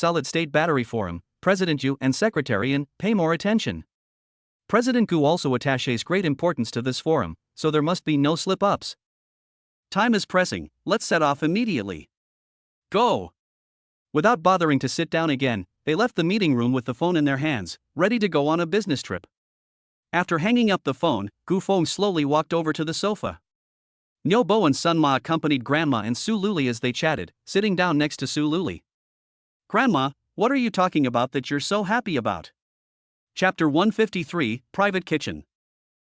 solid-state battery forum, President Yu and Secretary and pay more attention. President Gu also attaches great importance to this forum, so there must be no slip-ups. Time is pressing, let's set off immediately. Go! Without bothering to sit down again, they left the meeting room with the phone in their hands, ready to go on a business trip. After hanging up the phone, Gu Feng slowly walked over to the sofa. Niu Bo and Sun Ma accompanied Grandma and Su Luli as they chatted, sitting down next to Su Luli. Grandma, what are you talking about that you're so happy about? Chapter 153, Private Kitchen.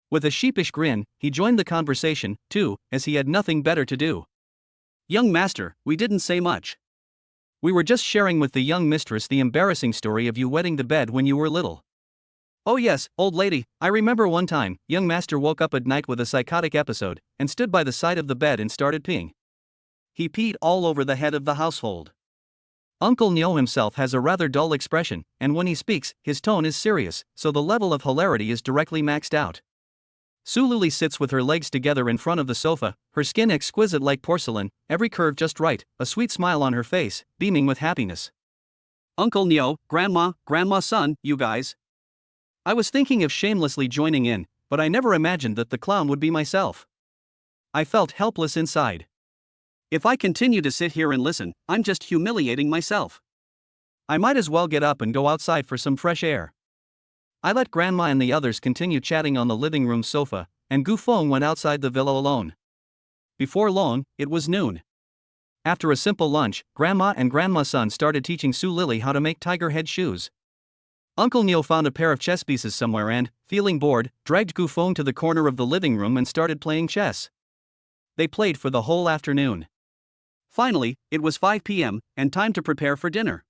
With a sheepish grin, he joined the conversation, too, as he had nothing better to do. Young master, we didn't say much. We were just sharing with the young mistress the embarrassing story of you wetting the bed when you were little. Oh yes, old lady, I remember one time, young master woke up at night with a psychotic episode, and stood by the side of the bed and started peeing. He peed all over the head of the household. Uncle Niu himself has a rather dull expression, and when he speaks, his tone is serious, so the level of hilarity is directly maxed out. Su Luli sits with her legs together in front of the sofa, her skin exquisite like porcelain, every curve just right, a sweet smile on her face, beaming with happiness. Uncle Niu, Grandma's son, you guys. I was thinking of shamelessly joining in, but I never imagined that the clown would be myself. I felt helpless inside. If I continue to sit here and listen, I'm just humiliating myself. I might as well get up and go outside for some fresh air. I let Grandma and the others continue chatting on the living room sofa, and Gu Feng went outside the villa alone. Before long, it was noon. After a simple lunch, Grandma and Grandma's son started teaching Su Lili how to make tiger head shoes. Uncle Niu found a pair of chess pieces somewhere and, feeling bored, dragged Gu Feng to the corner of the living room and started playing chess. They played for the whole afternoon. Finally, it was 5 p.m., and time to prepare for dinner.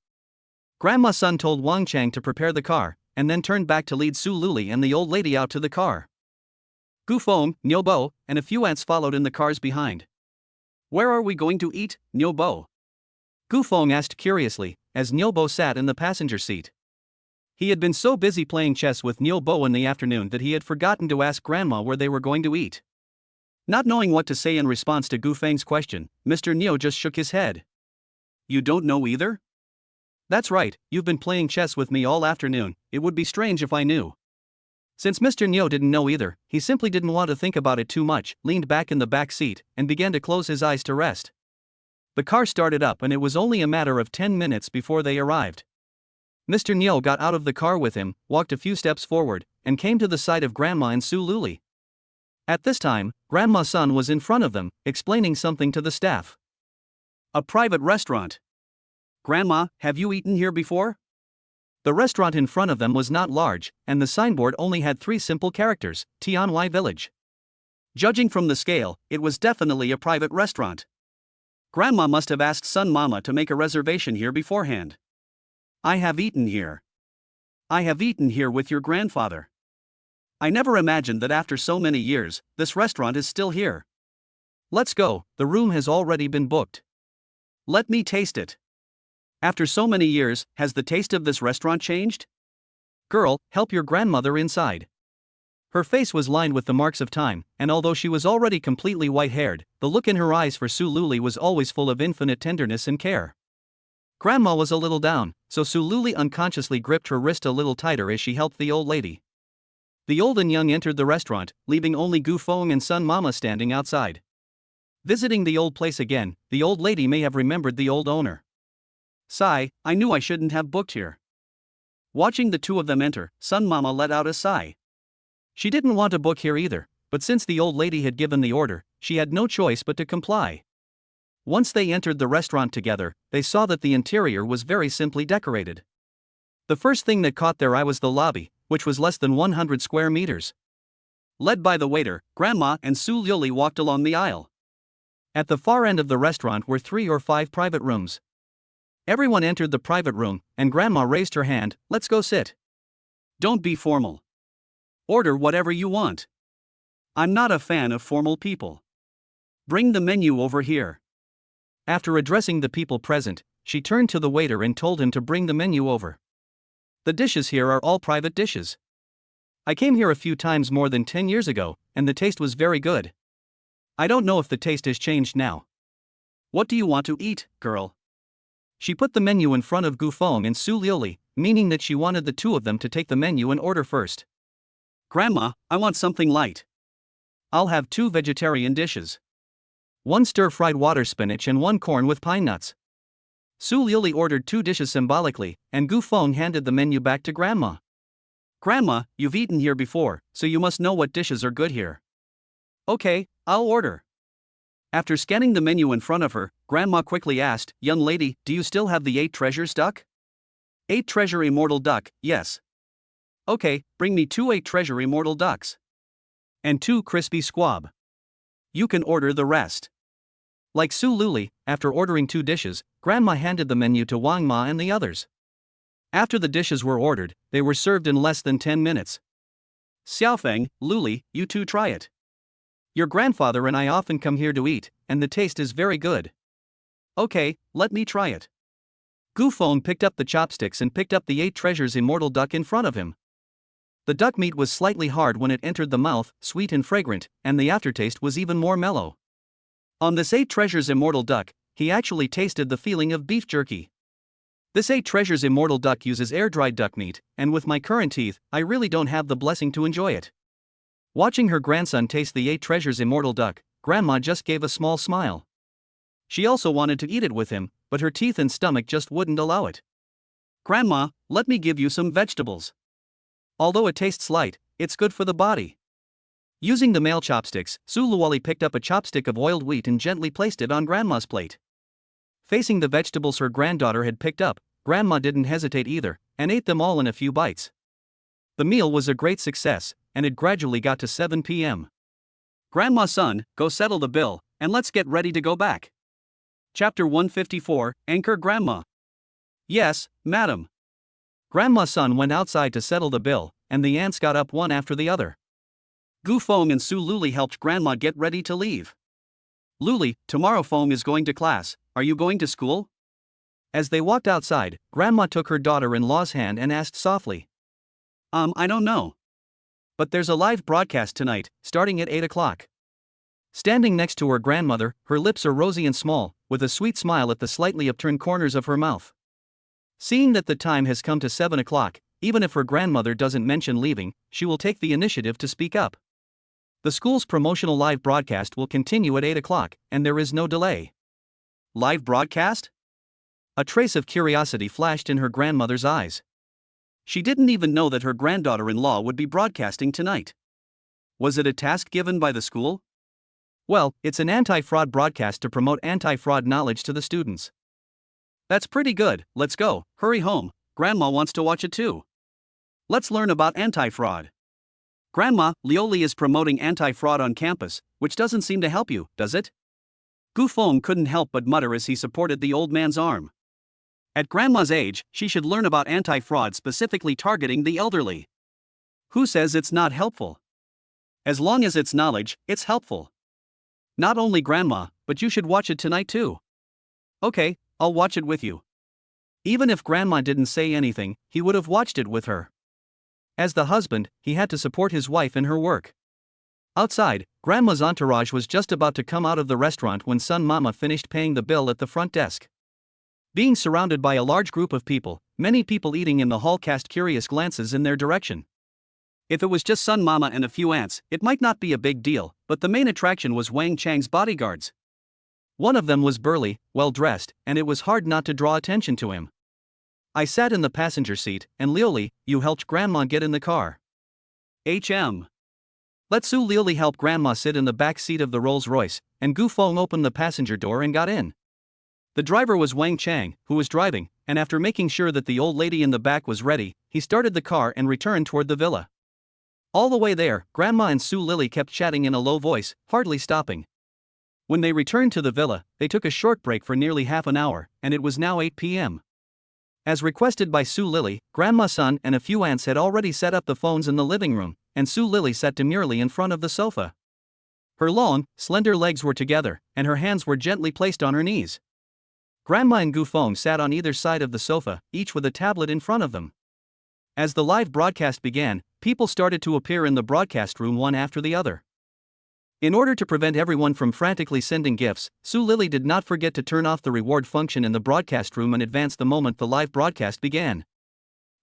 Grandma's son told Wang Chang to prepare the car, and then turned back to lead Su Luli and the old lady out to the car. Gu Feng, Niu Bo, and a few ants followed in the cars behind. Where are we going to eat, Niu Bo? Gu Feng asked curiously, as Niu Bo sat in the passenger seat. He had been so busy playing chess with Niu Bo in the afternoon that he had forgotten to ask Grandma where they were going to eat. Not knowing what to say in response to Gu Feng's question, Mr. Niu just shook his head. You don't know either? That's right, you've been playing chess with me all afternoon, it would be strange if I knew. Since Mr. Niu didn't know either, he simply didn't want to think about it too much, leaned back in the back seat, and began to close his eyes to rest. The car started up and it was only a matter of 10 minutes before they arrived. Mr. Niu got out of the car with him, walked a few steps forward, and came to the side of Grandma and Su Luli. At this time, Grandma's son was in front of them, explaining something to the staff. A private restaurant. Grandma, have you eaten here before? The restaurant in front of them was not large, and the signboard only had 3 simple characters, Tianwai Village. Judging from the scale, it was definitely a private restaurant. Grandma must have asked Sun Mama to make a reservation here beforehand. I have eaten here. I have eaten here with your grandfather. I never imagined that after so many years, this restaurant is still here. Let's go, the room has already been booked. Let me taste it. After so many years, has the taste of this restaurant changed? Girl, help your grandmother inside. Her face was lined with the marks of time, and although she was already completely white-haired, the look in her eyes for Su Luli was always full of infinite tenderness and care. Grandma was a little down, so Su Luli unconsciously gripped her wrist a little tighter as she helped the old lady. The old and young entered the restaurant, leaving only Gu Feng and Sun Mama standing outside. Visiting the old place again, the old lady may have remembered the old owner. Sigh, I knew I shouldn't have booked here. Watching the two of them enter, Sun Mama let out a sigh. She didn't want to book here either, but since the old lady had given the order, she had no choice but to comply. Once they entered the restaurant together, they saw that the interior was very simply decorated. The first thing that caught their eye was the lobby, which was less than 100 square meters. Led by the waiter, Grandma and Su Luli walked along the aisle. At the far end of the restaurant were 3 or 5 private rooms. Everyone entered the private room, and Grandma raised her hand, let's go sit. Don't be formal. Order whatever you want. I'm not a fan of formal people. Bring the menu over here. After addressing the people present, she turned to the waiter and told him to bring the menu over. The dishes here are all private dishes. I came here a few times more than 10 years ago, and the taste was very good. I don't know if the taste has changed now. What do you want to eat, girl? She put the menu in front of Gu Feng and Su Liuli, meaning that she wanted the two of them to take the menu and order first. Grandma, I want something light. I'll have 2 vegetarian dishes. 1 stir-fried water spinach and 1 corn with pine nuts. Su Liuli ordered 2 dishes symbolically, and Gu Feng handed the menu back to Grandma. Grandma, you've eaten here before, so you must know what dishes are good here. Okay, I'll order. After scanning the menu in front of her, Grandma quickly asked, Young lady, do you still have the 8 treasures duck? 8 treasure immortal duck, yes. Okay, bring me 2 8 treasure immortal ducks. And 2 crispy squab. You can order the rest. Like Su Liuli, after ordering 2 dishes, Grandma handed the menu to Wang Ma and the others. After the dishes were ordered, they were served in less than 10 minutes. Xiaofeng, Liuli, you two try it. Your grandfather and I often come here to eat, and the taste is very good. Okay, let me try it. Gu Feng picked up the chopsticks and picked up the 8 treasures immortal duck in front of him. The duck meat was slightly hard when it entered the mouth, sweet and fragrant, and the aftertaste was even more mellow. On this 8 treasures immortal duck, he actually tasted the feeling of beef jerky. This 8 treasures immortal duck uses air-dried duck meat, and with my current teeth, I really don't have the blessing to enjoy it. Watching her grandson taste the 8 treasures immortal duck, Grandma just gave a small smile. She also wanted to eat it with him, but her teeth and stomach just wouldn't allow it. Grandma, let me give you some vegetables. Although it tastes light, it's good for the body. Using the male chopsticks, Su Liuli picked up a chopstick of oiled wheat and gently placed it on Grandma's plate. Facing the vegetables her granddaughter had picked up, Grandma didn't hesitate either, and ate them all in a few bites. The meal was a great success, and it gradually got to 7 p.m. Grandma son, go settle the bill, and let's get ready to go back. Chapter 154, Anchor Grandma. Yes, madam. Grandma son went outside to settle the bill, and the aunts got up one after the other. Gu Feng and Su Liuli helped Grandma get ready to leave. Liuli, tomorrow Feng is going to class, are you going to school? As they walked outside, Grandma took her daughter-in-law's hand and asked softly. I don't know. But there's a live broadcast tonight, starting at 8 o'clock. Standing next to her grandmother, her lips are rosy and small, with a sweet smile at the slightly upturned corners of her mouth. Seeing that the time has come to 7 o'clock, even if her grandmother doesn't mention leaving, she will take the initiative to speak up. The school's promotional live broadcast will continue at 8 o'clock, and there is no delay. Live broadcast? A trace of curiosity flashed in her grandmother's eyes. She didn't even know that her granddaughter-in-law would be broadcasting tonight. Was it a task given by the school? Well, it's an anti-fraud broadcast to promote anti-fraud knowledge to the students. That's pretty good, let's go, hurry home, Grandma wants to watch it too. Let's learn about anti-fraud. Grandma, Liuli is promoting anti-fraud on campus, which doesn't seem to help you, does it? Gu Feng couldn't help but mutter as he supported the old man's arm. At Grandma's age, she should learn about anti-fraud specifically targeting the elderly. Who says it's not helpful? As long as it's knowledge, it's helpful. Not only Grandma, but you should watch it tonight too. Okay, I'll watch it with you. Even if Grandma didn't say anything, he would have watched it with her. As the husband, he had to support his wife in her work. Outside, Grandma's entourage was just about to come out of the restaurant when Sun Mama finished paying the bill at the front desk. Being surrounded by a large group of people, many people eating in the hall cast curious glances in their direction. If it was just Sun Mama and a few aunts, it might not be a big deal, but the main attraction was Wang Chang's bodyguards. One of them was burly, well-dressed, and it was hard not to draw attention to him. I sat in the passenger seat, and Liuli, you helped Grandma get in the car. Let Su Liuli help Grandma sit in the back seat of the Rolls-Royce, and Gu Feng opened the passenger door and got in. The driver was Wang Chang, who was driving, and after making sure that the old lady in the back was ready, he started the car and returned toward the villa. All the way there, Grandma and Su Liuli kept chatting in a low voice, hardly stopping. When they returned to the villa, they took a short break for nearly half an hour, and it was now 8 p.m. As requested by Su Liuli, Grandma's son and a few aunts had already set up the phones in the living room, and Su Liuli sat demurely in front of the sofa. Her long, slender legs were together, and her hands were gently placed on her knees. Grandma and Gu Feng sat on either side of the sofa, each with a tablet in front of them. As the live broadcast began, people started to appear in the broadcast room one after the other. In order to prevent everyone from frantically sending gifts, Sue Lily did not forget to turn off the reward function in the broadcast room in advance the moment the live broadcast began.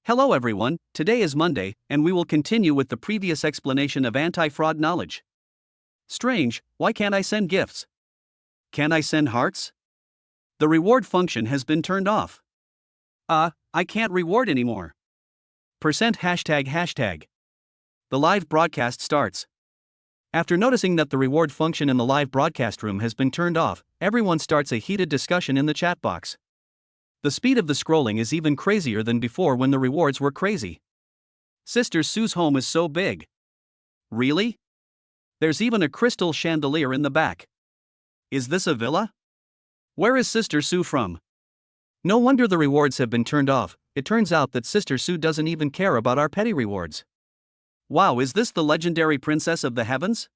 Hello everyone, today is Monday, and we will continue with the previous explanation of anti-fraud knowledge. Strange, why can't I send gifts? Can I send hearts? The reward function has been turned off. I can't reward anymore. %##. The live broadcast starts. After noticing that the reward function in the live broadcast room has been turned off, everyone starts a heated discussion in the chat box. The speed of the scrolling is even crazier than before when the rewards were crazy. Sister Sue's home is so big. Really? There's even a crystal chandelier in the back. Is this a villa? Where is Sister Sue from? No wonder the rewards have been turned off. It turns out that Sister Sue doesn't even care about our petty rewards. Wow, is this the legendary princess of the heavens?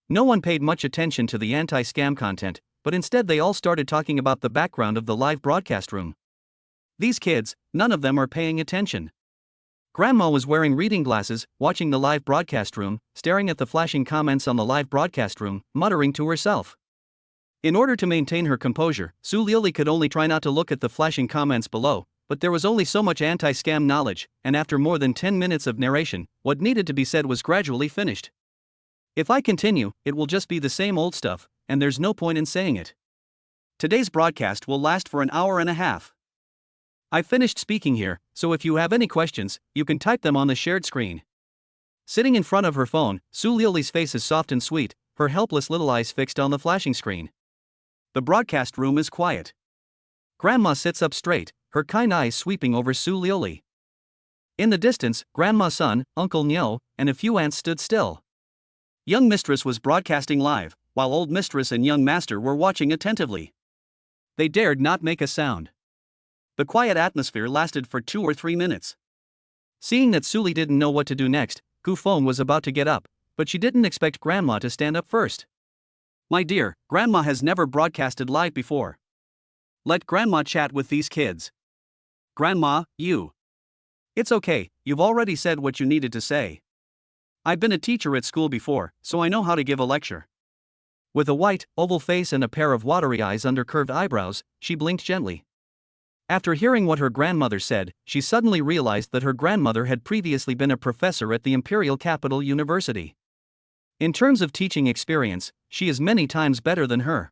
No one paid much attention to the anti-scam content, but instead they all started talking about the background of the live broadcast room. These kids, none of them are paying attention. Grandma was wearing reading glasses, watching the live broadcast room, staring at the flashing comments on the live broadcast room, muttering to herself. In order to maintain her composure, Sue Lily could only try not to look at the flashing comments below, but there was only so much anti-scam knowledge, and after more than 10 minutes of narration, what needed to be said was gradually finished. If I continue, it will just be the same old stuff, and there's no point in saying it. Today's broadcast will last for an hour and a half. I've finished speaking here, so if you have any questions, you can type them on the shared screen. Sitting in front of her phone, Sue Lily's face is soft and sweet, her helpless little eyes fixed on the flashing screen. The broadcast room is quiet. Grandma sits up straight, her kind eyes sweeping over Sue Lily. In the distance, Grandma's son, Uncle Nyo, and a few aunts stood still. Young Mistress was broadcasting live, while Old Mistress and Young Master were watching attentively. They dared not make a sound. The quiet atmosphere lasted for 2 or 3 minutes. Seeing that Suli didn't know what to do next, Gu Feng was about to get up, but she didn't expect Grandma to stand up first. My dear, Grandma has never broadcasted live before. Let Grandma chat with these kids. Grandma, you. It's okay, you've already said what you needed to say. I've been a teacher at school before, so I know how to give a lecture. With a white, oval face and a pair of watery eyes under curved eyebrows, she blinked gently. After hearing what her grandmother said, she suddenly realized that her grandmother had previously been a professor at the Imperial Capital University. In terms of teaching experience, she is many times better than her.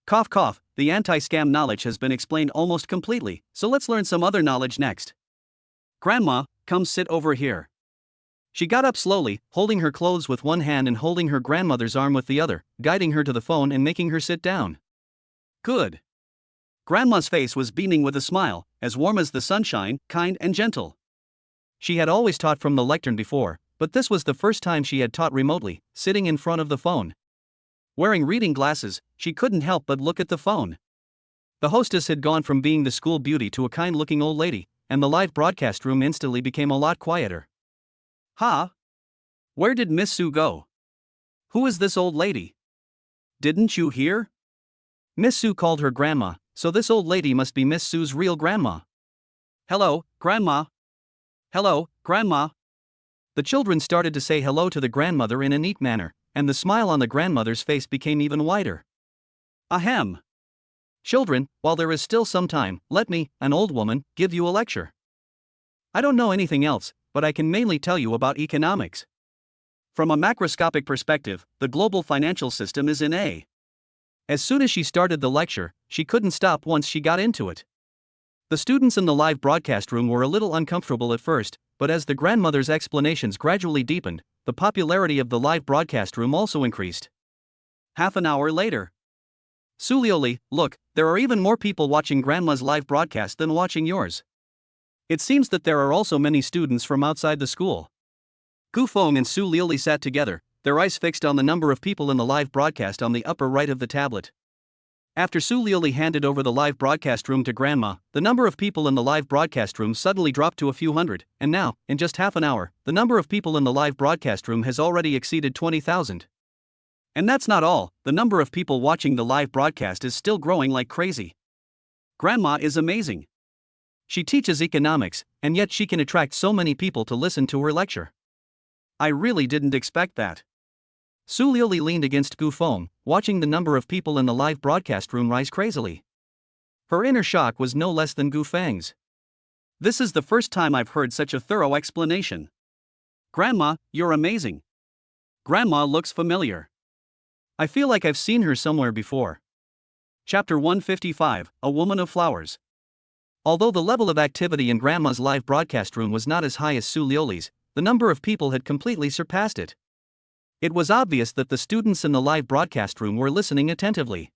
Cough cough, the anti-scam knowledge has been explained almost completely, so let's learn some other knowledge next. Grandma, come sit over here. She got up slowly, holding her clothes with one hand and holding her grandmother's arm with the other, guiding her to the phone and making her sit down. Good. Grandma's face was beaming with a smile, as warm as the sunshine, kind and gentle. She had always taught from the lectern before, but this was the first time she had taught remotely, sitting in front of the phone. Wearing reading glasses, she couldn't help but look at the phone. The hostess had gone from being the school beauty to a kind-looking old lady, and the live broadcast room instantly became a lot quieter. Ha! Where did Miss Sue go? Who is this old lady? Didn't you hear? Miss Sue called her grandma, so this old lady must be Miss Sue's real grandma. Hello, Grandma. Hello, Grandma. The children started to say hello to the grandmother in a neat manner, and the smile on the grandmother's face became even wider. Ahem. Children, while there is still some time, let me, an old woman, give you a lecture. I don't know anything else, but I can mainly tell you about economics. From a macroscopic perspective, the global financial system is in A. As soon as she started the lecture, she couldn't stop once she got into it. The students in the live broadcast room were a little uncomfortable at first, but as the grandmother's explanations gradually deepened, the popularity of the live broadcast room also increased. Half an hour later. Sulioli, look, there are even more people watching Grandma's live broadcast than watching yours. It seems that there are also many students from outside the school. Gu Feng and Su Liuli sat together, their eyes fixed on the number of people in the live broadcast on the upper right of the tablet. After Su Liuli handed over the live broadcast room to Grandma, the number of people in the live broadcast room suddenly dropped to a few hundred, and now, in just half an hour, the number of people in the live broadcast room has already exceeded 20,000. And that's not all, the number of people watching the live broadcast is still growing like crazy. Grandma is amazing. She teaches economics, and yet she can attract so many people to listen to her lecture. I really didn't expect that. Su Liuli leaned against Gu Feng, watching the number of people in the live broadcast room rise crazily. Her inner shock was no less than Gu Feng's. This is the first time I've heard such a thorough explanation. Grandma, you're amazing. Grandma looks familiar. I feel like I've seen her somewhere before. Chapter 155, A Woman of Flowers. Although the level of activity in Grandma's live broadcast room was not as high as Su Liuli's, the number of people had completely surpassed it. It was obvious that the students in the live broadcast room were listening attentively.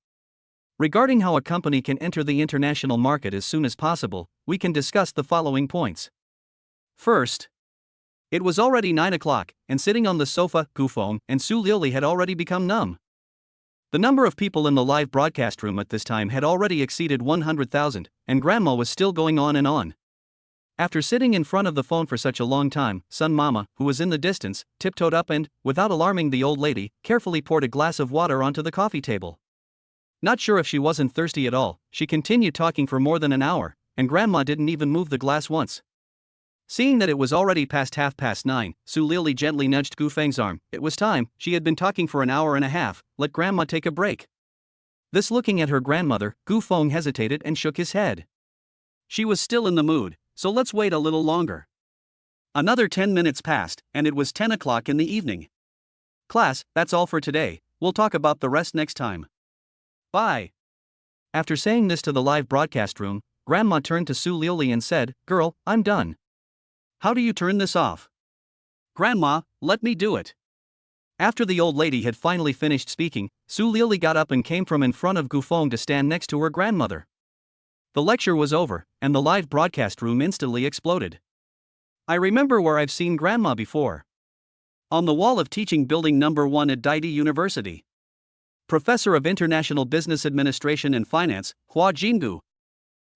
Regarding how a company can enter the international market as soon as possible, we can discuss the following points. First, it was already 9 o'clock, and sitting on the sofa, Gu Feng and Su Liuli had already become numb. The number of people in the live broadcast room at this time had already exceeded 100,000, and Grandma was still going on and on. After sitting in front of the phone for such a long time, Sun Mama, who was in the distance, tiptoed up and, without alarming the old lady, carefully poured a glass of water onto the coffee table. Not sure if she wasn't thirsty at all, she continued talking for more than an hour, and Grandma didn't even move the glass once. Seeing that it was already past 9:30, Su Liuli gently nudged Gu Feng's arm. It was time, she had been talking for an hour and a half, let Grandma take a break. This looking at her grandmother, Gu Feng hesitated and shook his head. She was still in the mood, so let's wait a little longer. Another 10 minutes passed, and it was 10 o'clock in the evening. Class, that's all for today, we'll talk about the rest next time. Bye. After saying this to the live broadcast room, Grandma turned to Su Liuli and said, Girl, I'm done. How do you turn this off? Grandma, let me do it. After the old lady had finally finished speaking, Su Liuli got up and came from in front of Gu Feng to stand next to her grandmother. The lecture was over, and the live broadcast room instantly exploded. I remember where I've seen Grandma before. On the wall of teaching building number 1 at Daidi University. Professor of International Business Administration and Finance, Hua Jingu.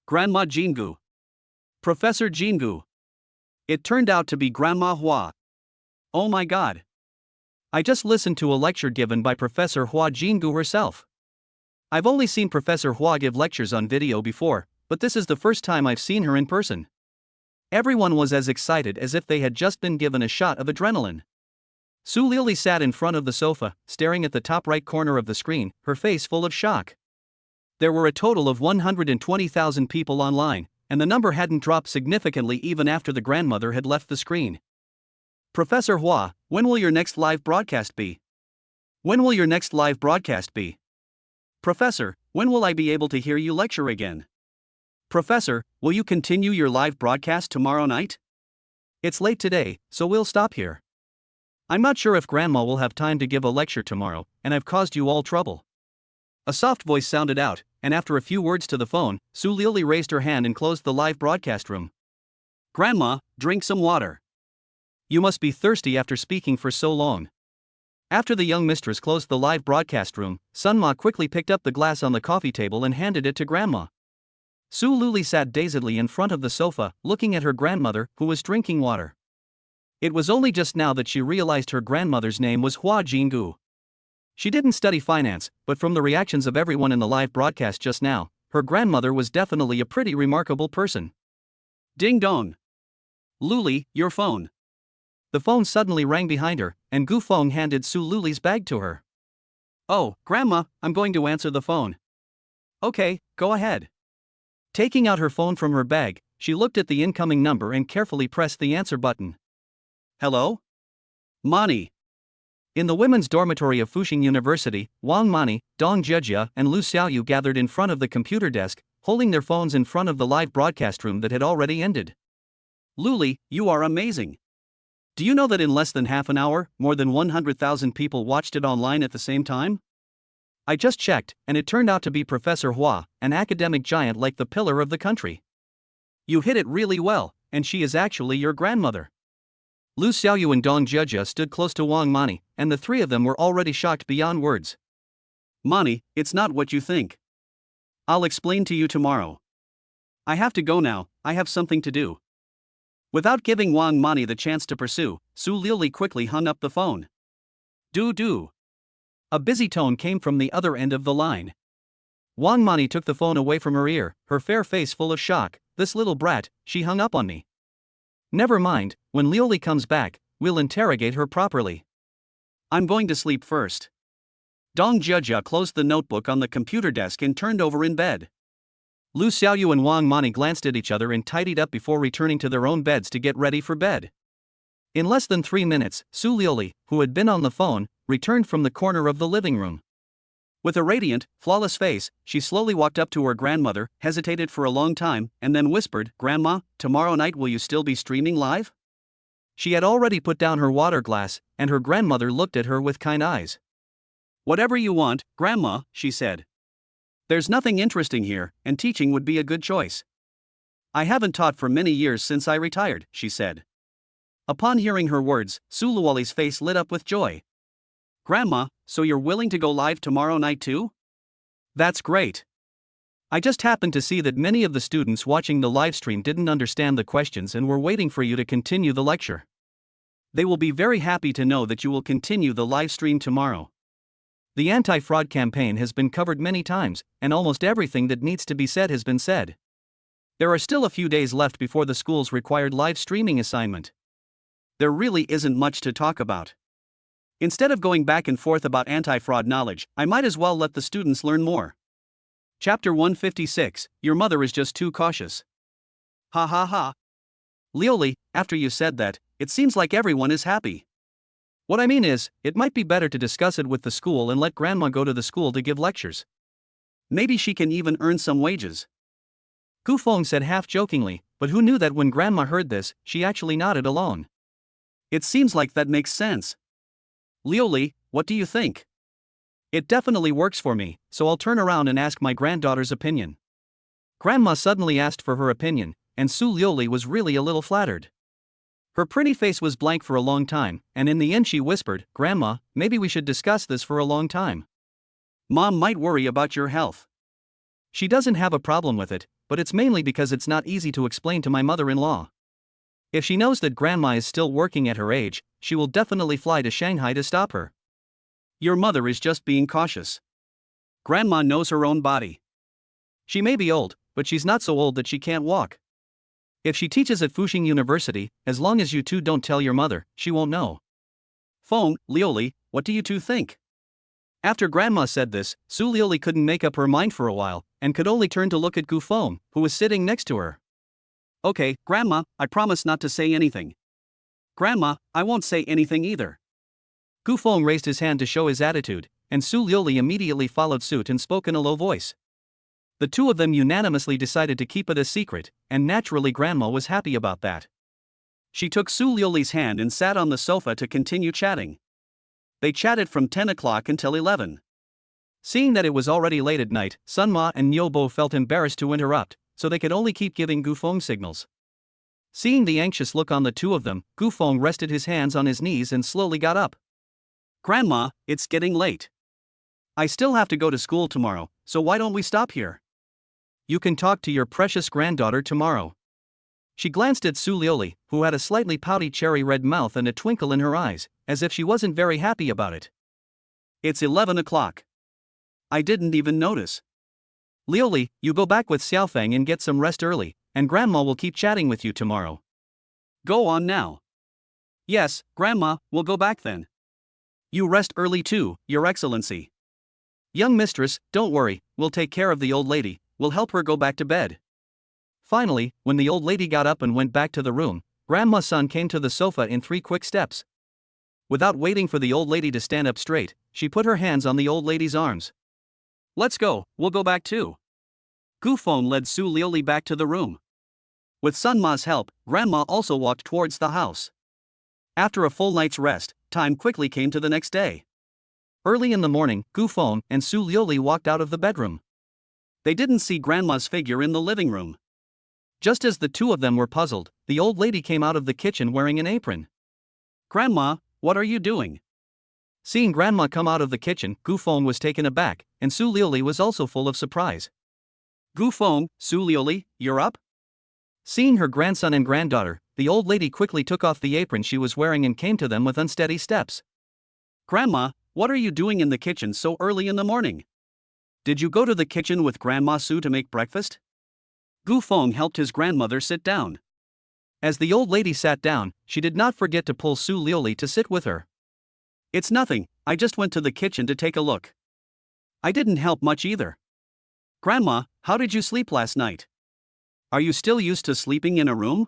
Grandma Jingu. Professor Jingu. It turned out to be Grandma Hua. Oh my god. I just listened to a lecture given by Professor Hua Jingu herself. I've only seen Professor Hua give lectures on video before, but this is the first time I've seen her in person. Everyone was as excited as if they had just been given a shot of adrenaline. Su Liuli sat in front of the sofa, staring at the top right corner of the screen, her face full of shock. There were a total of 120,000 people online, and the number hadn't dropped significantly even after the grandmother had left the screen. Professor Hua, when will your next live broadcast be? When will your next live broadcast be? Professor, when will I be able to hear you lecture again? Professor, will you continue your live broadcast tomorrow night? It's late today, so we'll stop here. I'm not sure if Grandma will have time to give a lecture tomorrow, and I've caused you all trouble. A soft voice sounded out, and after a few words to the phone, Su Liuli raised her hand and closed the live broadcast room. Grandma, drink some water. You must be thirsty after speaking for so long. After the young mistress closed the live broadcast room, Sun Ma quickly picked up the glass on the coffee table and handed it to Grandma. Su Liuli sat dazedly in front of the sofa, looking at her grandmother, who was drinking water. It was only just now that she realized her grandmother's name was Hua Jingu. She didn't study finance, but from the reactions of everyone in the live broadcast just now, her grandmother was definitely a pretty remarkable person. Ding dong. Liuli, your phone. The phone suddenly rang behind her, and Gu Feng handed Su Liuli's bag to her. Oh, Grandma, I'm going to answer the phone. Okay, go ahead. Taking out her phone from her bag, she looked at the incoming number and carefully pressed the answer button. Hello? Mani. In the women's dormitory of Fuxing University, Wang Mani, Dong Jejia, and Lu Xiaoyu gathered in front of the computer desk, holding their phones in front of the live broadcast room that had already ended. Liuli, you are amazing. Do you know that in less than half an hour, more than 100,000 people watched it online at the same time? I just checked, and it turned out to be Professor Hua, an academic giant like the pillar of the country. You hit it really well, and she is actually your grandmother. Lu Xiaoyu and Dong Jejia stood close to Wang Mani, and the three of them were already shocked beyond words. Mani, it's not what you think. I'll explain to you tomorrow. I have to go now, I have something to do. Without giving Wang Mani the chance to pursue, Su Liuli quickly hung up the phone. Do. A busy tone came from the other end of the line. Wang Mani took the phone away from her ear, her fair face full of shock. This little brat, she hung up on me. Never mind, when Liuli comes back, we'll interrogate her properly. I'm going to sleep first. Dong Jia closed the notebook on the computer desk and turned over in bed. Lu Xiaoyu and Wang Mani glanced at each other and tidied up before returning to their own beds to get ready for bed. In less than 3 minutes, Su Liuli, who had been on the phone, returned from the corner of the living room. With a radiant, flawless face, she slowly walked up to her grandmother, hesitated for a long time, and then whispered, "Grandma, tomorrow night will you still be streaming live?" She had already put down her water glass, and her grandmother looked at her with kind eyes. "Whatever you want, Grandma," she said. "There's nothing interesting here, and teaching would be a good choice." "I haven't taught for many years since I retired," she said. Upon hearing her words, Su Luoli's face lit up with joy. "Grandma, so you're willing to go live tomorrow night too? That's great. I just happened to see that many of the students watching the live stream didn't understand the questions and were waiting for you to continue the lecture. They will be very happy to know that you will continue the live stream tomorrow. The anti-fraud campaign has been covered many times, and almost everything that needs to be said has been said. There are still a few days left before the school's required live streaming assignment. There really isn't much to talk about. Instead of going back and forth about anti-fraud knowledge, I might as well let the students learn more." Chapter 156, Your Mother is Just Too Cautious. Ha ha ha. Liuli, after you said that, it seems like everyone is happy. What I mean is, it might be better to discuss it with the school and let Grandma go to the school to give lectures. Maybe she can even earn some wages. Gu Feng said half-jokingly, but who knew that when Grandma heard this, she actually nodded alone. It seems like that makes sense. Liuli, what do you think? It definitely works for me, so I'll turn around and ask my granddaughter's opinion. Grandma suddenly asked for her opinion, and Su Liuli was really a little flattered. Her pretty face was blank for a long time, and in the end she whispered, "Grandma, maybe we should discuss this for a long time. Mom might worry about your health. She doesn't have a problem with it, but it's mainly because it's not easy to explain to my mother-in-law. If she knows that Grandma is still working at her age, she will definitely fly to Shanghai to stop her. Your mother is just being cautious. Grandma knows her own body. She may be old, but she's not so old that she can't walk. If she teaches at Fuxing University, as long as you two don't tell your mother, she won't know." Feng, Liuli, what do you two think? After Grandma said this, Su Liuli couldn't make up her mind for a while, and could only turn to look at Gu Feng, who was sitting next to her. "Okay, Grandma, I promise not to say anything." "Grandma, I won't say anything either." Gu Feng raised his hand to show his attitude, and Su Liuli immediately followed suit and spoke in a low voice. The two of them unanimously decided to keep it a secret, and naturally Grandma was happy about that. She took Su Liuli's hand and sat on the sofa to continue chatting. They chatted from 10 o'clock until 11. Seeing that it was already late at night, Sun Ma and Nyobo felt embarrassed to interrupt, so they could only keep giving Gu Feng signals. Seeing the anxious look on the two of them, Gu Feng rested his hands on his knees and slowly got up. "Grandma, it's getting late. I still have to go to school tomorrow, so why don't we stop here? You can talk to your precious granddaughter tomorrow." She glanced at Su Liuli, who had a slightly pouty cherry-red mouth and a twinkle in her eyes, as if she wasn't very happy about it. "It's 11 o'clock. I didn't even notice. Liuli, you go back with Xiaofeng and get some rest early, and Grandma will keep chatting with you tomorrow." "Go on now." "Yes, Grandma, we'll go back then." "You rest early too, Your Excellency." "Young mistress, don't worry, we'll take care of the old lady, we'll help her go back to bed." Finally, when the old lady got up and went back to the room, Grandma's son came to the sofa in 3 quick steps. Without waiting for the old lady to stand up straight, she put her hands on the old lady's arms. "Let's go, we'll go back too." Gu Feng led Su Liuli back to the room. With Sun Ma's help, Grandma also walked towards the house. After a full night's rest, time quickly came to the next day. Early in the morning, Gu Feng and Su Liuli walked out of the bedroom. They didn't see Grandma's figure in the living room. Just as the two of them were puzzled, the old lady came out of the kitchen wearing an apron. "Grandma, what are you doing?" Seeing Grandma come out of the kitchen, Gu Feng was taken aback, and Su Liuli was also full of surprise. "Gu Feng, Su Liuli, you're up?" Seeing her grandson and granddaughter, the old lady quickly took off the apron she was wearing and came to them with unsteady steps. "Grandma, what are you doing in the kitchen so early in the morning? Did you go to the kitchen with Grandma Su to make breakfast?" Gu Feng helped his grandmother sit down. As the old lady sat down, she did not forget to pull Su Liuli to sit with her. It's nothing, I just went to the kitchen to take a look. I didn't help much either. Grandma, how did you sleep last night? Are you still used to sleeping in a room?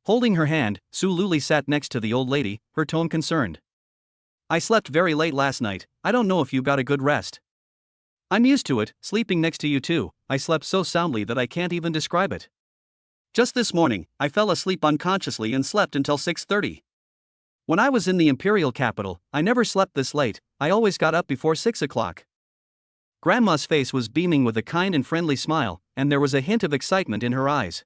Holding her hand, Su Luli sat next to the old lady, her tone concerned. I slept very late last night, I don't know if you got a good rest. I'm used to it, sleeping next to you too, I slept so soundly that I can't even describe it. Just this morning, I fell asleep unconsciously and slept until 6:30. When I was in the imperial capital, I never slept this late, I always got up before 6 o'clock. Grandma's face was beaming with a kind and friendly smile, and there was a hint of excitement in her eyes.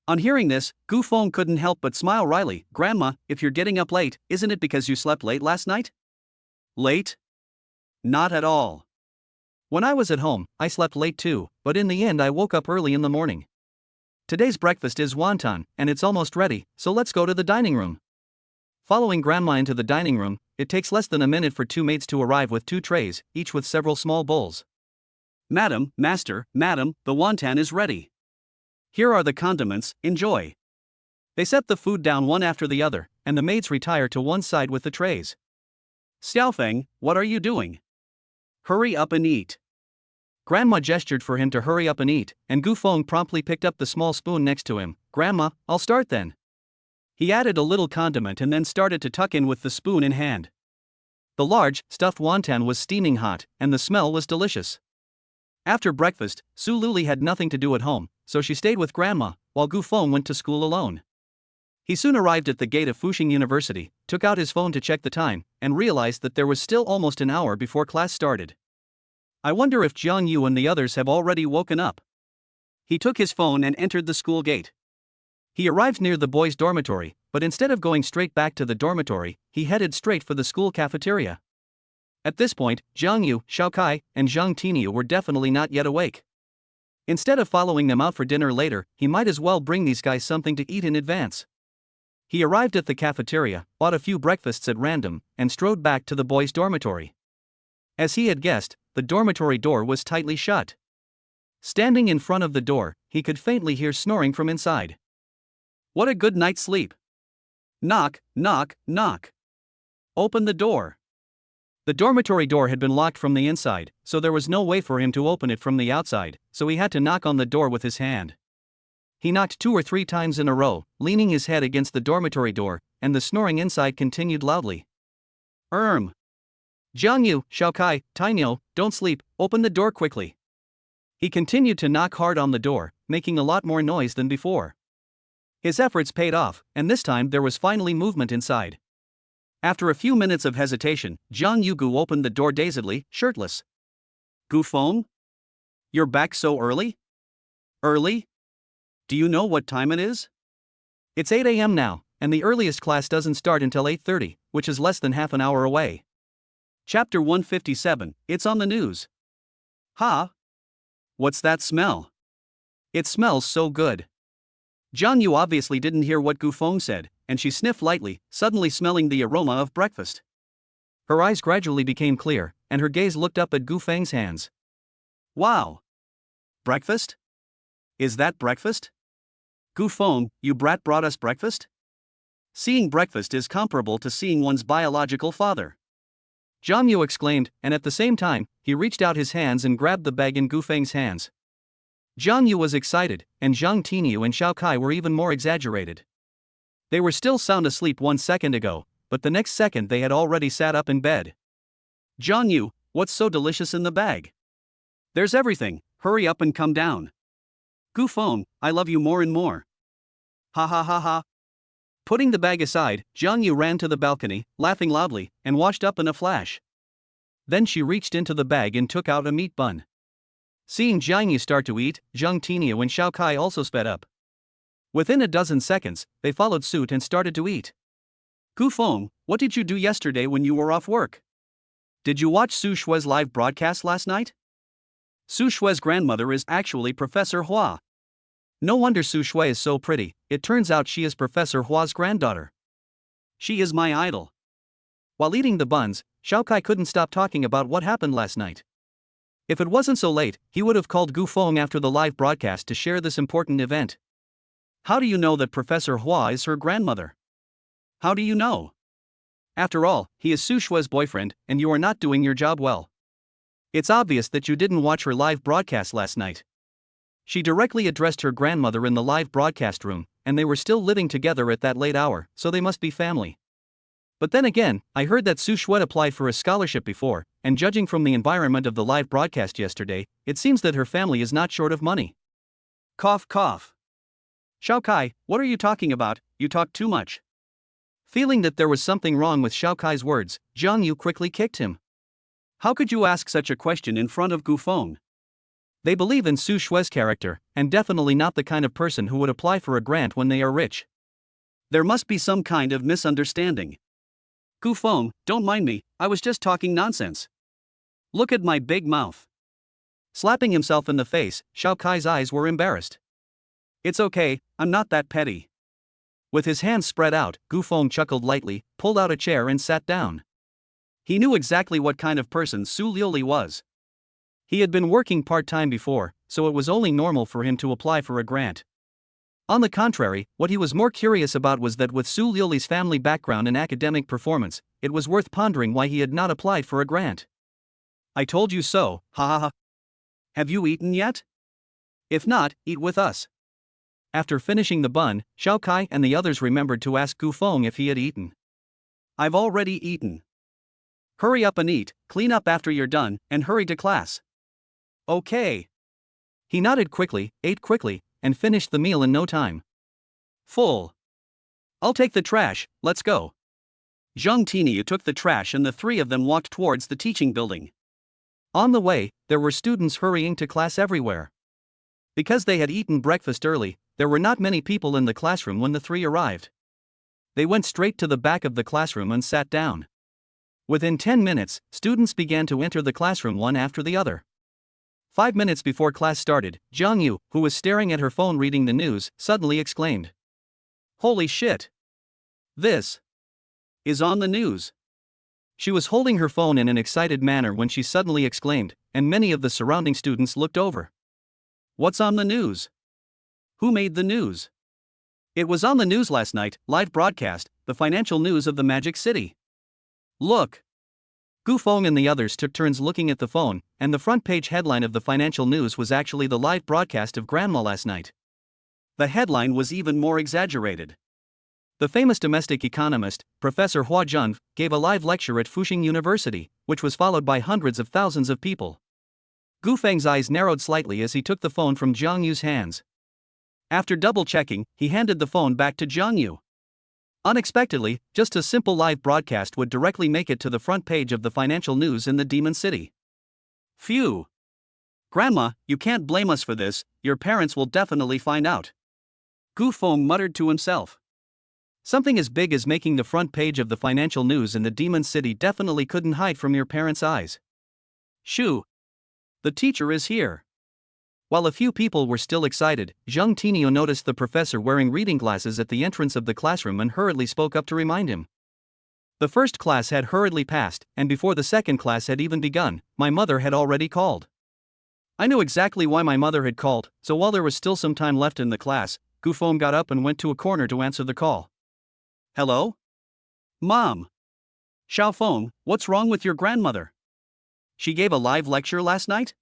On hearing this, Gu Feng couldn't help but smile wryly. Grandma, if you're getting up late, isn't it because you slept late last night? Late? Not at all. When I was at home, I slept late too, but in the end I woke up early in the morning. Today's breakfast is wonton, and it's almost ready, so let's go to the dining room. Following Grandma into the dining room, it takes less than a minute for two maids to arrive with two trays, each with several small bowls. Madam, Master, Madam, the wonton is ready. Here are the condiments, enjoy. They set the food down one after the other, and the maids retire to one side with the trays. Xiaofeng, what are you doing? Hurry up and eat. Grandma gestured for him to hurry up and eat, and Gu Feng promptly picked up the small spoon next to him. Grandma, I'll start then. He added a little condiment and then started to tuck in with the spoon in hand. The large, stuffed wonton was steaming hot, and the smell was delicious. After breakfast, Su Luli had nothing to do at home, so she stayed with Grandma, while Gu Feng went to school alone. He soon arrived at the gate of Fuxing University, took out his phone to check the time, and realized that there was still almost an hour before class started. I wonder if Jiang Yu and the others have already woken up. He took his phone and entered the school gate. He arrived near the boys' dormitory, but instead of going straight back to the dormitory, he headed straight for the school cafeteria. At this point, Jiang Yu, Xiao Kai, and Zhang Tiniu were definitely not yet awake. Instead of following them out for dinner later, he might as well bring these guys something to eat in advance. He arrived at the cafeteria, bought a few breakfasts at random, and strode back to the boys' dormitory. As he had guessed, the dormitory door was tightly shut. Standing in front of the door, he could faintly hear snoring from inside. What a good night's sleep. Knock, knock, knock. Open the door. The dormitory door had been locked from the inside, so there was no way for him to open it from the outside, so he had to knock on the door with his hand. He knocked 2 or 3 times in a row, leaning his head against the dormitory door, and the snoring inside continued loudly. Jiang Yu, Xiao Kai, Tainio, don't sleep, open the door quickly. He continued to knock hard on the door, making a lot more noise than before. His efforts paid off, and this time there was finally movement inside. After a few minutes of hesitation, Jiang Yugu opened the door dazedly, shirtless. Gu Feng? You're back so early? Early? Do you know what time it is? It's 8 a.m. now, and the earliest class doesn't start until 8:30, which is less than half an hour away. Chapter 157, it's on the news. Ha! What's that smell? It smells so good. Jiang Yu obviously didn't hear what Gu Feng said, and she sniffed lightly, suddenly smelling the aroma of breakfast. Her eyes gradually became clear, and her gaze looked up at Gu Feng's hands. Wow! Breakfast? Is that breakfast? Gu Feng, you brat brought us breakfast? Seeing breakfast is comparable to seeing one's biological father. Jiang Yu exclaimed, and at the same time, he reached out his hands and grabbed the bag in Gu Feng's hands. Jiang Yu was excited, and Zhang Tiniu and Xiao Kai were even more exaggerated. They were still sound asleep 1 second ago, but the next second they had already sat up in bed. Jiang Yu, what's so delicious in the bag? There's everything, hurry up and come down. Gu Feng, I love you more and more. Ha ha ha ha. Putting the bag aside, Jiang Yu ran to the balcony, laughing loudly, and washed up in a flash. Then she reached into the bag and took out a meat bun. Seeing Jiang Yu start to eat, Zhang Tiniu and Xiao Kai also sped up. Within a dozen seconds, they followed suit and started to eat. Gu Feng, what did you do yesterday when you were off work? Did you watch Su Shue's live broadcast last night? Su Shue's grandmother is actually Professor Hua. No wonder Su Shue is so pretty, it turns out she is Professor Hua's granddaughter. She is my idol. While eating the buns, Xiao Kai couldn't stop talking about what happened last night. If it wasn't so late, he would have called Gu Feng after the live broadcast to share this important event. How do you know that Professor Hua is her grandmother? How do you know? After all, he is Su Shue's boyfriend, and you are not doing your job well. It's obvious that you didn't watch her live broadcast last night. She directly addressed her grandmother in the live broadcast room, and they were still living together at that late hour, so they must be family. But then again, I heard that Su Shuet applied for a scholarship before, and judging from the environment of the live broadcast yesterday, it seems that her family is not short of money. Cough cough. Xiao Kai, what are you talking about? You talk too much. Feeling that there was something wrong with Xiao Kai's words, Zhang Yu quickly kicked him. How could you ask such a question in front of Gu Feng? They believe in Su Shue's character, and definitely not the kind of person who would apply for a grant when they are rich. There must be some kind of misunderstanding. Gu Feng, don't mind me, I was just talking nonsense. Look at my big mouth. Slapping himself in the face, Xiao Kai's eyes were embarrassed. It's okay, I'm not that petty. With his hands spread out, Gu Feng chuckled lightly, pulled out a chair and sat down. He knew exactly what kind of person Su Liuli was. He had been working part-time before, so it was only normal for him to apply for a grant. On the contrary, what he was more curious about was that with Su Liuli's family background and academic performance, it was worth pondering why he had not applied for a grant. I told you so, ha ha ha. Have you eaten yet? If not, eat with us. After finishing the bun, Xiao Kai and the others remembered to ask Gu Feng if he had eaten. I've already eaten. Hurry up and eat, clean up after you're done, and hurry to class. Okay. He nodded quickly, ate quickly, and finished the meal in no time. Full. I'll take the trash, let's go. Zhang Tiniu took the trash and the three of them walked towards the teaching building. On the way, there were students hurrying to class everywhere. Because they had eaten breakfast early, there were not many people in the classroom when the three arrived. They went straight to the back of the classroom and sat down. Within 10 minutes, students began to enter the classroom one after the other. 5 minutes before class started, Zhang Yu, who was staring at her phone reading the news, suddenly exclaimed, "Holy shit! This is on the news." She was holding her phone in an excited manner when she suddenly exclaimed, and many of the surrounding students looked over. What's on the news? Who made the news? It was on the news last night, live broadcast, the financial news of the Magic City. Look! Gu Feng and the others took turns looking at the phone, and the front page headline of the financial news was actually the live broadcast of Grandma last night. The headline was even more exaggerated. The famous domestic economist, Professor Hua Jun, gave a live lecture at Fuxing University, which was followed by hundreds of thousands of people. Gu Feng's eyes narrowed slightly as he took the phone from Zhang Yu's hands. After double-checking, he handed the phone back to Zhang Yu. Unexpectedly, just a simple live broadcast would directly make it to the front page of the financial news in the Demon City. Phew! Grandma, you can't blame us for this, your parents will definitely find out. Gu Feng muttered to himself. Something as big as making the front page of the financial news in the Demon City definitely couldn't hide from your parents' eyes. Shoo! The teacher is here. While a few people were still excited, Zhang Tiniu noticed the professor wearing reading glasses at the entrance of the classroom and hurriedly spoke up to remind him. The first class had hurriedly passed, and before the second class had even begun, my mother had already called. I knew exactly why my mother had called, so while there was still some time left in the class, Gu Feng got up and went to a corner to answer the call. Hello? Mom. Xiao Feng, what's wrong with your grandmother? She gave a live lecture last night?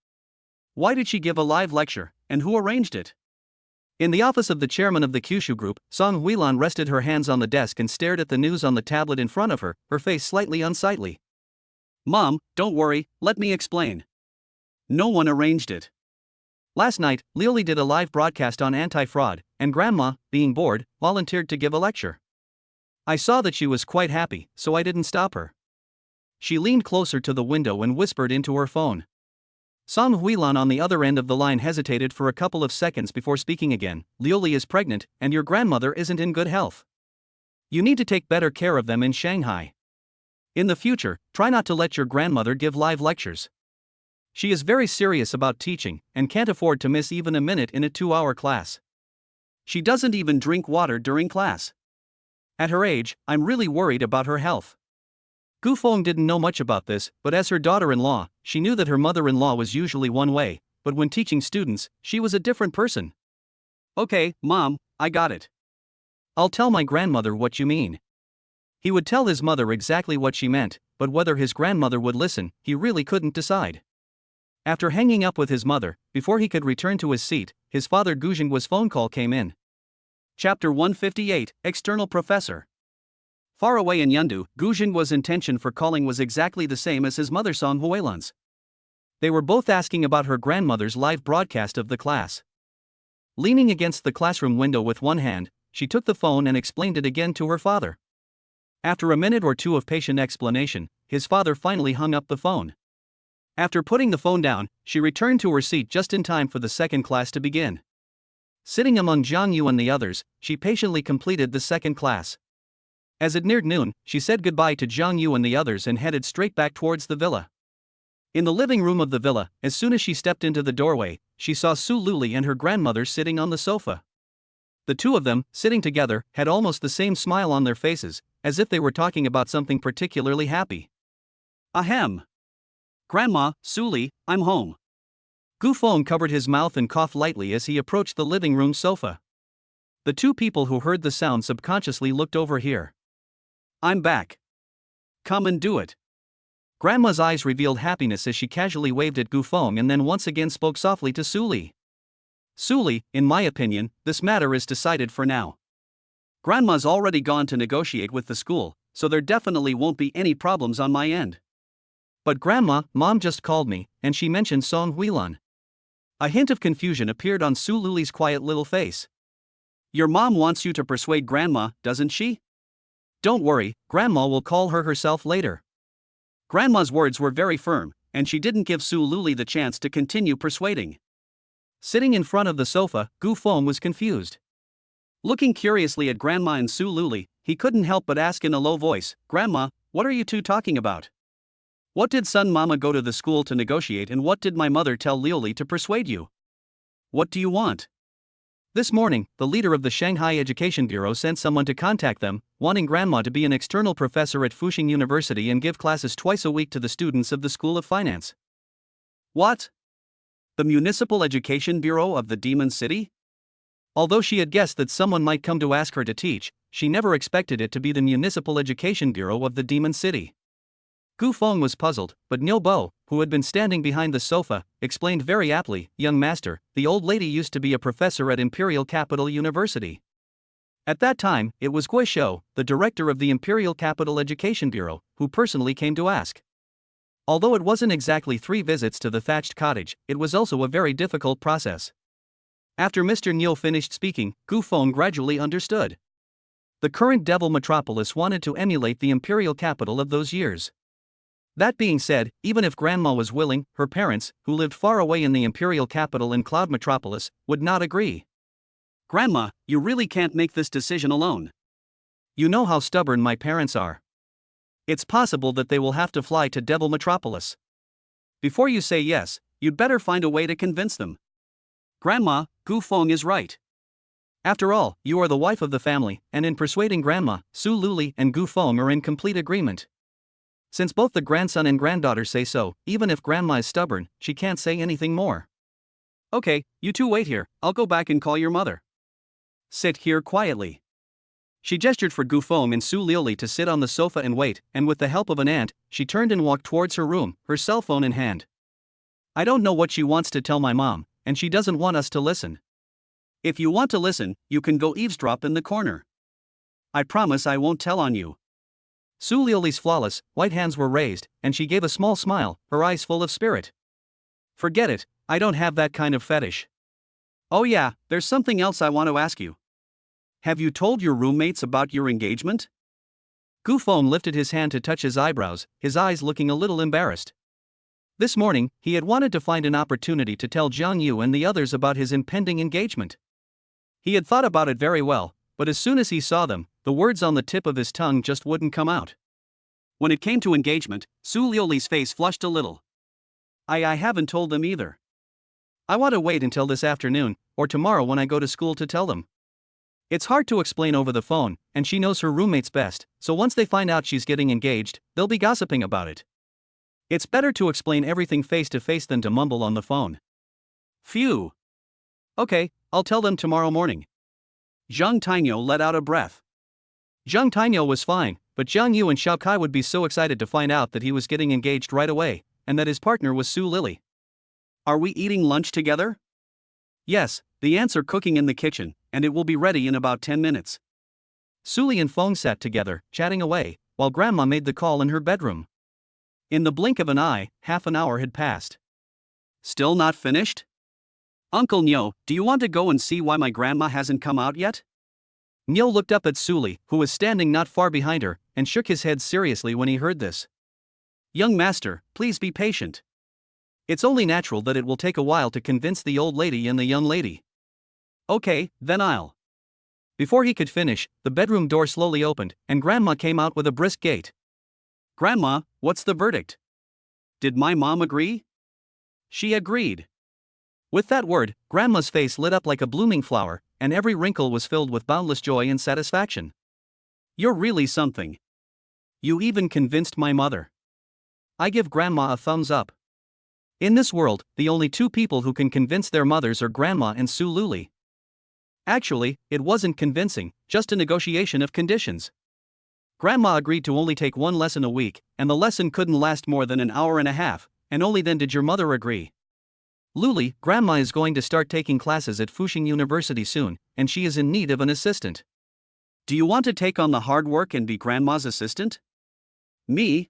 Why did she give a live lecture, and who arranged it? In the office of the chairman of the Kyushu group, Song Huilan rested her hands on the desk and stared at the news on the tablet in front of her, her face slightly unsightly. Mom, don't worry, let me explain. No one arranged it. Last night, Liuli did a live broadcast on anti-fraud, and Grandma, being bored, volunteered to give a lecture. I saw that she was quite happy, so I didn't stop her. She leaned closer to the window and whispered into her phone. Song Huilan on the other end of the line hesitated for a couple of seconds before speaking again. Liuli is pregnant, and your grandmother isn't in good health. You need to take better care of them in Shanghai. In the future, try not to let your grandmother give live lectures. She is very serious about teaching, and can't afford to miss even a minute in a 2-hour class. She doesn't even drink water during class. At her age, I'm really worried about her health. Gu Feng didn't know much about this, but as her daughter-in-law, she knew that her mother-in-law was usually one way, but when teaching students, she was a different person. Okay, Mom, I got it. I'll tell my grandmother what you mean. He would tell his mother exactly what she meant, but whether his grandmother would listen, he really couldn't decide. After hanging up with his mother, before he could return to his seat, his father Guzhengwa's phone call came in. Chapter 158, External Professor. Far away in Yundu, Guzhengwa's intention for calling was exactly the same as his mother Song Huilan's. They were both asking about her grandmother's live broadcast of the class. Leaning against the classroom window with one hand, she took the phone and explained it again to her father. After a minute or two of patient explanation, his father finally hung up the phone. After putting the phone down, she returned to her seat just in time for the second class to begin. Sitting among Zhang Yu and the others, she patiently completed the second class. As it neared noon, she said goodbye to Zhang Yu and the others and headed straight back towards the villa. In the living room of the villa, as soon as she stepped into the doorway, she saw Su Luli and her grandmother sitting on the sofa. The two of them, sitting together, had almost the same smile on their faces, as if they were talking about something particularly happy. Ahem. Grandma, Suli, I'm home. Gu Feng covered his mouth and coughed lightly as he approached the living room sofa. The two people who heard the sound subconsciously looked over here. I'm back. Come and do it. Grandma's eyes revealed happiness as she casually waved at Gu Feng and then once again spoke softly to Suli. Suli, in my opinion, this matter is decided for now. Grandma's already gone to negotiate with the school, so there definitely won't be any problems on my end. But Grandma, Mom just called me, and she mentioned Song Huilan. A hint of confusion appeared on Su Luli's quiet little face. Your mom wants you to persuade Grandma, doesn't she? Don't worry, Grandma will call her herself later. Grandma's words were very firm, and she didn't give Su Luli the chance to continue persuading. Sitting in front of the sofa, Gu Feng was confused. Looking curiously at Grandma and Su Luli, he couldn't help but ask in a low voice, Grandma, what are you two talking about? What did Sun Mama go to the school to negotiate and what did my mother tell Liuli to persuade you? What do you want? This morning, the leader of the Shanghai Education Bureau sent someone to contact them, wanting Grandma to be an external professor at Fuxing University and give classes twice a week to the students of the School of Finance. What? The Municipal Education Bureau of the Demon City? Although she had guessed that someone might come to ask her to teach, she never expected it to be the Municipal Education Bureau of the Demon City. Gu Feng was puzzled, but Niu Bo, who had been standing behind the sofa, explained very aptly, Young master, the old lady used to be a professor at Imperial Capital University. At that time, it was Gui Shou, the director of the Imperial Capital Education Bureau, who personally came to ask. Although it wasn't exactly 3 visits to the thatched cottage, it was also a very difficult process. After Mr. Niu finished speaking, Gu Feng gradually understood. The current Devil Metropolis wanted to emulate the imperial capital of those years. That being said, even if Grandma was willing, her parents, who lived far away in the imperial capital in Cloud Metropolis, would not agree. Grandma, you really can't make this decision alone. You know how stubborn my parents are. It's possible that they will have to fly to Devil Metropolis. Before you say yes, you'd better find a way to convince them. Grandma, Gu Feng is right. After all, you are the wife of the family, and in persuading Grandma, Su Luli and Gu Feng are in complete agreement. Since both the grandson and granddaughter say so, even if Grandma is stubborn, she can't say anything more. Okay, you two wait here, I'll go back and call your mother. Sit here quietly. She gestured for Gu Feng and Su Luli to sit on the sofa and wait, and with the help of an aunt, she turned and walked towards her room, her cell phone in hand. I don't know what she wants to tell my mom, and she doesn't want us to listen. If you want to listen, you can go eavesdrop in the corner. I promise I won't tell on you. Su Liuli's flawless, white hands were raised, and she gave a small smile, her eyes full of spirit. Forget it, I don't have that kind of fetish. Oh yeah, there's something else I want to ask you. Have you told your roommates about your engagement? Gu Feng lifted his hand to touch his eyebrows, his eyes looking a little embarrassed. This morning, he had wanted to find an opportunity to tell Zhang Yu and the others about his impending engagement. He had thought about it very well, but as soon as he saw them, the words on the tip of his tongue just wouldn't come out. When it came to engagement, Su Liuli's face flushed a little. I haven't told them either. I want to wait until this afternoon, or tomorrow when I go to school to tell them. It's hard to explain over the phone, and she knows her roommates best, so once they find out she's getting engaged, they'll be gossiping about it. It's better to explain everything face to face than to mumble on the phone. Phew. Okay, I'll tell them tomorrow morning. Zhang Tainyo let out a breath. Zhang Tainyo was fine, but Jiang Yu and Xiao Kai would be so excited to find out that he was getting engaged right away, and that his partner was Su Lily. Are we eating lunch together? Yes, the ants are cooking in the kitchen, and it will be ready in about 10 minutes. Suli and Feng sat together, chatting away, while Grandma made the call in her bedroom. In the blink of an eye, half an hour had passed. Still not finished? Uncle Nyo, do you want to go and see why my grandma hasn't come out yet? Nyo looked up at Suli, who was standing not far behind her, and shook his head seriously when he heard this. Young master, please be patient. It's only natural that it will take a while to convince the old lady and the young lady. Okay, then I'll. Before he could finish, the bedroom door slowly opened, and Grandma came out with a brisk gait. Grandma, what's the verdict? Did my mom agree? She agreed. With that word, Grandma's face lit up like a blooming flower, and every wrinkle was filled with boundless joy and satisfaction. You're really something. You even convinced my mother. I give Grandma a thumbs up. In this world, the only two people who can convince their mothers are Grandma and Su Luli. Actually, it wasn't convincing, just a negotiation of conditions. Grandma agreed to only take one lesson a week, and the lesson couldn't last more than an hour and a half, and only then did your mother agree. Luli, Grandma is going to start taking classes at Fuxing University soon, and she is in need of an assistant. Do you want to take on the hard work and be Grandma's assistant? Me?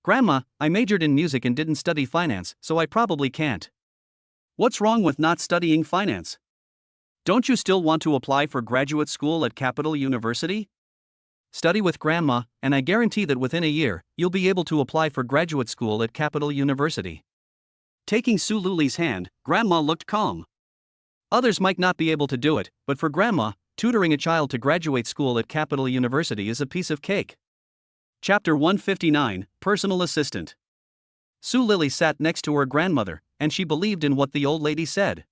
Grandma, I majored in music and didn't study finance, so I probably can't. What's wrong with not studying finance? Don't you still want to apply for graduate school at Capital University? Study with Grandma, and I guarantee that within a year, you'll be able to apply for graduate school at Capital University. Taking Su Luli's hand, Grandma looked calm. Others might not be able to do it, but for Grandma, tutoring a child to graduate school at Capital University is a piece of cake. Chapter 159, Personal Assistant. Su Lily sat next to her grandmother, and she believed in what the old lady said.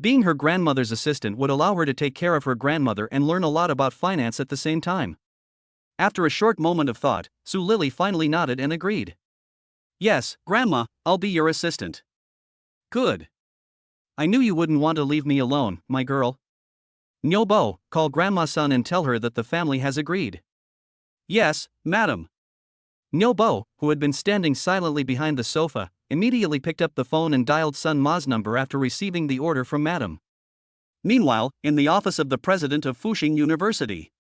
Being her grandmother's assistant would allow her to take care of her grandmother and learn a lot about finance at the same time. After a short moment of thought, Su Lily finally nodded and agreed. Yes, Grandma, I'll be your assistant. Good. I knew you wouldn't want to leave me alone, my girl. Nyobo, call Grandma's son and tell her that the family has agreed. Yes, madam. Nyobo, who had been standing silently behind the sofa, immediately picked up the phone and dialed Sun Ma's number after receiving the order from madam. Meanwhile, in the office of the president of Fuxing University,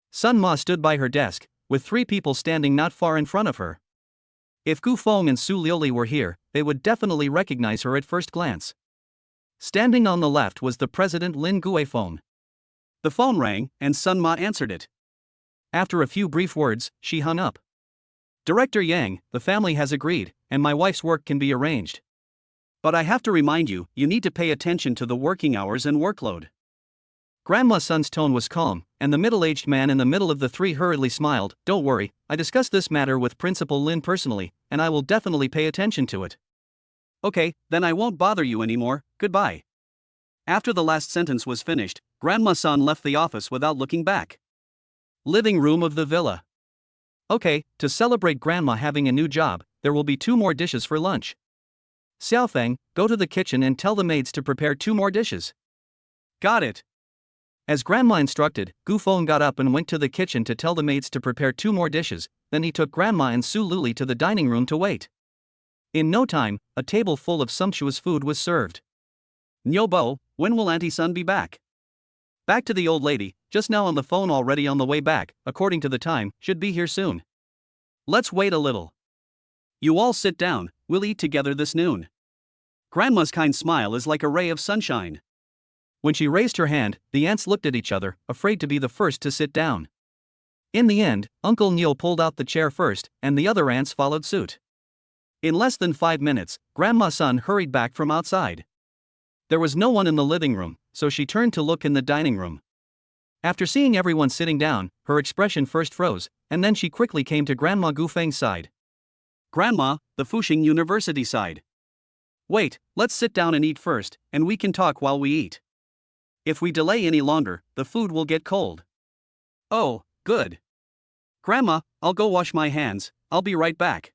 Sun Ma stood by her desk, with three people standing not far in front of her. If Gu Feng and Su Liuli were here, they would definitely recognize her at first glance. Standing on the left was the president Lin Guifeng. The phone rang, and Sun Ma answered it. After a few brief words, she hung up. Director Yang, the family has agreed, and my wife's work can be arranged. But I have to remind you, you need to pay attention to the working hours and workload. Grandma's son's tone was calm, and the middle-aged man in the middle of the three hurriedly smiled. Don't worry, I discussed this matter with Principal Lin personally, and I will definitely pay attention to it. Okay, then I won't bother you anymore, goodbye. After the last sentence was finished, Grandma's son left the office without looking back. Living room of the villa. Okay, to celebrate Grandma having a new job, there will be 2 more dishes for lunch. Xiaofeng, go to the kitchen and tell the maids to prepare 2 more dishes. Got it. As Grandma instructed, Gu Feng got up and went to the kitchen to tell the maids to prepare 2 more dishes, then he took Grandma and Su Luli to the dining room to wait. In no time, a table full of sumptuous food was served. Nyobo, when will Auntie Sun be back? Back to the old lady, just now on the phone already on the way back, according to the time, should be here soon. Let's wait a little. You all sit down, we'll eat together this noon. Grandma's kind smile is like a ray of sunshine. When she raised her hand, the aunts looked at each other, afraid to be the first to sit down. In the end, Uncle Neo pulled out the chair first, and the other aunts followed suit. In less than 5 minutes, Grandma's son hurried back from outside. There was no one in the living room, so she turned to look in the dining room. After seeing everyone sitting down, her expression first froze, and then she quickly came to Grandma Gufeng's side. Grandma, the Fuxing University side. Wait, let's sit down and eat first, and we can talk while we eat. If we delay any longer, the food will get cold. Oh, good. Grandma, I'll go wash my hands, I'll be right back.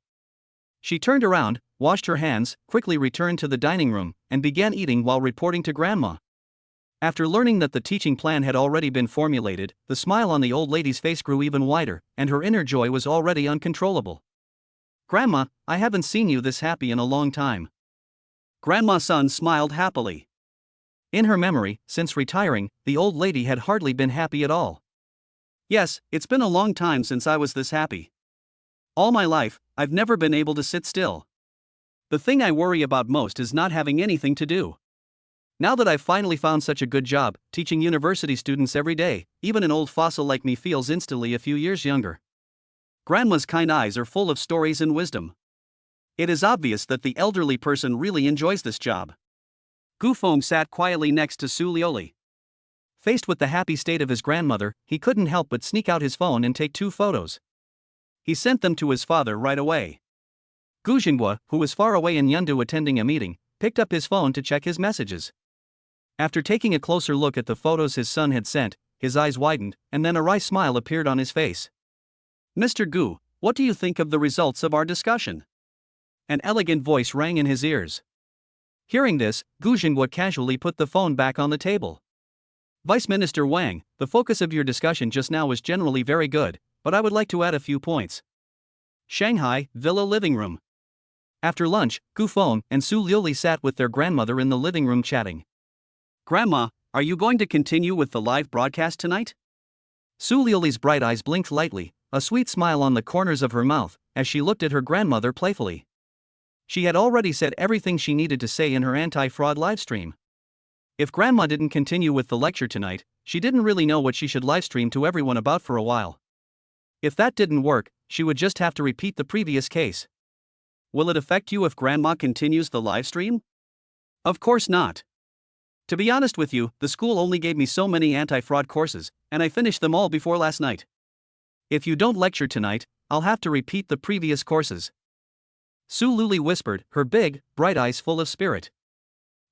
She turned around, washed her hands, quickly returned to the dining room, and began eating while reporting to Grandma. After learning that the teaching plan had already been formulated, the smile on the old lady's face grew even wider, and her inner joy was already uncontrollable. "Grandma, I haven't seen you this happy in a long time." Grandma's son smiled happily. In her memory, since retiring, the old lady had hardly been happy at all. "Yes, it's been a long time since I was this happy. All my life, I've never been able to sit still. The thing I worry about most is not having anything to do. Now that I've finally found such a good job, teaching university students every day, even an old fossil like me feels instantly a few years younger." Grandma's kind eyes are full of stories and wisdom. It is obvious that the elderly person really enjoys this job. Gu Feng sat quietly next to Su Lioli. Faced with the happy state of his grandmother, he couldn't help but sneak out his phone and take 2 photos. He sent them to his father right away. Gu Jinghua, who was far away in Yundu attending a meeting, picked up his phone to check his messages. After taking a closer look at the photos his son had sent, his eyes widened, and then a wry smile appeared on his face. "Mr. Gu, what do you think of the results of our discussion?" An elegant voice rang in his ears. Hearing this, Gu Jinghua casually put the phone back on the table. "Vice Minister Wang, the focus of your discussion just now was generally very good, but I would like to add a few points." Shanghai, Villa Living Room. After lunch, Gu Feng and Su Lioli sat with their grandmother in the living room chatting. "Grandma, are you going to continue with the live broadcast tonight?" Su Lioli's bright eyes blinked lightly, a sweet smile on the corners of her mouth, as she looked at her grandmother playfully. She had already said everything she needed to say in her anti-fraud livestream. If Grandma didn't continue with the lecture tonight, she didn't really know what she should livestream to everyone about for a while. If that didn't work, she would just have to repeat the previous case. "Will it affect you if Grandma continues the livestream?" "Of course not. To be honest with you, the school only gave me so many anti-fraud courses, and I finished them all before last night. If you don't lecture tonight, I'll have to repeat the previous courses." Su Luli whispered, her big, bright eyes full of spirit.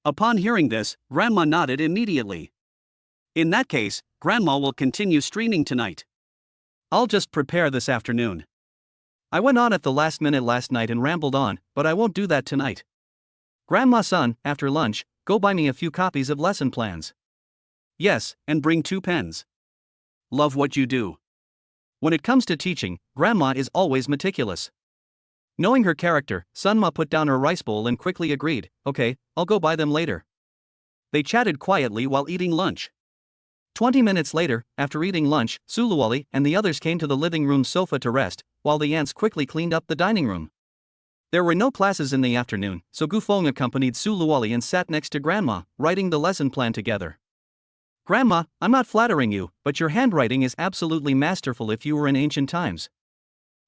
Upon hearing this, Grandma nodded immediately. "In that case, Grandma will continue streaming tonight. I'll just prepare this afternoon. I went on at the last minute last night and rambled on, but I won't do that tonight. Grandma-san, after lunch, go buy me a few copies of lesson plans. Yes, and bring 2 pens. Love what you do." When it comes to teaching, Grandma is always meticulous. Knowing her character, Sunma put down her rice bowl and quickly agreed, "Okay, I'll go buy them later." They chatted quietly while eating lunch. 20 minutes later, after eating lunch, Suluwali and the others came to the living room sofa to rest, while the aunts quickly cleaned up the dining room. There were no classes in the afternoon, so Gufeng accompanied Suluwali and sat next to Grandma, writing the lesson plan together. "Grandma, I'm not flattering you, but your handwriting is absolutely masterful if you were in ancient times."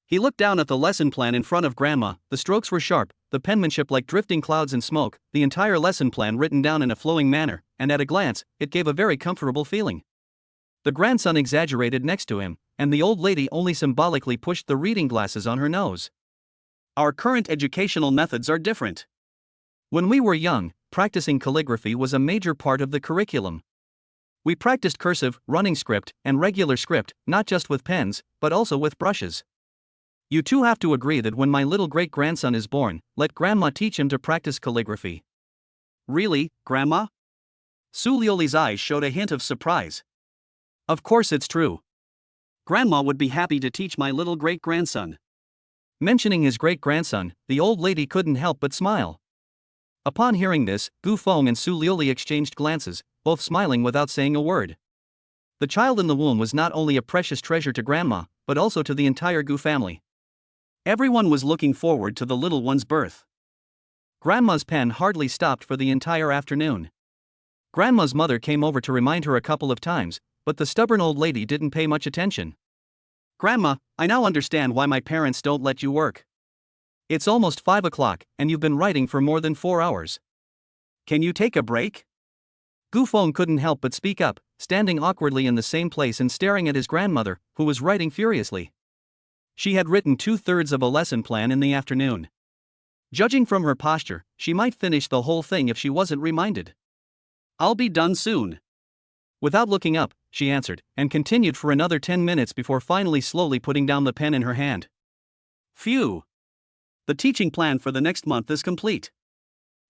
He looked down at the lesson plan in front of Grandma. The strokes were sharp, the penmanship like drifting clouds and smoke, the entire lesson plan written down in a flowing manner, and at a glance, it gave a very comfortable feeling. The grandson exaggerated next to him, and the old lady only symbolically pushed the reading glasses on her nose. Our current educational methods are different. When we were young, practicing calligraphy was a major part of the curriculum. We practiced cursive, running script, and regular script, not just with pens, but also with brushes. You two have to agree that when my little great-grandson is born, let Grandma teach him to practice calligraphy." "Really, Grandma?" Su Lioli's eyes showed a hint of surprise. "Of course it's true. Grandma would be happy to teach my little great-grandson." Mentioning his great-grandson, the old lady couldn't help but smile. Upon hearing this, Gu Feng and Su Lioli exchanged glances, both smiling without saying a word. The child in the womb was not only a precious treasure to Grandma, but also to the entire Gu family. Everyone was looking forward to the little one's birth. Grandma's pen hardly stopped for the entire afternoon. Grandma's mother came over to remind her a couple of times, but the stubborn old lady didn't pay much attention. "Grandma, I now understand why my parents don't let you work. It's almost 5 o'clock, and you've been writing for more than 4 hours. Can you take a break?" Gu Feng couldn't help but speak up, standing awkwardly in the same place and staring at his grandmother, who was writing furiously. She had written 2/3 of a lesson plan in the afternoon. Judging from her posture, she might finish the whole thing if she wasn't reminded. "I'll be done soon." Without looking up, she answered, and continued for another 10 minutes before finally slowly putting down the pen in her hand. "Phew. The teaching plan for the next month is complete.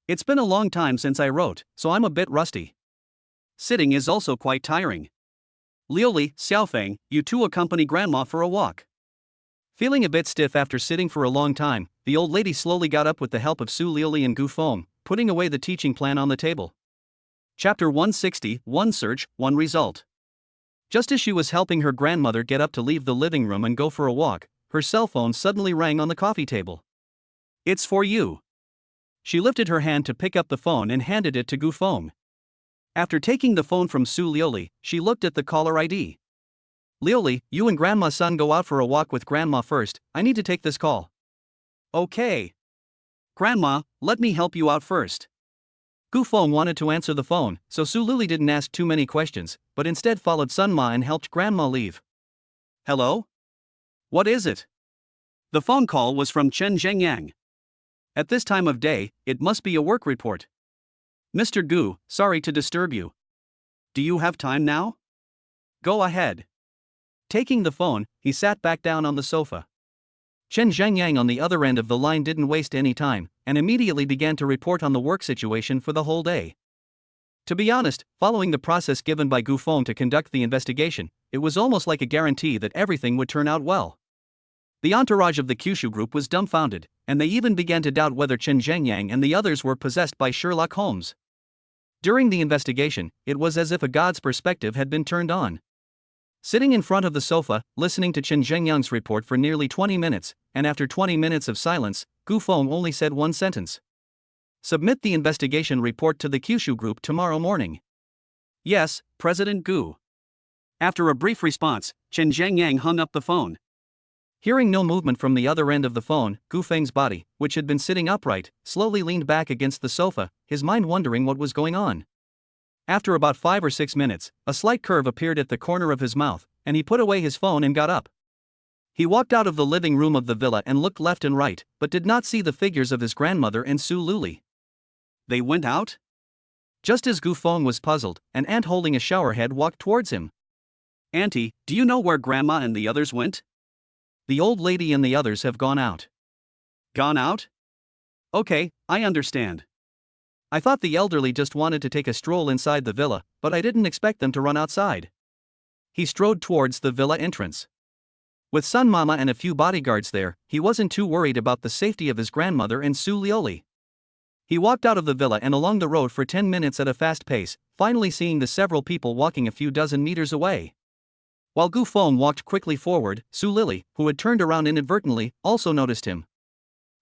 It's been a long time since I wrote, so I'm a bit rusty. Sitting is also quite tiring. Liuli, Xiaofeng, you two accompany grandma for a walk. Feeling a bit stiff after sitting for a long time, the old lady slowly got up with the help of Su Liuli and Gu Feng, putting away the teaching plan on the table. Chapter 160, One Search, One Result. Just as she was helping her grandmother get up to leave the living room and go for a walk, her cell phone suddenly rang on the coffee table. It's for you. She lifted her hand to pick up the phone and handed it to Gu Feng. After taking the phone from Su Liuli, she looked at the caller ID. Liuli, you and Grandma's son go out for a walk with Grandma first, I need to take this call. Okay. Grandma, let me help you out first. Gu Feng wanted to answer the phone, so Su Liuli didn't ask too many questions, but instead followed Sun Ma and helped Grandma leave. Hello? What is it? The phone call was from Chen Zhengyang. At this time of day, it must be a work report. Mr. Gu, sorry to disturb you. Do you have time now? Go ahead. Taking the phone, he sat back down on the sofa. Chen Zhengyang on the other end of the line didn't waste any time, and immediately began to report on the work situation for the whole day. To be honest, following the process given by Gu Feng to conduct the investigation, it was almost like a guarantee that everything would turn out well. The entourage of the Kyushu group was dumbfounded, and they even began to doubt whether Chen Zhengyang and the others were possessed by Sherlock Holmes. During the investigation, it was as if a god's perspective had been turned on. Sitting in front of the sofa, listening to Chen Zhengyang's report for nearly 20 minutes, and after 20 minutes of silence, Gu Feng only said one sentence. Submit the investigation report to the Kyushu group tomorrow morning. Yes, President Gu. After a brief response, Chen Zhengyang hung up the phone. Hearing no movement from the other end of the phone, Gu Feng's body, which had been sitting upright, slowly leaned back against the sofa, his mind wondering what was going on. After about 5 or 6 minutes, a slight curve appeared at the corner of his mouth, and he put away his phone and got up. He walked out of the living room of the villa and looked left and right, but did not see the figures of his grandmother and Su Liuli. They went out? Just as Gu Feng was puzzled, an aunt holding a shower head walked towards him. Auntie, do you know where Grandma and the others went? The old lady and the others have gone out. Gone out? Okay, I understand. I thought the elderly just wanted to take a stroll inside the villa, but I didn't expect them to run outside. He strode towards the villa entrance. With Sun Mama and a few bodyguards there, he wasn't too worried about the safety of his grandmother and Su Liuli. He walked out of the villa and along the road for 10 minutes at a fast pace, finally seeing the several people walking a few dozen meters away. While Gu Feng walked quickly forward, Su Liuli, who had turned around inadvertently, also noticed him.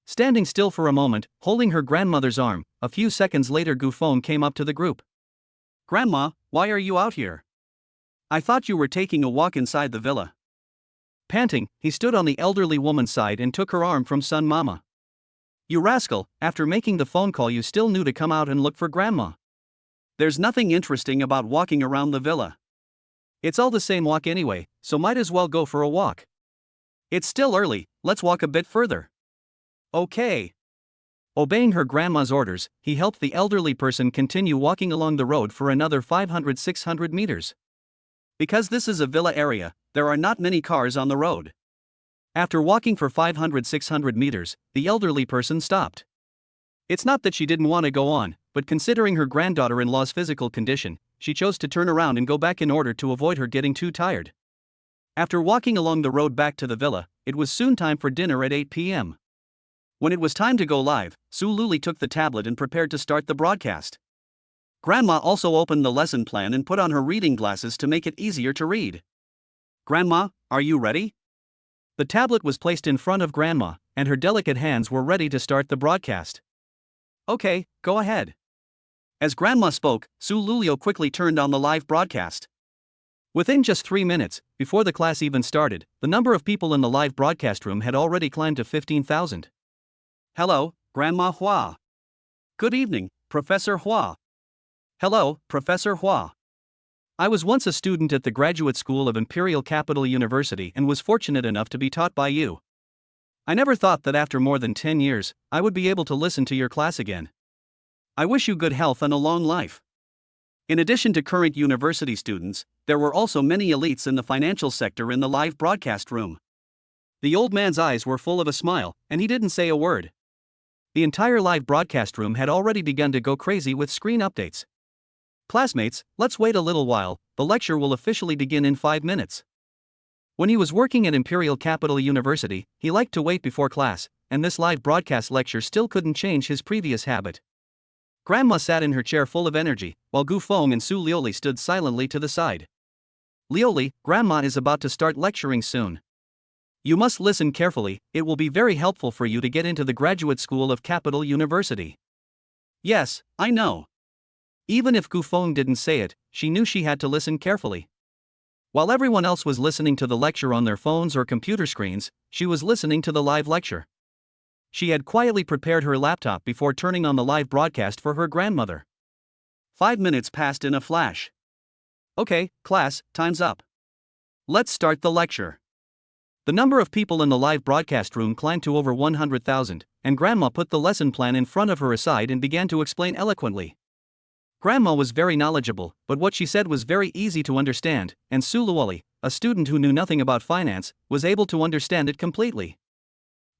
Standing still for a moment, holding her grandmother's arm, a few seconds later Gu Feng came up to the group. Grandma, why are you out here? I thought you were taking a walk inside the villa. Panting, he stood on the elderly woman's side and took her arm from Sun Mama. You rascal, after making the phone call you still knew to come out and look for Grandma. There's nothing interesting about walking around the villa. It's all the same walk anyway, so might as well go for a walk. It's still early, let's walk a bit further. Okay. Obeying her grandma's orders, he helped the elderly person continue walking along the road for another 500-600 meters. Because this is a villa area, there are not many cars on the road. After walking for 500-600 meters, the elderly person stopped. It's not that she didn't want to go on, but considering her granddaughter-in-law's physical condition, she chose to turn around and go back in order to avoid her getting too tired. After walking along the road back to the villa, it was soon time for dinner at 8 p.m. When it was time to go live, Su Liuli took the tablet and prepared to start the broadcast. Grandma also opened the lesson plan and put on her reading glasses to make it easier to read. Grandma, are you ready? The tablet was placed in front of Grandma, and her delicate hands were ready to start the broadcast. Okay, go ahead. As Grandma spoke, Su Liuli quickly turned on the live broadcast. Within just 3 minutes, before the class even started, the number of people in the live broadcast room had already climbed to 15,000. Hello, Grandma Hua. Good evening, Professor Hua. Hello, Professor Hua. I was once a student at the Graduate School of Imperial Capital University and was fortunate enough to be taught by you. I never thought that after more than 10 years, I would be able to listen to your class again. I wish you good health and a long life. In addition to current university students, there were also many elites in the financial sector in the live broadcast room. The old man's eyes were full of a smile, and he didn't say a word. The entire live broadcast room had already begun to go crazy with screen updates. Classmates, let's wait a little while, the lecture will officially begin in 5 minutes. When he was working at Imperial Capital University, he liked to wait before class, and this live broadcast lecture still couldn't change his previous habit. Grandma sat in her chair full of energy, while Gu Feng and Su Lioli stood silently to the side. Lioli, Grandma is about to start lecturing soon. You must listen carefully, it will be very helpful for you to get into the graduate school of Capital University. Yes, I know. Even if Gu Feng didn't say it, she knew she had to listen carefully. While everyone else was listening to the lecture on their phones or computer screens, she was listening to the live lecture. She had quietly prepared her laptop before turning on the live broadcast for her grandmother. 5 minutes passed in a flash. Okay, class, time's up. Let's start the lecture. The number of people in the live broadcast room climbed to over 100,000, and Grandma put the lesson plan in front of her aside and began to explain eloquently. Grandma was very knowledgeable, but what she said was very easy to understand, and Su Luoli, a student who knew nothing about finance, was able to understand it completely.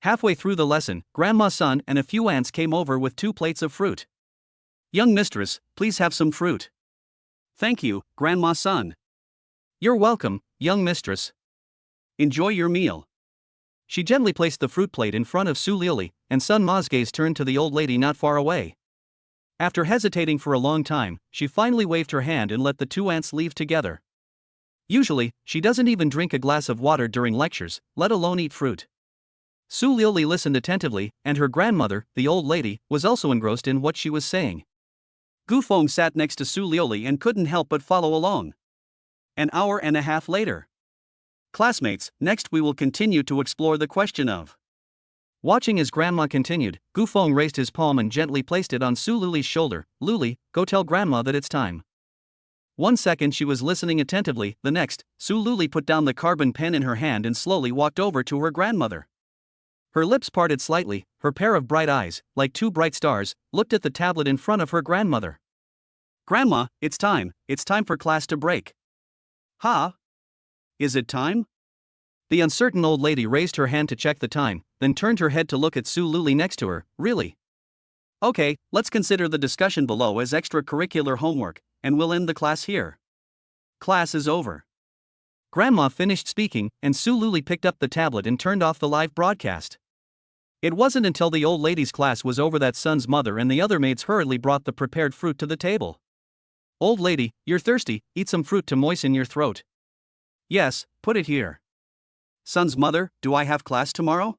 Halfway through the lesson, Grandma's son and a few aunts came over with 2 plates of fruit. Young mistress, please have some fruit. Thank you, Grandma's son. You're welcome, young mistress. Enjoy your meal. She gently placed the fruit plate in front of Su Lioli, and Sun Ma's gaze turned to the old lady not far away. After hesitating for a long time, she finally waved her hand and let the 2 aunts leave together. Usually, she doesn't even drink a glass of water during lectures, let alone eat fruit. Su Lioli listened attentively, and her grandmother, the old lady, was also engrossed in what she was saying. Gu Feng sat next to Su Lioli and couldn't help but follow along. An hour and a half later. Classmates, next we will continue to explore the question of. Watching as Grandma continued, Gu Feng raised his palm and gently placed it on Su Luli's shoulder. Luli, go tell Grandma that it's time. 1 second she was listening attentively, the next, Su Luli put down the carbon pen in her hand and slowly walked over to her grandmother. Her lips parted slightly, her pair of bright eyes, like 2 bright stars, looked at the tablet in front of her grandmother. Grandma, it's time for class to break. Huh? Is it time? The uncertain old lady raised her hand to check the time, then turned her head to look at Su Luli next to her. Really? Okay, let's consider the discussion below as extracurricular homework, and we'll end the class here. Class is over. Grandma finished speaking, and Su Luli picked up the tablet and turned off the live broadcast. It wasn't until the old lady's class was over that Sun's mother and the other maids hurriedly brought the prepared fruit to the table. Old lady, you're thirsty, eat some fruit to moisten your throat. Yes, put it here. Sun's mother, do I have class tomorrow?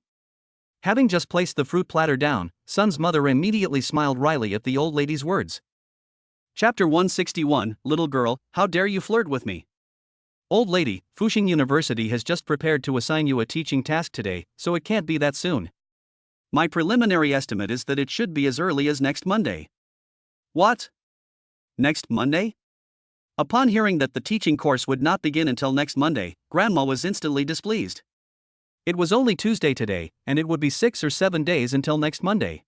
Having just placed the fruit platter down, Sun's mother immediately smiled wryly at the old lady's words. Chapter 161, Little girl, how dare you flirt with me? Old lady, Fuxing University has just prepared to assign you a teaching task today, so it can't be that soon. My preliminary estimate is that it should be as early as next Monday. What? Next Monday? Upon hearing that the teaching course would not begin until next Monday, Grandma was instantly displeased. It was only Tuesday today, and it would be 6 or 7 days until next Monday.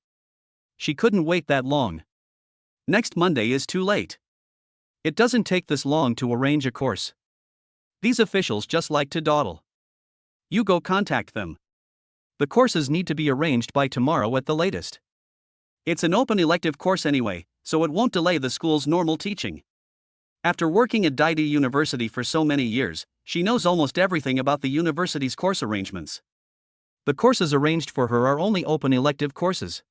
She couldn't wait that long. Next Monday is too late. It doesn't take this long to arrange a course. These officials just like to dawdle. You go contact them. The courses need to be arranged by tomorrow at the latest. It's an open elective course anyway, so it won't delay the school's normal teaching. After working at Daidi University for so many years, she knows almost everything about the university's course arrangements. The courses arranged for her are only open elective courses.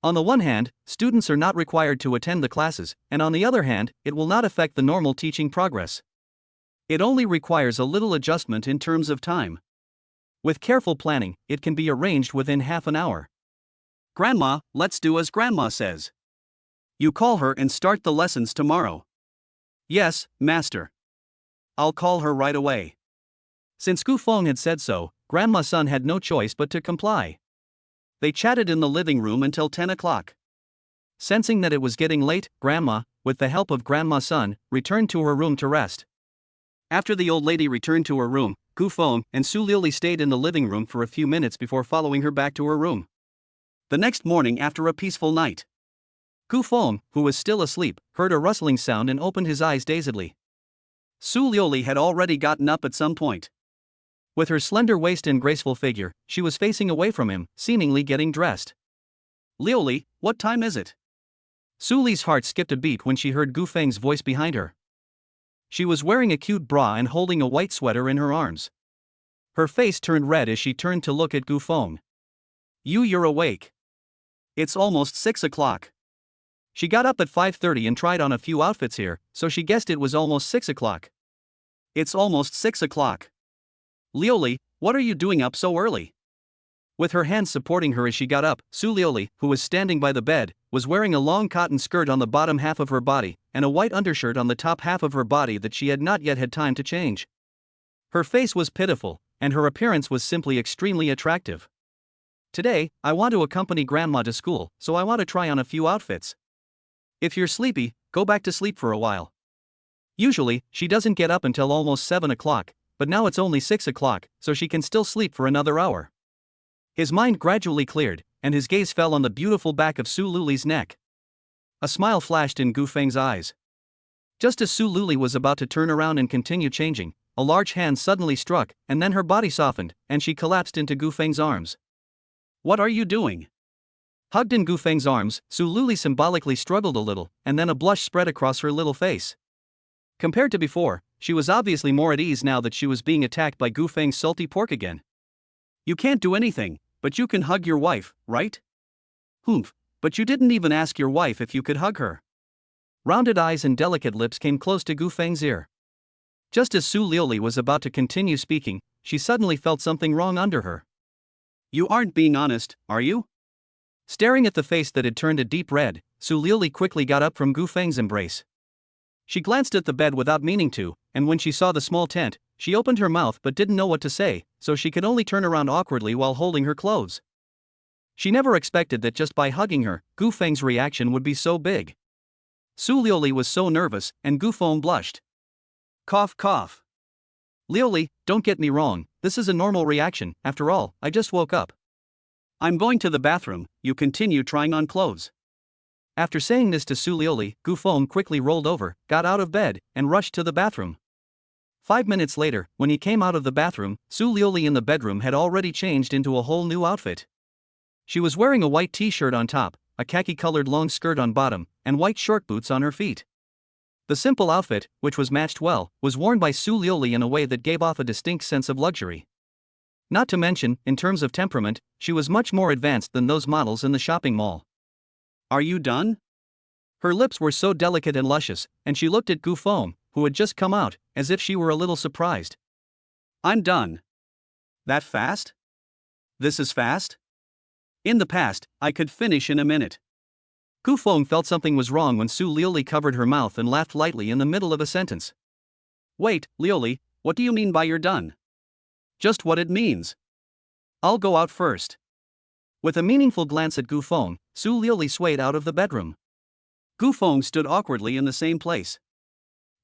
On the one hand, students are not required to attend the classes, and on the other hand, it will not affect the normal teaching progress. It only requires a little adjustment in terms of time. With careful planning, it can be arranged within half an hour. Grandma, let's do as Grandma says. You call her and start the lessons tomorrow. Yes, master. I'll call her right away. Since Gu Feng had said so, Grandma's son had no choice but to comply. They chatted in the living room until 10 o'clock. Sensing that it was getting late, Grandma, with the help of Grandma's son, returned to her room to rest. After the old lady returned to her room, Gu Feng and Su Lioli stayed in the living room for a few minutes before following her back to her room. The next morning after a peaceful night, Gu Feng, who was still asleep, heard a rustling sound and opened his eyes dazedly. Su Lioli had already gotten up at some point. With her slender waist and graceful figure, she was facing away from him, seemingly getting dressed. Lioli, what time is it? Su Li's heart skipped a beat when she heard Gu Feng's voice behind her. She was wearing a cute bra and holding a white sweater in her arms. Her face turned red as she turned to look at Gu Feng. You're awake. It's almost 6 o'clock. She got up at 5:30 and tried on a few outfits here, so she guessed it was almost 6 o'clock. It's almost 6 o'clock. Lioli, what are you doing up so early? With her hands supporting her as she got up, Su Lioli, who was standing by the bed, was wearing a long cotton skirt on the bottom half of her body, and a white undershirt on the top half of her body that she had not yet had time to change. Her face was pitiful, and her appearance was simply extremely attractive. Today, I want to accompany Grandma to school, so I want to try on a few outfits. If you're sleepy, go back to sleep for a while. Usually, she doesn't get up until almost 7 o'clock, but now it's only 6 o'clock, so she can still sleep for another hour. His mind gradually cleared, and his gaze fell on the beautiful back of Su Luli's neck. A smile flashed in Gu Feng's eyes. Just as Su Luli was about to turn around and continue changing, a large hand suddenly struck, and then her body softened, and she collapsed into Gu Feng's arms. What are you doing? Hugged in Gu Feng's arms, Su Luli symbolically struggled a little, and then a blush spread across her little face. Compared to before, she was obviously more at ease now that she was being attacked by Gu Feng's salty pork again. You can't do anything, but you can hug your wife, right? Humph, but you didn't even ask your wife if you could hug her. Rounded eyes and delicate lips came close to Gu Feng's ear. Just as Su Lioli was about to continue speaking, she suddenly felt something wrong under her. You aren't being honest, are you? Staring at the face that had turned a deep red, Su Lioli quickly got up from Gu Feng's embrace. She glanced at the bed without meaning to, and when she saw the small tent, she opened her mouth but didn't know what to say, so she could only turn around awkwardly while holding her clothes. She never expected that just by hugging her, Gu Feng's reaction would be so big. Su Lioli was so nervous, and Gu Feng blushed. Cough cough. Lioli, don't get me wrong, this is a normal reaction, after all, I just woke up. I'm going to the bathroom, you continue trying on clothes. After saying this to Su Lioli, Gu Feng quickly rolled over, got out of bed, and rushed to the bathroom. 5 minutes later, when he came out of the bathroom, Su Lioli in the bedroom had already changed into a whole new outfit. She was wearing a white t-shirt on top, a khaki-colored long skirt on bottom, and white short boots on her feet. The simple outfit, which was matched well, was worn by Su Lioli in a way that gave off a distinct sense of luxury. Not to mention, in terms of temperament, she was much more advanced than those models in the shopping mall. Are you done? Her lips were so delicate and luscious, and she looked at Gu Feng, who had just come out, as if she were a little surprised. I'm done. That fast? This is fast? In the past, I could finish in a minute. Gu Feng felt something was wrong when Su Lioli covered her mouth and laughed lightly in the middle of a sentence. Wait, Lioli, what do you mean by you're done? Just what it means. I'll go out first. With a meaningful glance at Gu Feng, Su Lioli swayed out of the bedroom. Gu Feng stood awkwardly in the same place.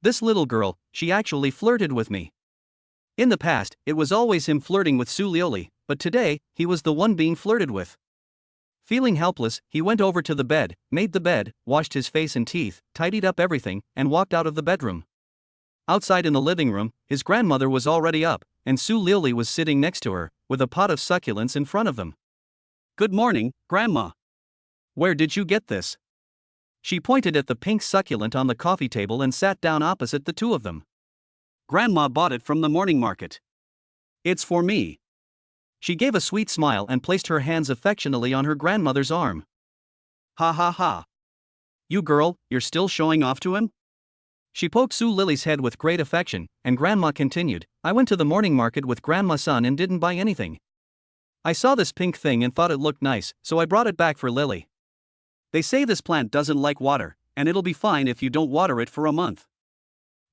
This little girl, she actually flirted with me. In the past, it was always him flirting with Su Lioli, but today, he was the one being flirted with. Feeling helpless, he went over to the bed, made the bed, washed his face and teeth, tidied up everything, and walked out of the bedroom. Outside in the living room, his grandmother was already up, and Su Lioli was sitting next to her, with a pot of succulents in front of them. Good morning, Grandma. Where did you get this? She pointed at the pink succulent on the coffee table and sat down opposite the two of them. Grandma bought it from the morning market. It's for me. She gave a sweet smile and placed her hands affectionately on her grandmother's arm. Ha ha ha. You girl, you're still showing off to him? She poked Su Lily's head with great affection, and Grandma continued, I went to the morning market with Grandma's son and didn't buy anything. I saw this pink thing and thought it looked nice, so I brought it back for Lily. They say this plant doesn't like water, and it'll be fine if you don't water it for a month.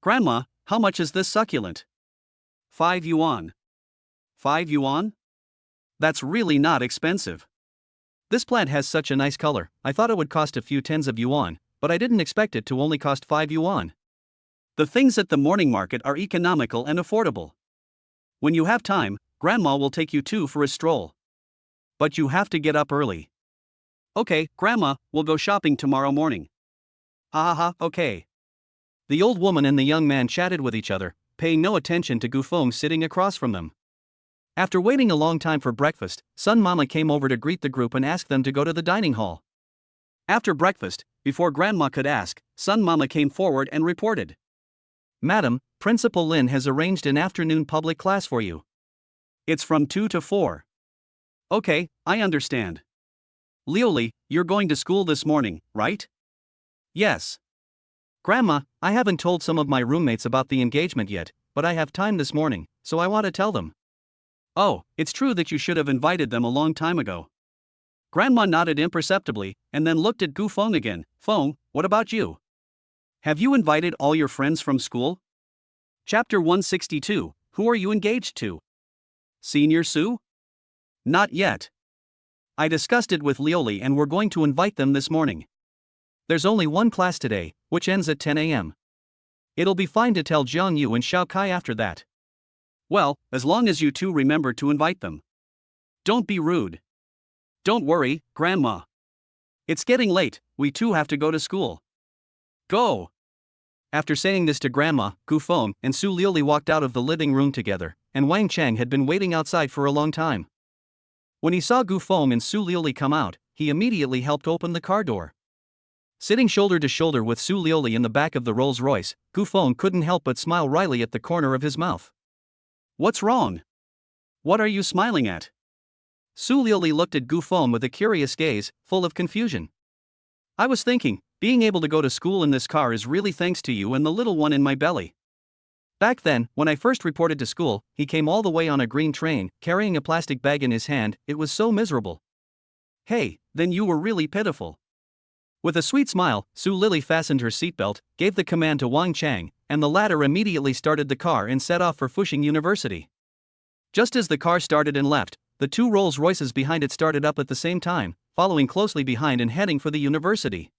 Grandma, how much is this succulent? 5 yuan. 5 yuan? That's really not expensive. This plant has such a nice color, I thought it would cost a few tens of yuan, but I didn't expect it to only cost 5 yuan. The things at the morning market are economical and affordable. When you have time, Grandma will take you too for a stroll. But you have to get up early. Okay, Grandma, we'll go shopping tomorrow morning. Ha ha ha, okay. The old woman and the young man chatted with each other, paying no attention to Gu Feng sitting across from them. After waiting a long time for breakfast, Sun Mama came over to greet the group and asked them to go to the dining hall. After breakfast, before Grandma could ask, Sun Mama came forward and reported. Madam, Principal Lin has arranged an afternoon public class for you. It's from 2 to 4. Okay, I understand. Lioli, you're going to school this morning, right? Yes. Grandma, I haven't told some of my roommates about the engagement yet, but I have time this morning, so I want to tell them. Oh, it's true that you should have invited them a long time ago. Grandma nodded imperceptibly, and then looked at Gu Feng again. Feng, what about you? Have you invited all your friends from school? Chapter 162, Who are you engaged to? Senior Sue? Not yet. I discussed it with Lioli and we're going to invite them this morning. There's only one class today, which ends at 10 a.m. It'll be fine to tell Jiang Yu and Xiao Kai after that. Well, as long as you two remember to invite them. Don't be rude. Don't worry, Grandma. It's getting late, we too have to go to school. Go! After saying this to Grandma, Gu Feng and Su Lioli walked out of the living room together, and Wang Chang had been waiting outside for a long time. When he saw Gu Feng and Su Lioli come out, he immediately helped open the car door. Sitting shoulder to shoulder with Su Lioli in the back of the Rolls-Royce, Gu Feng couldn't help but smile wryly at the corner of his mouth. What's wrong? What are you smiling at? Su Lioli looked at Gu Feng with a curious gaze, full of confusion. I was thinking, being able to go to school in this car is really thanks to you and the little one in my belly. Back then, when I first reported to school, he came all the way on a green train, carrying a plastic bag in his hand. It was so miserable. Hey, then you were really pitiful. With a sweet smile, Su Lili fastened her seatbelt, gave the command to Wang Chang, and the latter immediately started the car and set off for Fuxing University. Just as the car started and left, the two Rolls-Royces behind it started up at the same time, following closely behind and heading for the university.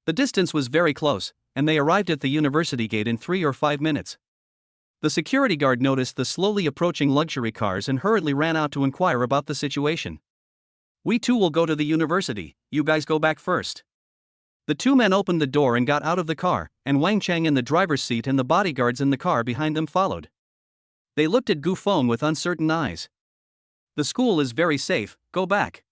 The distance was very close, and they arrived at the university gate in 3 or 5 minutes. The security guard noticed the slowly approaching luxury cars and hurriedly ran out to inquire about the situation. We too will go to the university, you guys go back first. The two men opened the door and got out of the car, and Wang Chang in the driver's seat and the bodyguards in the car behind them followed. They looked at Gu Feng with uncertain eyes. The school is very safe, go back.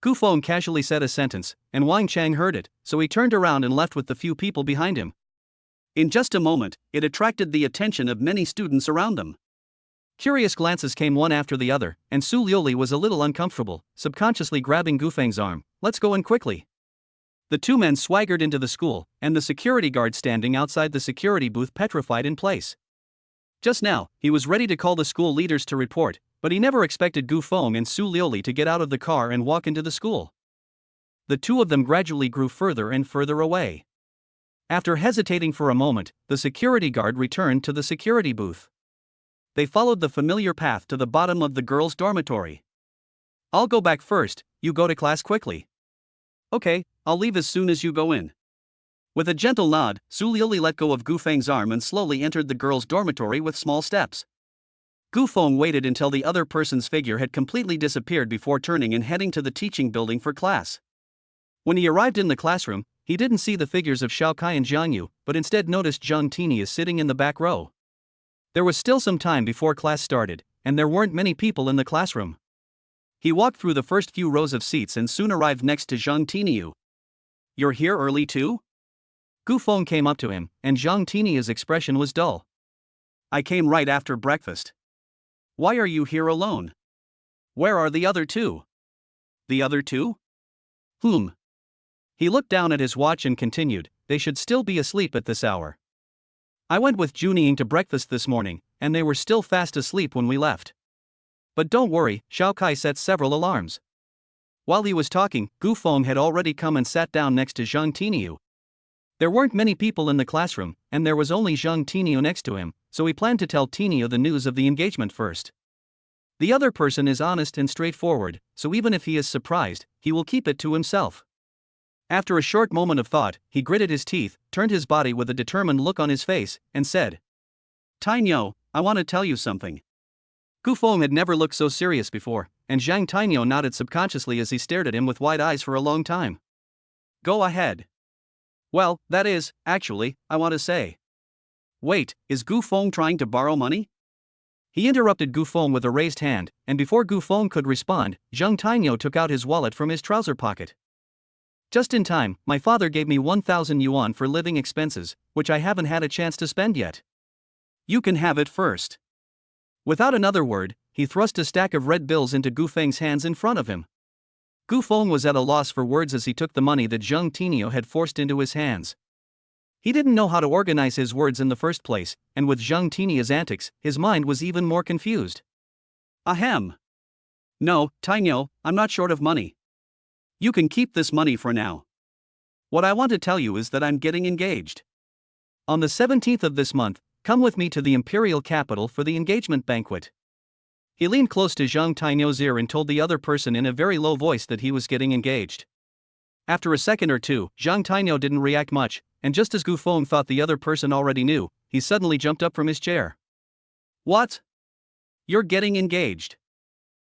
Gu Feng casually said a sentence, and Wang Chang heard it, so he turned around and left with the few people behind him. In just a moment, it attracted the attention of many students around them. Curious glances came one after the other, and Su Lioli was a little uncomfortable, subconsciously grabbing Gu Feng's arm. Let's go in quickly. The two men swaggered into the school, and the security guard standing outside the security booth petrified in place. Just now, he was ready to call the school leaders to report, but he never expected Gu Feng and Su Lioli to get out of the car and walk into the school. The two of them gradually grew further and further away. After hesitating for a moment, the security guard returned to the security booth. They followed the familiar path to the bottom of the girls' dormitory. I'll go back first, you go to class quickly. Okay, I'll leave as soon as you go in. With a gentle nod, Su Lioli let go of Gu Feng's arm and slowly entered the girls' dormitory with small steps. Gu Feng waited until the other person's figure had completely disappeared before turning and heading to the teaching building for class. When he arrived in the classroom, he didn't see the figures of Xiao Kai and Jiang Yu, but instead noticed Zhang Tini sitting in the back row. There was still some time before class started, and there weren't many people in the classroom. He walked through the first few rows of seats and soon arrived next to Zhang Tini. You're here early too? Gu Feng came up to him, and Zhang Tini's expression was dull. I came right after breakfast. Why are you here alone? Where are the other two? The other two? Whom? He looked down at his watch and continued, they should still be asleep at this hour. I went with Junying to breakfast this morning, and they were still fast asleep when we left. But don't worry, Xiao Kai set several alarms. While he was talking, Gu Feng had already come and sat down next to Zhang Tiniu. There weren't many people in the classroom, and there was only Zhang Tiniu next to him, so he planned to tell Tiniu the news of the engagement first. The other person is honest and straightforward, so even if he is surprised, he will keep it to himself. After a short moment of thought, he gritted his teeth, turned his body with a determined look on his face, and said, Tainyo, I want to tell you something. Gu Feng had never looked so serious before, and Zhang Tainyo nodded subconsciously as he stared at him with wide eyes for a long time. Go ahead. Well, that is, actually, I want to say. Wait, is Gu Feng trying to borrow money? He interrupted Gu Feng with a raised hand, and before Gu Feng could respond, Zhang Tainyo took out his wallet from his trouser pocket. Just in time, my father gave me 1,000 yuan for living expenses, which I haven't had a chance to spend yet. You can have it first. Without another word, he thrust a stack of red bills into Gu Feng's hands in front of him. Gu Feng was at a loss for words as he took the money that Zheng Tinio had forced into his hands. He didn't know how to organize his words in the first place, and with Zheng Tinio's antics, his mind was even more confused. Ahem. No, Tinio, I'm not short of money. You can keep this money for now. What I want to tell you is that I'm getting engaged. On the 17th of this month, come with me to the imperial capital for the engagement banquet. He leaned close to Zhang Tinio's ear and told the other person in a very low voice that he was getting engaged. After a second or two, Zhang Tinio didn't react much, and just as Gu Feng thought the other person already knew, he suddenly jumped up from his chair. What? You're getting engaged?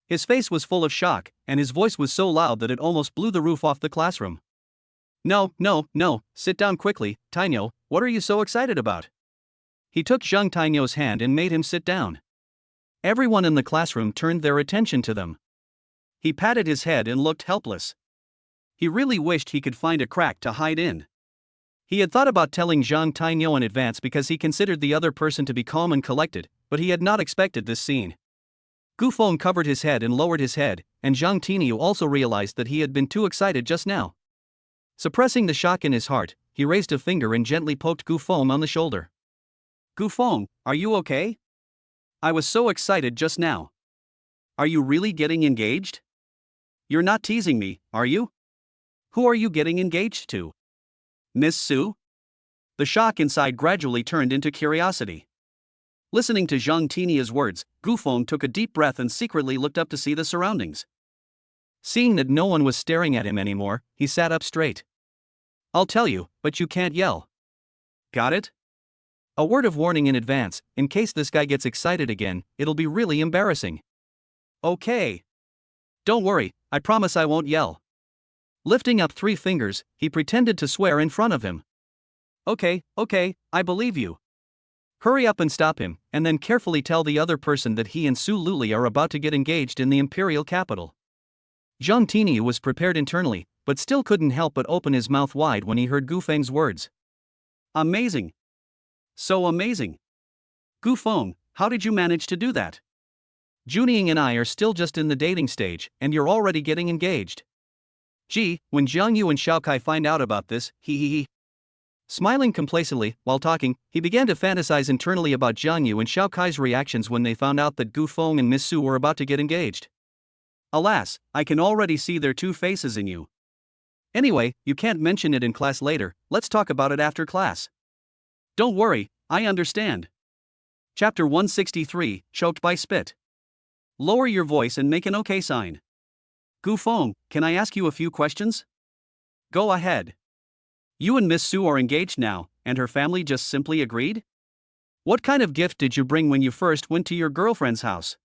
His face was full of shock, and his voice was so loud that it almost blew the roof off the classroom. No, sit down quickly, Tinio, what are you so excited about? He took Zhang Tinio's hand and made him sit down. Everyone in the classroom turned their attention to them. He patted his head and looked helpless. He really wished he could find a crack to hide in. He had thought about telling Zhang Tinio in advance because he considered the other person to be calm and collected, but he had not expected this scene. Gu Feng covered his head and lowered his head, and Zhang Tinio also realized that he had been too excited just now. Suppressing the shock in his heart, he raised a finger and gently poked Gu Feng on the shoulder. Gu Feng, are you okay? I was so excited just now. Are you really getting engaged? You're not teasing me, are you? Who are you getting engaged to? Miss Su? The shock inside gradually turned into curiosity. Listening to Zhang Tinio's words, Gu Feng took a deep breath and secretly looked up to see the surroundings. Seeing that no one was staring at him anymore, he sat up straight. I'll tell you, but you can't yell. Got it? A word of warning in advance, in case this guy gets excited again, it'll be really embarrassing. Okay. Don't worry, I promise I won't yell. Lifting up 3 fingers, he pretended to swear in front of him. Okay, I believe you. Hurry up and stop him, and then carefully tell the other person that he and Su Luli are about to get engaged in the imperial capital. Zhang Tinio was prepared internally, but still couldn't help but open his mouth wide when he heard Gu Feng's words. Amazing. So amazing. Gu Feng, how did you manage to do that? Junying and I are still just in the dating stage, and you're already getting engaged. Gee, when Jiang Yu and Xiao Kai find out about this, he. Smiling complacently, while talking, he began to fantasize internally about Jiang Yu and Xiao Kai's reactions when they found out that Gu Feng and Miss Su were about to get engaged. Alas, I can already see their 2 faces in you. Anyway, you can't mention it in class later, let's talk about it after class. Don't worry, I understand. Chapter 163, Choked by Spit. Lower your voice and make an OK sign. Gu Feng, can I ask you a few questions? Go ahead. You and Miss Su are engaged now, and her family just simply agreed? What kind of gift did you bring when you first went to your girlfriend's house?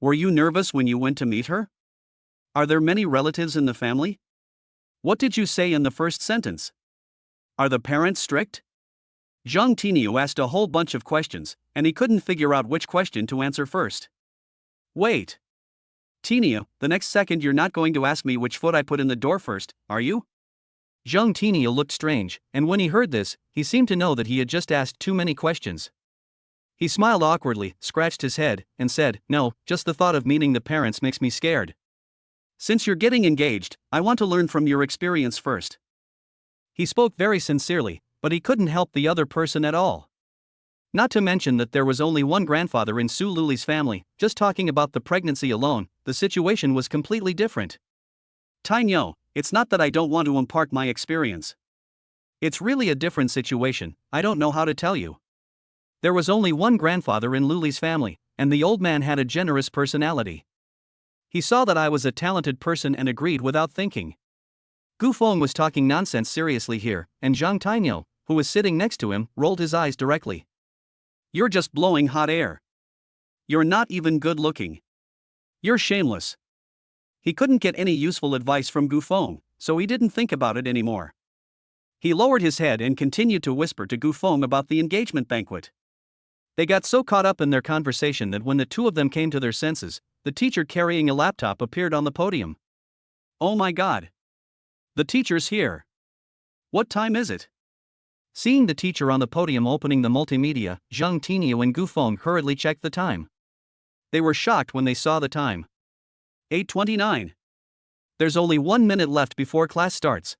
Were you nervous when you went to meet her? Are there many relatives in the family? What did you say in the first sentence? Are the parents strict? Zhang Tinio asked a whole bunch of questions, and he couldn't figure out which question to answer first. Wait. Tinio, the next second you're not going to ask me which foot I put in the door first, are you? Zhang Tinio looked strange, and when he heard this, he seemed to know that he had just asked too many questions. He smiled awkwardly, scratched his head, and said, No, just the thought of meeting the parents makes me scared. Since you're getting engaged, I want to learn from your experience first. He spoke very sincerely, but he couldn't help the other person at all. Not to mention that there was only one grandfather in Su Luli's family, just talking about the pregnancy alone, the situation was completely different. Tinio, it's not that I don't want to impart my experience. It's really a different situation, I don't know how to tell you. There was only one grandfather in Luli's family, and the old man had a generous personality. He saw that I was a talented person and agreed without thinking. Gu Feng was talking nonsense seriously here, and Zhang Tinio, who was sitting next to him, rolled his eyes directly. You're just blowing hot air. You're not even good looking. You're shameless. He couldn't get any useful advice from Gu Feng, so he didn't think about it anymore. He lowered his head and continued to whisper to Gu Feng about the engagement banquet. They got so caught up in their conversation that when the 2 of them came to their senses, the teacher carrying a laptop appeared on the podium. Oh my God! The teacher's here. What time is it? Seeing the teacher on the podium opening the multimedia, Zhang Tinyu and Gu Feng hurriedly checked the time. They were shocked when they saw the time. 8:29. There's only 1 minute left before class starts.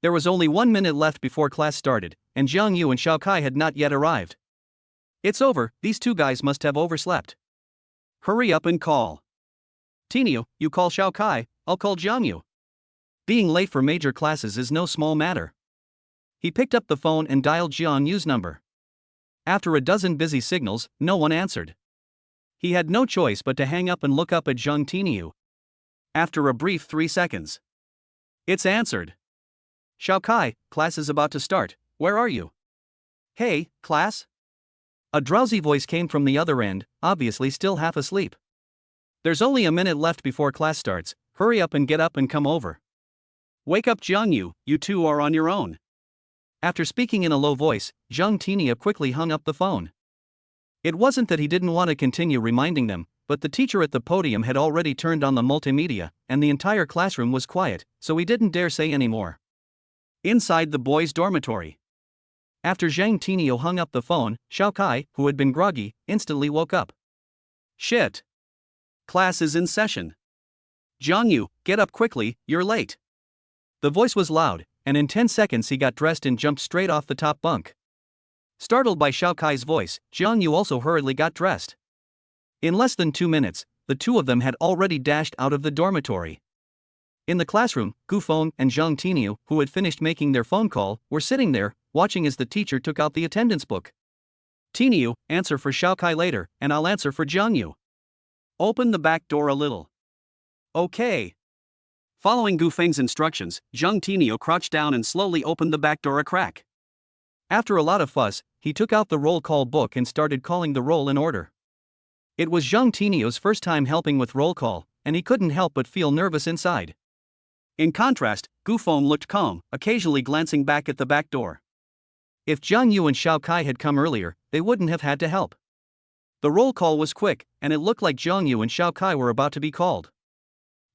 There was only 1 minute left before class started, and Jiang Yu and Xiao Kai had not yet arrived. It's over, these two guys must have overslept. Hurry up and call. Tinyu, you call Xiao Kai, I'll call Jiang Yu. Being late for major classes is no small matter. He picked up the phone and dialed Jiang Yu's number. After a dozen busy signals, no one answered. He had no choice but to hang up and look up at Zhang Tinyu. After a brief 3 seconds. It's answered. Xiao Kai, class is about to start, where are you? Hey, class? A drowsy voice came from the other end, obviously still half asleep. There's only a minute left before class starts, hurry up and get up and come over. Wake up Jiang Yu, you two are on your own. After speaking in a low voice, Zhang Tinyu quickly hung up the phone. It wasn't that he didn't want to continue reminding them, but the teacher at the podium had already turned on the multimedia, and the entire classroom was quiet, so he didn't dare say any more. Inside the boys' dormitory. After Zhang Tinyu hung up the phone, Xiao Kai, who had been groggy, instantly woke up. Shit! Class is in session. Jiang Yu, get up quickly, you're late. The voice was loud, and in 10 seconds he got dressed and jumped straight off the top bunk. Startled by Xiao Kai's voice, Jiang Yu also hurriedly got dressed. In less than 2 minutes, the two of them had already dashed out of the dormitory. In the classroom, Gu Feng and Zhang Tinyu, who had finished making their phone call, were sitting there, watching as the teacher took out the attendance book. Tinyu, answer for Xiao Kai later, and I'll answer for Jiang Yu. Open the back door a little. Okay. Following Gu Feng's instructions, Zhang Tinyu crouched down and slowly opened the back door a crack. After a lot of fuss, he took out the roll call book and started calling the roll in order. It was Zhang Tinyu's first time helping with roll call, and he couldn't help but feel nervous inside. In contrast, Gu Feng looked calm, occasionally glancing back at the back door. If Jiang Yu and Xiao Kai had come earlier, they wouldn't have had to help. The roll call was quick, and it looked like Jiang Yu and Xiao Kai were about to be called.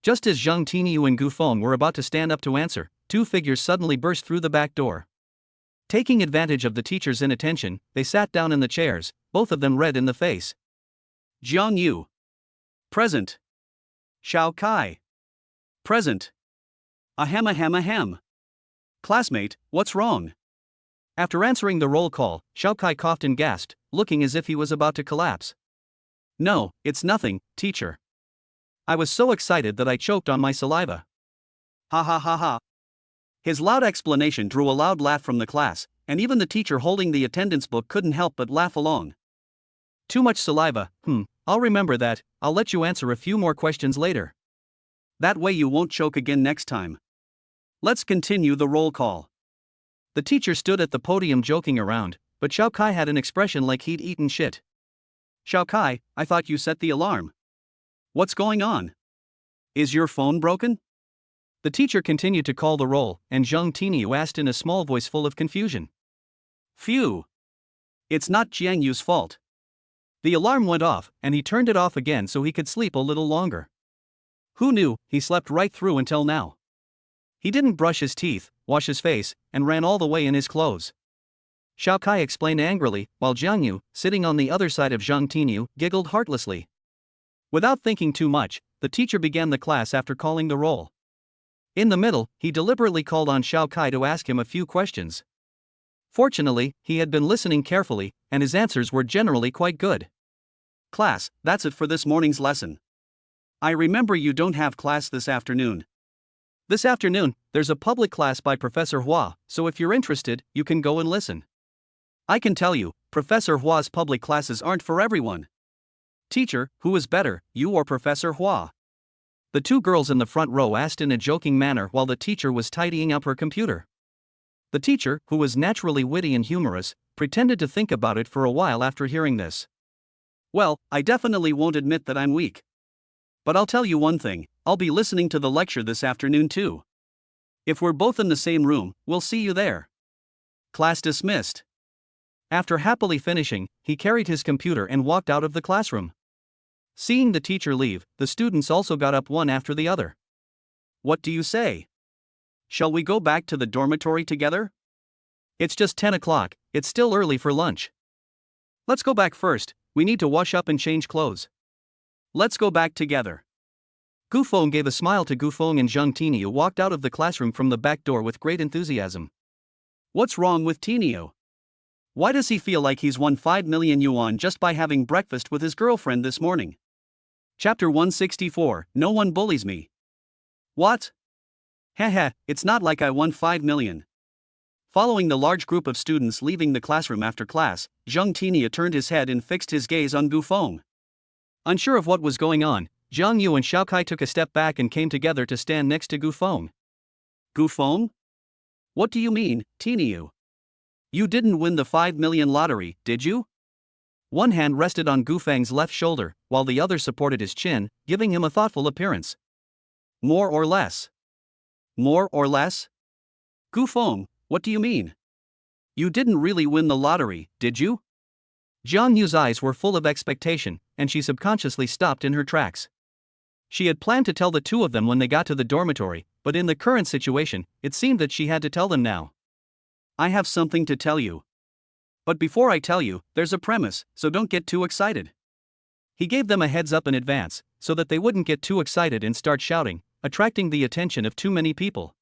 Just as Zhang Tinyu and Gu Feng were about to stand up to answer, two figures suddenly burst through the back door. Taking advantage of the teacher's inattention, they sat down in the chairs, both of them red in the face. Jiang Yu. Present. Xiao Kai. Present. Ahem. Classmate, what's wrong? After answering the roll call, Xiao Kai coughed and gasped, looking as if he was about to collapse. No, it's nothing, teacher. I was so excited that I choked on my saliva. Ha ha ha ha. His loud explanation drew a loud laugh from the class, and even the teacher holding the attendance book couldn't help but laugh along. Too much saliva, I'll remember that, I'll let you answer a few more questions later. That way you won't choke again next time. Let's continue the roll call. The teacher stood at the podium joking around, but Xiao Kai had an expression like he'd eaten shit. Xiao Kai, I thought you set the alarm. What's going on? Is your phone broken? The teacher continued to call the roll, and Zhang Tinyu asked in a small voice full of confusion. Phew. It's not Jiang Yu's fault. The alarm went off, and he turned it off again so he could sleep a little longer. Who knew, he slept right through until now. He didn't brush his teeth, wash his face, and ran all the way in his clothes. Xiao Kai explained angrily, while Jiang Yu, sitting on the other side of Zhang Tinyu, giggled heartlessly. Without thinking too much, the teacher began the class after calling the roll. In the middle, he deliberately called on Xiao Kai to ask him a few questions. Fortunately, he had been listening carefully, and his answers were generally quite good. Class, that's it for this morning's lesson. I remember you don't have class this afternoon. This afternoon, there's a public class by Professor Hua, so if you're interested, you can go and listen. I can tell you, Professor Hua's public classes aren't for everyone. Teacher, who is better, you or Professor Hua? The two girls in the front row asked in a joking manner while the teacher was tidying up her computer. The teacher, who was naturally witty and humorous, pretended to think about it for a while after hearing this. Well, I definitely won't admit that I'm weak. But I'll tell you one thing, I'll be listening to the lecture this afternoon too. If we're both in the same room, we'll see you there. Class dismissed. After happily finishing, he carried his computer and walked out of the classroom. Seeing the teacher leave, the students also got up one after the other. What do you say? shall we go back to the dormitory together? It's just 10 o'clock, it's still early for lunch. Let's go back first, we need to wash up and change clothes. Let's go back together. Gu Feng gave a smile to Gu Feng and Zhang Tinio walked out of the classroom from the back door with great enthusiasm. What's wrong with Tinio? Why does he feel like he's won 5 million yuan just by having breakfast with his girlfriend this morning? Chapter 164, No One Bullies Me. What? Haha, it's not like I won 5 million. Following the large group of students leaving the classroom after class, Zhang Tinio turned his head and fixed his gaze on Gu Feng. Unsure of what was going on, Zhang Yu and Xiao Kai took a step back and came together to stand next to Gu Feng. Gu Feng? What do you mean, Tinio? You didn't win the 5 million lottery, did you? One hand rested on Gu Feng's left shoulder, while the other supported his chin, giving him a thoughtful appearance. More or less? More or less? Gu Feng, what do you mean? You didn't really win the lottery, did you? Zhang Yu's eyes were full of expectation, and she subconsciously stopped in her tracks. She had planned to tell the two of them when they got to the dormitory, but in the current situation, it seemed that she had to tell them now. I have something to tell you. But before I tell you, there's a premise, so don't get too excited. He gave them a heads up in advance, so that they wouldn't get too excited and start shouting, attracting the attention of too many people.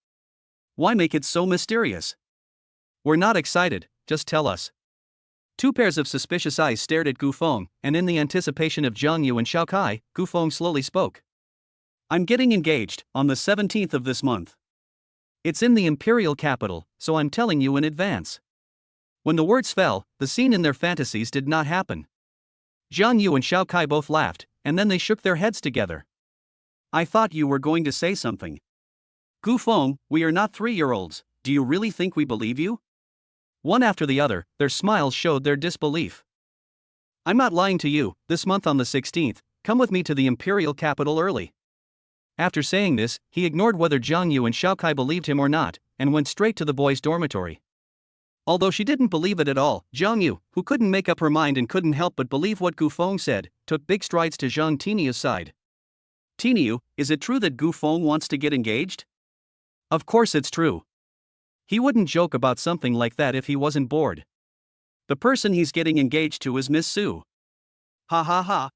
Why make it so mysterious? We're not excited, just tell us. Two pairs of suspicious eyes stared at Gu Feng, and in the anticipation of Zhang Yu and Xiao Kai, Gu Feng slowly spoke. I'm getting engaged, on the 17th of this month. It's in the imperial capital, so I'm telling you in advance. When the words fell, the scene in their fantasies did not happen. Zhang Yu and Xiao Kai both laughed, and then they shook their heads together. I thought you were going to say something. Gu Feng, we are not 3-year-olds, do you really think we believe you? One after the other, their smiles showed their disbelief. I'm not lying to you, this month on the 16th, come with me to the imperial capital early. After saying this, he ignored whether Zhang Yu and Xiao Kai believed him or not, and went straight to the boys' dormitory. Although she didn't believe it at all, Zhang Yu, who couldn't make up her mind and couldn't help but believe what Gu Feng said, took big strides to Zhang Tinio's side. Tinio, is it true that Gu Feng wants to get engaged? Of course it's true. He wouldn't joke about something like that if he wasn't bored. The person he's getting engaged to is Miss Su. Ha ha ha.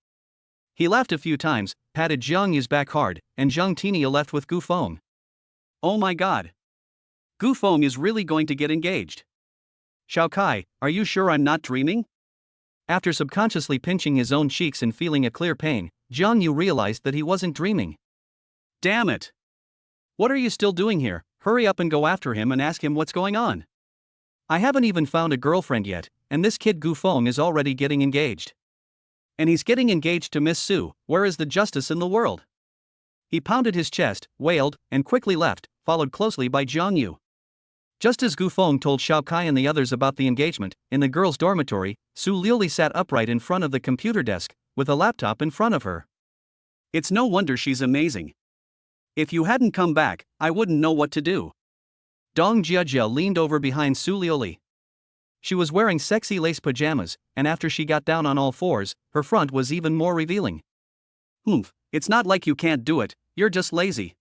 He laughed a few times, patted Zhang Yu's back hard, and Zhang Tinio left with Gu Feng. Oh my god. Gu Feng is really going to get engaged. Xiao Kai, are you sure I'm not dreaming? After subconsciously pinching his own cheeks and feeling a clear pain, Zhang Yu realized that he wasn't dreaming. Damn it. What are you still doing here? Hurry up and go after him and ask him what's going on. I haven't even found a girlfriend yet, and this kid Gu Feng is already getting engaged. And he's getting engaged to Miss Su, where is the justice in the world? He pounded his chest, wailed, and quickly left, followed closely by Zhang Yu. Just as Gu Feng told Xiao Kai and the others about the engagement, in the girls' dormitory, Su Liuli sat upright in front of the computer desk, with a laptop in front of her. It's no wonder she's amazing. If you hadn't come back, I wouldn't know what to do. Dong Jiajia leaned over behind Su Liuli. She was wearing sexy lace pajamas, and after she got down on all fours, her front was even more revealing. It's not like you can't do it, you're just lazy.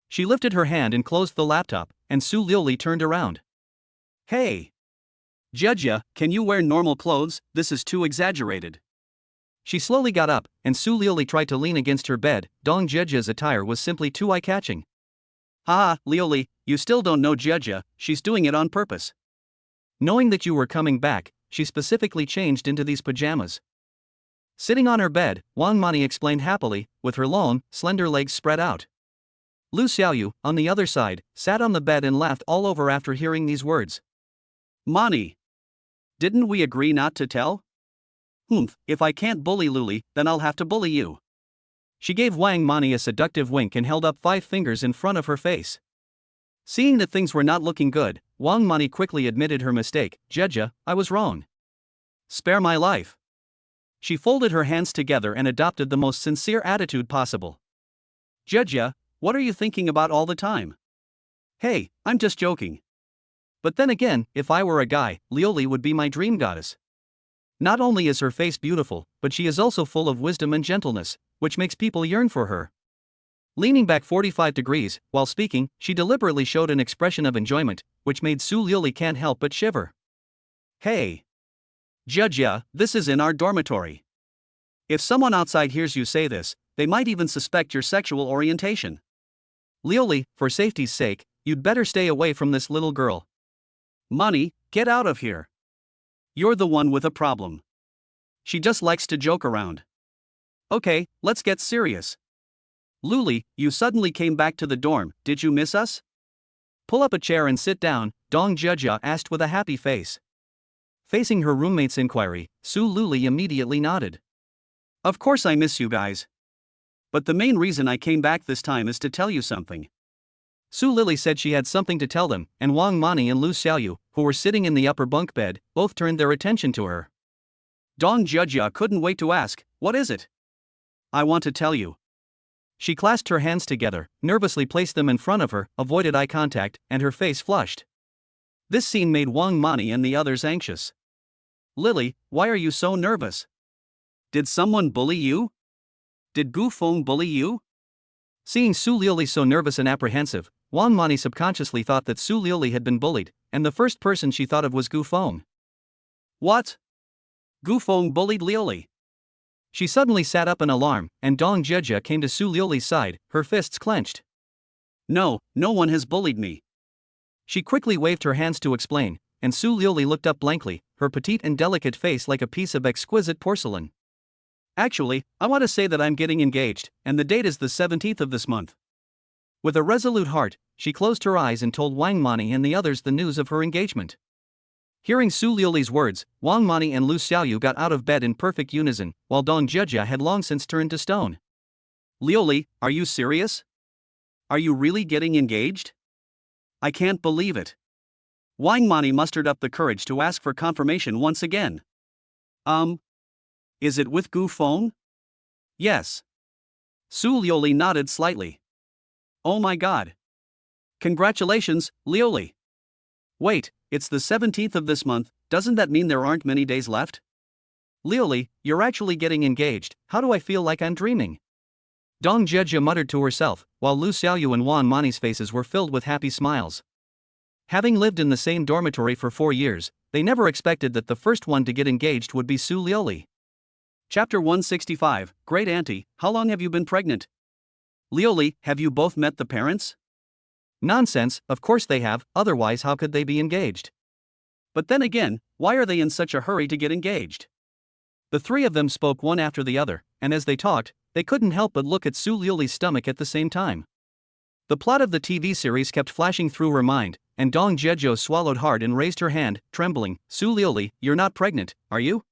She lifted her hand and closed the laptop, and Su Liuli turned around. Hey! Jiajia, can you wear normal clothes? This is too exaggerated. She slowly got up, and Su Liuli tried to lean against her bed. Dong Jiajia's attire was simply too eye-catching. Ha, Liuli, you still don't know Jiajia, she's doing it on purpose. Knowing that you were coming back, she specifically changed into these pajamas. Sitting on her bed, Wang Mani explained happily, with her long, slender legs spread out. Lu Xiaoyu, on the other side, sat on the bed and laughed all over after hearing these words. Mani! Didn't we agree not to tell? If I can't bully Luli, then I'll have to bully you. She gave Wang Mani a seductive wink and held up 5 fingers in front of her face. Seeing that things were not looking good, Wang Mani quickly admitted her mistake. Jiajia, I was wrong. Spare my life. She folded her hands together and adopted the most sincere attitude possible. Jiajia, what are you thinking about all the time? Hey, I'm just joking. But then again, if I were a guy, Liuli would be my dream goddess. Not only is her face beautiful, but she is also full of wisdom and gentleness, which makes people yearn for her. Leaning back 45 degrees, while speaking, she deliberately showed an expression of enjoyment, which made Su Liuli can't help but shiver. Hey! Judge, this is in our dormitory. If someone outside hears you say this, they might even suspect your sexual orientation. Liuli, for safety's sake, you'd better stay away from this little girl. Money, get out of here. You're the one with a problem. She just likes to joke around. Okay, let's get serious. Luli, you suddenly came back to the dorm, did you miss us? Pull up a chair and sit down, Dong Jia asked with a happy face. Facing her roommate's inquiry, Su Luli immediately nodded. Of course I miss you guys. But the main reason I came back this time is to tell you something. Su Lili said she had something to tell them, and Wang Mani and Lu Xiaoyu, who were sitting in the upper bunk bed, both turned their attention to her. Dong Jia couldn't wait to ask, what is it? I want to tell you. She clasped her hands together, nervously placed them in front of her, avoided eye contact, and her face flushed. This scene made Wang Mani and the others anxious. Lily, why are you so nervous? Did someone bully you? Did Gu Feng bully you? Seeing Su Liuli so nervous and apprehensive, Wang Mani subconsciously thought that Su Liuli had been bullied, and the first person she thought of was Gu Feng. What? Gu Feng bullied Liuli. She suddenly sat up in alarm, and Dong Jia came to Su Liuli's side, her fists clenched. No, no one has bullied me. She quickly waved her hands to explain, and Su Liuli looked up blankly, her petite and delicate face like a piece of exquisite porcelain. Actually, I want to say that I'm getting engaged, and the date is the 17th of this month. With a resolute heart, she closed her eyes and told Wang Mani and the others the news of her engagement. Hearing Su Liuli's words, Wang Mani and Lu Xiaoyu got out of bed in perfect unison, while Dong Jia had long since turned to stone. Liuli, are you serious? Are you really getting engaged? I can't believe it. Wang Mani mustered up the courage to ask for confirmation once again. Is it with Gu Feng? Yes. Su Liuli nodded slightly. Oh my god. Congratulations, Liuli. Wait, it's the 17th of this month, doesn't that mean there aren't many days left? Liuli, you're actually getting engaged, how do I feel like I'm dreaming? Dong Jia muttered to herself, while Lu Xiaoyu and Wang Mani's faces were filled with happy smiles. Having lived in the same dormitory for 4 years, they never expected that the first one to get engaged would be Su Liuli. Chapter 165, Great Auntie, how long have you been pregnant? Liuli, have you both met the parents? Nonsense, of course they have, otherwise how could they be engaged? But then again, why are they in such a hurry to get engaged? The three of them spoke one after the other, and as they talked, they couldn't help but look at Su Liuli's stomach at the same time. The plot of the TV series kept flashing through her mind, and Dong Jia swallowed hard and raised her hand, trembling. Su Liuli, you're not pregnant, are you?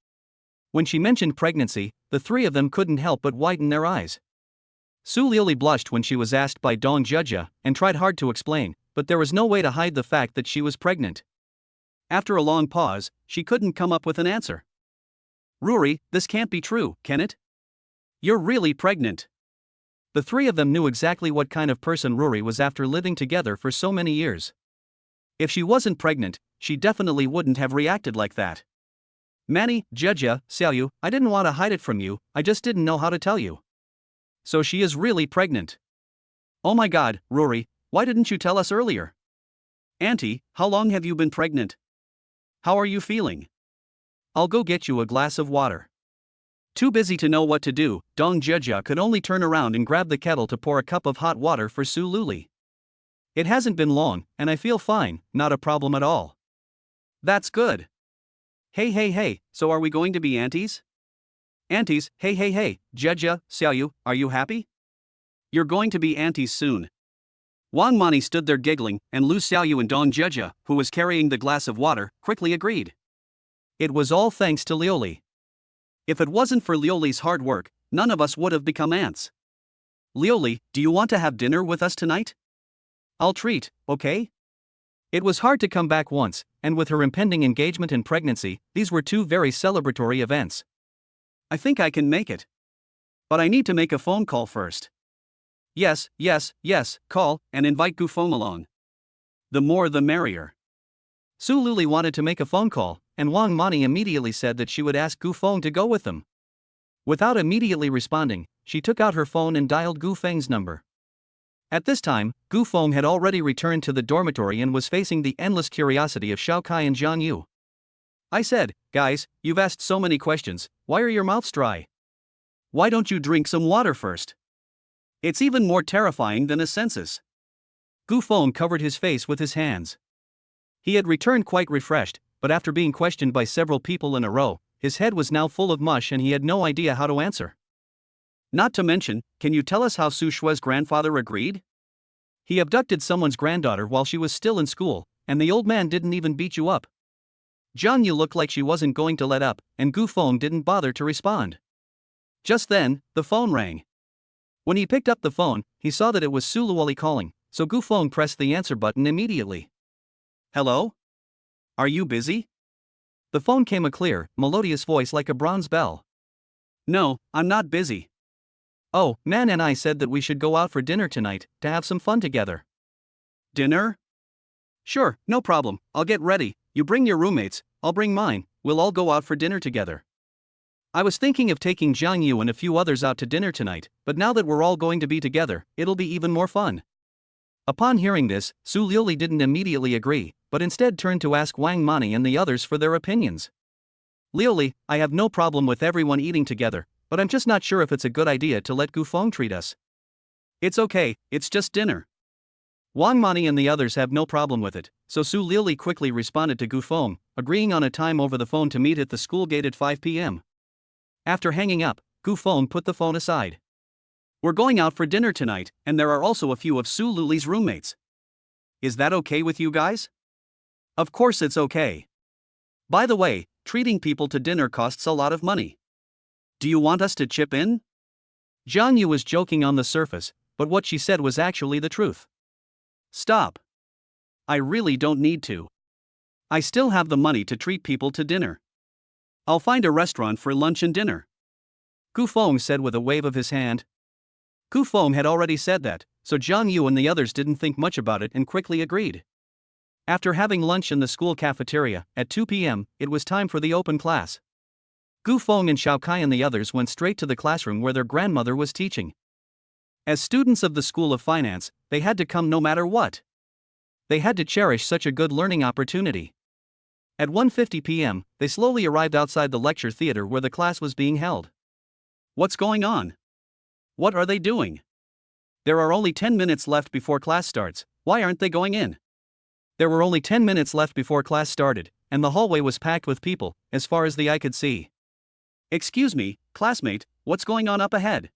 When she mentioned pregnancy, the three of them couldn't help but widen their eyes. Su Liuli blushed when she was asked by Dong Jia, and tried hard to explain, but there was no way to hide the fact that she was pregnant. After a long pause, she couldn't come up with an answer. Ruri, this can't be true, can it? You're really pregnant. The three of them knew exactly what kind of person Ruri was after living together for so many years. If she wasn't pregnant, she definitely wouldn't have reacted like that. Manny, Jia, Xiaoyu, I didn't want to hide it from you, I just didn't know how to tell you. So she is really pregnant. Oh my god, Ruri, why didn't you tell us earlier? Auntie, how long have you been pregnant? How are you feeling? I'll go get you a glass of water. Too busy to know what to do, Dong Jia could only turn around and grab the kettle to pour a cup of hot water for Su Liuli. It hasn't been long, and I feel fine, not a problem at all. That's good. Hey, so are we going to be aunties? Aunties, hey, Jia, Xiaoyu, are you happy? You're going to be aunties soon. Wang Mani stood there giggling, and Lu Xiaoyu and Dong Jia, who was carrying the glass of water, quickly agreed. It was all thanks to Liuli. If it wasn't for Liuli's hard work, none of us would have become aunts. Liuli, do you want to have dinner with us tonight? I'll treat, okay? It was hard to come back once, and with her impending engagement and pregnancy, these were two very celebratory events. I think I can make it. But I need to make a phone call first. Yes, call, and invite Gu Feng along. The more the merrier. Su Liuli wanted to make a phone call, and Wang Mani immediately said that she would ask Gu Feng to go with them. Without immediately responding, she took out her phone and dialed Gu Feng's number. At this time, Gu Feng had already returned to the dormitory and was facing the endless curiosity of Xiao Kai and Jiang Yu. I said, "Guys, you've asked so many questions, why are your mouths dry? Why don't you drink some water first? It's even more terrifying than a census." Gu Feng covered his face with his hands. He had returned quite refreshed, but after being questioned by several people in a row, his head was now full of mush and he had no idea how to answer. Not to mention, can you tell us how Su Shue's grandfather agreed? He abducted someone's granddaughter while she was still in school, and the old man didn't even beat you up. Jiang Yu looked like she wasn't going to let up, and Gu Feng didn't bother to respond. Just then, the phone rang. When he picked up the phone, he saw that it was Su Luoli calling, so Gu Feng pressed the answer button immediately. "Hello? Are you busy?" The phone came a clear, melodious voice like a bronze bell. "No, I'm not busy. Oh, Man and I said that we should go out for dinner tonight, to have some fun together." "Dinner? Sure, no problem, I'll get ready, you bring your roommates, I'll bring mine, we'll all go out for dinner together. I was thinking of taking Jiang Yu and a few others out to dinner tonight, but now that we're all going to be together, it'll be even more fun." Upon hearing this, Su Liuli didn't immediately agree, but instead turned to ask Wang Mani and the others for their opinions. "Liuli, I have no problem with everyone eating together, but I'm just not sure if it's a good idea to let Gu Feng treat us." "It's okay, it's just dinner." Wang Mani and the others have no problem with it, so Su Liuli quickly responded to Gu Feng, agreeing on a time over the phone to meet at the school gate at 5 p.m. After hanging up, Gu Feng put the phone aside. "We're going out for dinner tonight, and there are also a few of Su Luli's roommates. Is that okay with you guys?" "Of course it's okay. By the way, treating people to dinner costs a lot of money. Do you want us to chip in?" Jiang Yu was joking on the surface, but what she said was actually the truth. "Stop. I really don't need to. I still have the money to treat people to dinner. I'll find a restaurant for lunch and dinner," Gu Feng said with a wave of his hand. Gu Feng had already said that, so Jiang Yu and the others didn't think much about it and quickly agreed. After having lunch in the school cafeteria, at 2 p.m., it was time for the open class. Gu Feng and Xiao Kai and the others went straight to the classroom where their grandmother was teaching. As students of the School of Finance, they had to come no matter what. They had to cherish such a good learning opportunity. At 1:50 p.m., they slowly arrived outside the lecture theater where the class was being held. "What's going on? What are they doing? There are only 10 minutes left before class starts, why aren't they going in?" There were only 10 minutes left before class started, and the hallway was packed with people, as far as the eye could see. "Excuse me, classmate, what's going on up ahead?"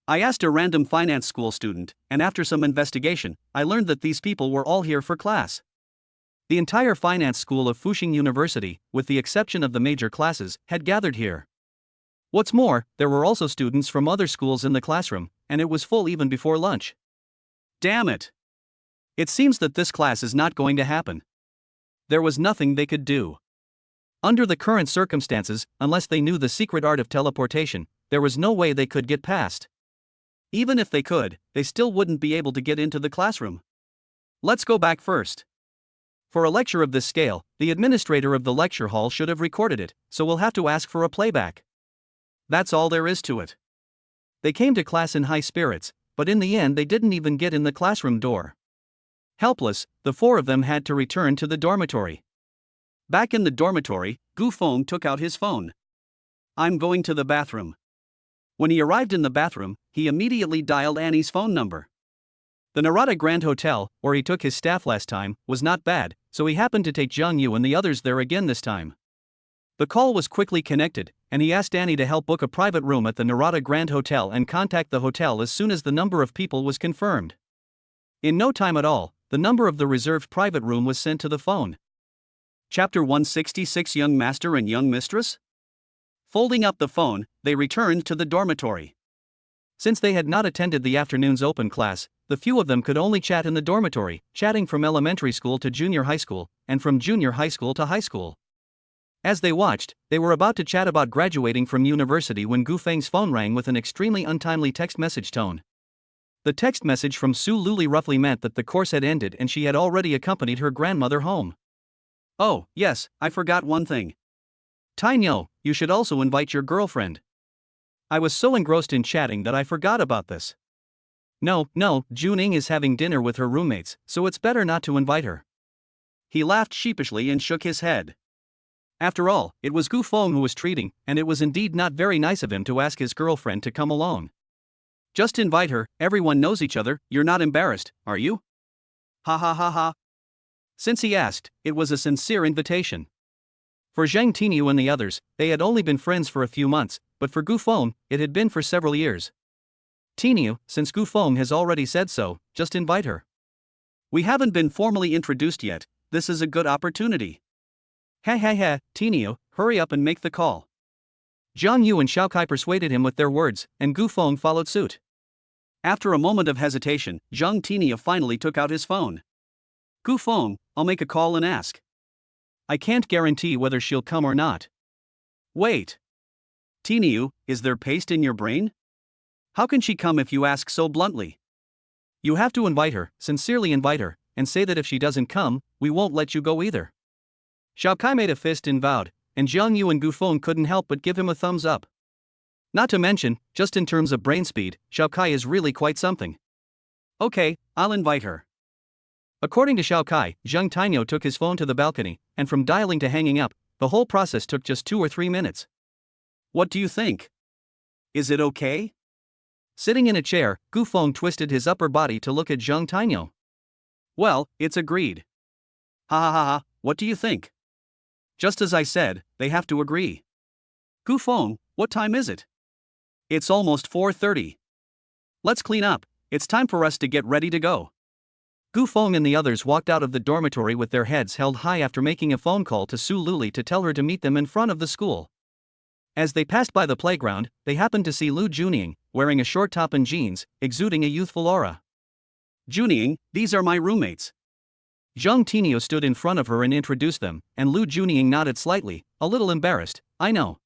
I asked a random finance school student, and after some investigation, I learned that these people were all here for class. The entire finance school of Fuxing University, with the exception of the major classes, had gathered here. What's more, there were also students from other schools in the classroom, and it was full even before lunch. Damn it! It seems that this class is not going to happen. There was nothing they could do. Under the current circumstances, unless they knew the secret art of teleportation, there was no way they could get past. Even if they could, they still wouldn't be able to get into the classroom. Let's go back first. For a lecture of this scale, the administrator of the lecture hall should have recorded it, so we'll have to ask for a playback. That's all there is to it. They came to class in high spirits, but in the end they didn't even get in the classroom door. Helpless, the four of them had to return to the dormitory. Back in the dormitory, Gu Feng took out his phone. "I'm going to the bathroom." When he arrived in the bathroom, he immediately dialed Annie's phone number. The Narada Grand Hotel, where he took his staff last time, was not bad, so he happened to take Jiang Yu and the others there again this time. The call was quickly connected, and he asked Annie to help book a private room at the Narada Grand Hotel and contact the hotel as soon as the number of people was confirmed. In no time at all, the number of the reserved private room was sent to the phone. Chapter 166 Young Master and Young Mistress? Folding up the phone, they returned to the dormitory. Since they had not attended the afternoon's open class, the few of them could only chat in the dormitory, chatting from elementary school to junior high school, and from junior high school to high school. As they watched, they were about to chat about graduating from university when Gu Feng's phone rang with an extremely untimely text message tone. The text message from Su Luli roughly meant that the course had ended and she had already accompanied her grandmother home. "Oh, yes, I forgot one thing. Tainyo, you should also invite your girlfriend. I was so engrossed in chatting that I forgot about this." No, Juning is having dinner with her roommates, so it's better not to invite her. He laughed sheepishly and shook his head. After all, it was Gu Feng who was treating, and it was indeed not very nice of him to ask his girlfriend to come along. Just invite her, everyone knows each other, you're not embarrassed, are you? Ha ha ha ha. Since he asked, it was a sincere invitation. For Zhang Tinyu and the others, they had only been friends for a few months, but for Gu Feng, it had been for several years. Tinyu, since Gu Feng has already said so, just invite her. We haven't been formally introduced yet, this is a good opportunity. Ha, Tinyu, hurry up and make the call. Zhang Yu and Xiao Kai persuaded him with their words, and Gu Feng followed suit. After a moment of hesitation, Zhang Tinyu finally took out his phone. Gu Feng, I'll make a call and ask. I can't guarantee whether she'll come or not. Wait. Tinyu, is there paste in your brain? How can she come if you ask so bluntly? You have to invite her, sincerely invite her, and say that if she doesn't come, we won't let you go either. Xiao Kai made a fist and vowed, and Zhang Yu and Gu Feng couldn't help but give him a thumbs up. Not to mention, just in terms of brain speed, Xiao Kai is really quite something. Okay, I'll invite her. According to Xiao Kai, Zhang Tinyu took his phone to the balcony, and from dialing to hanging up, the whole process took just 2 or 3 minutes. What do you think? Is it okay? Sitting in a chair, Gu Feng twisted his upper body to look at Zhang Tinyu. Well, it's agreed. Ha, what do you think? Just as I said, they have to agree. Gu Feng, what time is it? It's almost 4:30. Let's clean up, it's time for us to get ready to go. Gu Feng and the others walked out of the dormitory with their heads held high after making a phone call to Su Luli to tell her to meet them in front of the school. As they passed by the playground, they happened to see Lu Junying, wearing a short top and jeans, exuding a youthful aura. Junying, these are my roommates. Zhang Tinyu stood in front of her and introduced them, and Lu Junying nodded slightly, a little embarrassed. I know.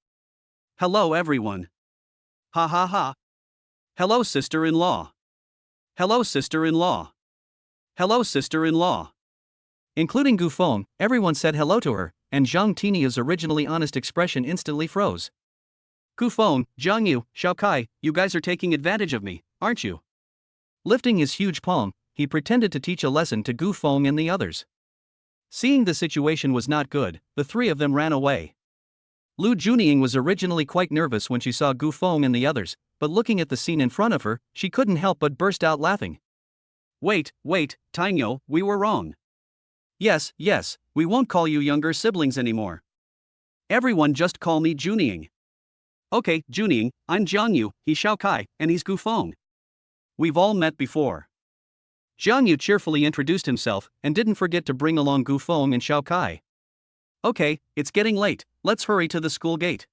Hello everyone. Ha ha ha. Hello sister-in-law. Hello sister-in-law. Hello sister-in-law. Including Gu Feng, everyone said hello to her, and Zhang Tinyu's originally honest expression instantly froze. Gu Feng, Zhang Yu, Xiao Kai, you guys are taking advantage of me, aren't you? Lifting his huge palm, he pretended to teach a lesson to Gu Feng and the others. Seeing the situation was not good, the three of them ran away. Lu Junying was originally quite nervous when she saw Gu Feng and the others, but looking at the scene in front of her, she couldn't help but burst out laughing. Wait, Tinyu, we were wrong. Yes, we won't call you younger siblings anymore. Everyone just call me Junying. Okay, Junying, I'm Zhang Yu, he's Xiao Kai, and he's Gu Feng. We've all met before. Zhang Yu cheerfully introduced himself, and didn't forget to bring along Gu Feng and Xiao Kai. Okay, it's getting late, let's hurry to the school gate.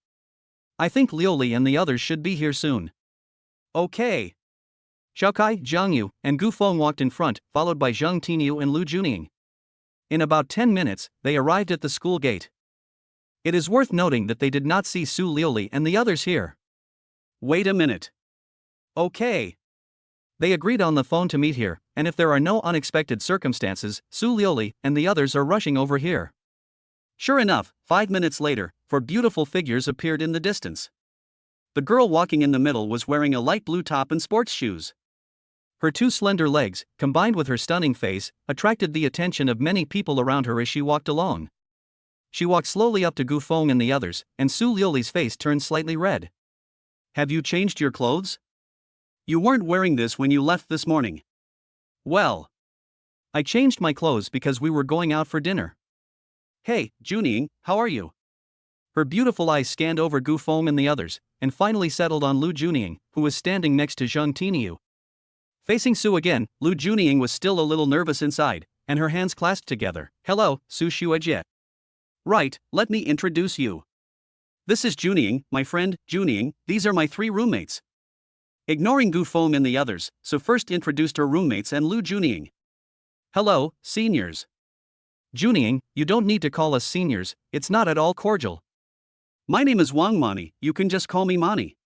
I think Liuli and the others should be here soon. Okay. Xiao Kai, Zhang Yu, and Gu Feng walked in front, followed by Zhang Tinyu and Lu Junying. In about 10 minutes, they arrived at the school gate. It is worth noting that they did not see Su Liuli and the others here. Wait a minute. Okay. They agreed on the phone to meet here, and if there are no unexpected circumstances, Su Liuli and the others are rushing over here. Sure enough, 5 minutes later, 4 beautiful figures appeared in the distance. The girl walking in the middle was wearing a light blue top and sports shoes. Her 2 slender legs, combined with her stunning face, attracted the attention of many people around her as she walked along. She walked slowly up to Gu Feng and the others, and Su Liuli's face turned slightly red. Have you changed your clothes? You weren't wearing this when you left this morning. Well, I changed my clothes because we were going out for dinner. Hey, Junying, how are you? Her beautiful eyes scanned over Gu Feng and the others, and finally settled on Lu Junying, who was standing next to Zhang Tinyu. Facing Su again, Lu Junying was still a little nervous inside, and her hands clasped together. Hello, Su Xuejie. Right, let me introduce you. This is Junying, my friend, Junying, these are my 3 roommates. Ignoring Gu Feng and the others, Su first introduced her roommates and Lu Junying. Hello, seniors. Junying, you don't need to call us seniors, it's not at all cordial. My name is Wang Mani, you can just call me Mani.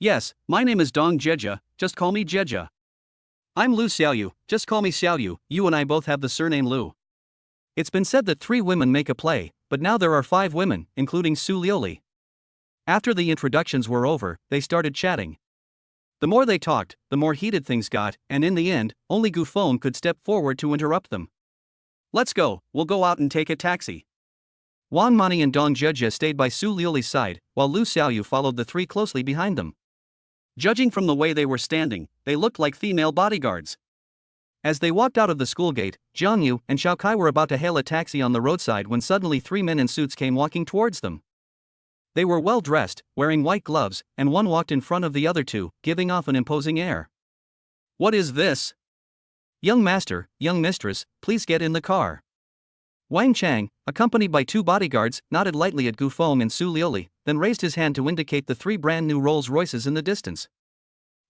Yes, my name is Dong Jieja, just call me Jieja. I'm Lu Xiaoyu, just call me Xiaoyu, you and I both have the surname Lu. It's been said that 3 women make a play, but now there are 5 women, including Su Liuli. After the introductions were over, they started chatting. The more they talked, the more heated things got, and in the end, only Gu Feng could step forward to interrupt them. Let's go, we'll go out and take a taxi. Wang Mani and Dong Jieji stayed by Su Liuli's side, while Lu Xiaoyu followed the three closely behind them. Judging from the way they were standing, they looked like female bodyguards. As they walked out of the school gate, Jiang Yu and Xiao Kai were about to hail a taxi on the roadside when suddenly three men in suits came walking towards them. They were well dressed, wearing white gloves, and one walked in front of the other two, giving off an imposing air. What is this? Young master, young mistress, please get in the car. Wang Chang, accompanied by two bodyguards, nodded lightly at Gu Feng and Su Liuli, then raised his hand to indicate the three brand new Rolls-Royces in the distance.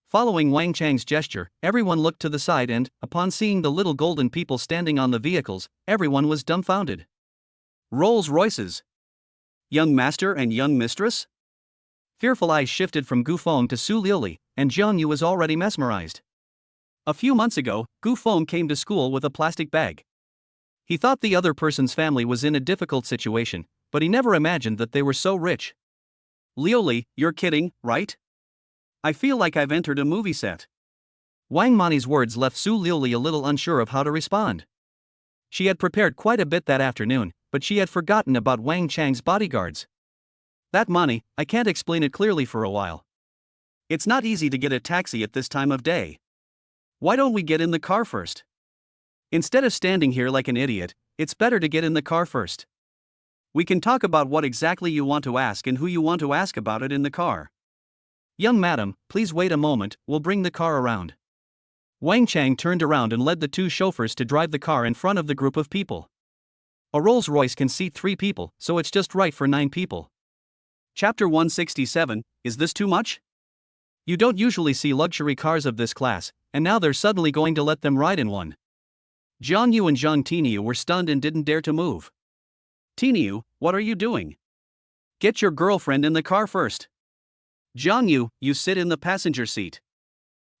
Following Wang Chang's gesture, everyone looked to the side and, upon seeing the little golden people standing on the vehicles, everyone was dumbfounded. Rolls-Royces. Young master and young mistress? Fearful eyes shifted from Gu Feng to Su Liuli, and Jiang Yu was already mesmerized. A few months ago, Gu Feng came to school with a plastic bag. He thought the other person's family was in a difficult situation, but he never imagined that they were so rich. Liuli, you're kidding, right? I feel like I've entered a movie set. Wang Mani's words left Su Liuli a little unsure of how to respond. She had prepared quite a bit that afternoon, but she had forgotten about Wang Chang's bodyguards. That Mani, I can't explain it clearly for a while. It's not easy to get a taxi at this time of day. Why don't we get in the car first? Instead of standing here like an idiot, it's better to get in the car first. We can talk about what exactly you want to ask and who you want to ask about it in the car. Young madam, please wait a moment, we'll bring the car around. Wang Chang turned around and led the two chauffeurs to drive the car in front of the group of people. A Rolls-Royce can seat 3 people, so it's just right for 9 people. Chapter 167, is this too much? You don't usually see luxury cars of this class, and now they're suddenly going to let them ride in one. Jiang Yu and Zhang Tiniu were stunned and didn't dare to move. Tiniu, what are you doing? Get your girlfriend in the car first. Jiang Yu, you sit in the passenger seat.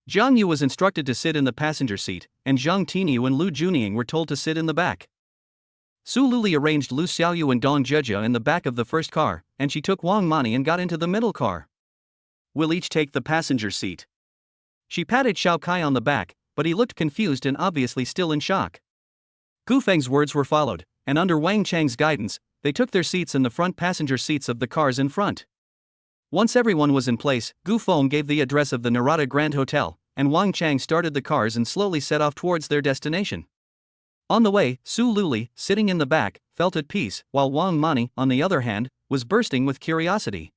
Jiang Yu was instructed to sit in the passenger seat, and Zhang Tiniu and Lu Junying were told to sit in the back. Su Luli arranged Lu Xiaoyu and Dong Jieji in the back of the first car, and she took Wang Mani and got into the middle car. We'll each take the passenger seat. She patted Xiao Kai on the back, but he looked confused and obviously still in shock. Gu Feng's words were followed, and under Wang Chang's guidance, they took their seats in the front passenger seats of the cars in front. Once everyone was in place, Gu Feng gave the address of the Narada Grand Hotel, and Wang Chang started the cars and slowly set off towards their destination. On the way, Su Luli, sitting in the back, felt at peace, while Wang Mani, on the other hand, was bursting with curiosity.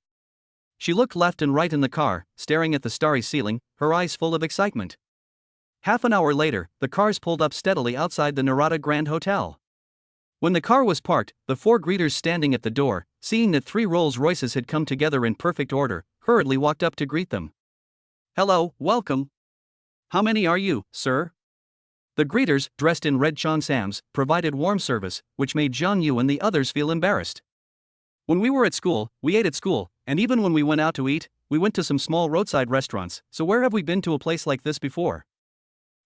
She looked left and right in the car, staring at the starry ceiling, her eyes full of excitement. Half an hour later, the cars pulled up steadily outside the Narada Grand Hotel. When the car was parked, the 4 greeters standing at the door, seeing that 3 Rolls-Royces had come together in perfect order, hurriedly walked up to greet them. Hello, welcome. How many are you, sir? The greeters, dressed in red cheongsams, provided warm service, which made Jiang Yu and the others feel embarrassed. When we were at school, we ate at school, and even when we went out to eat, we went to some small roadside restaurants, so where have we been to a place like this before?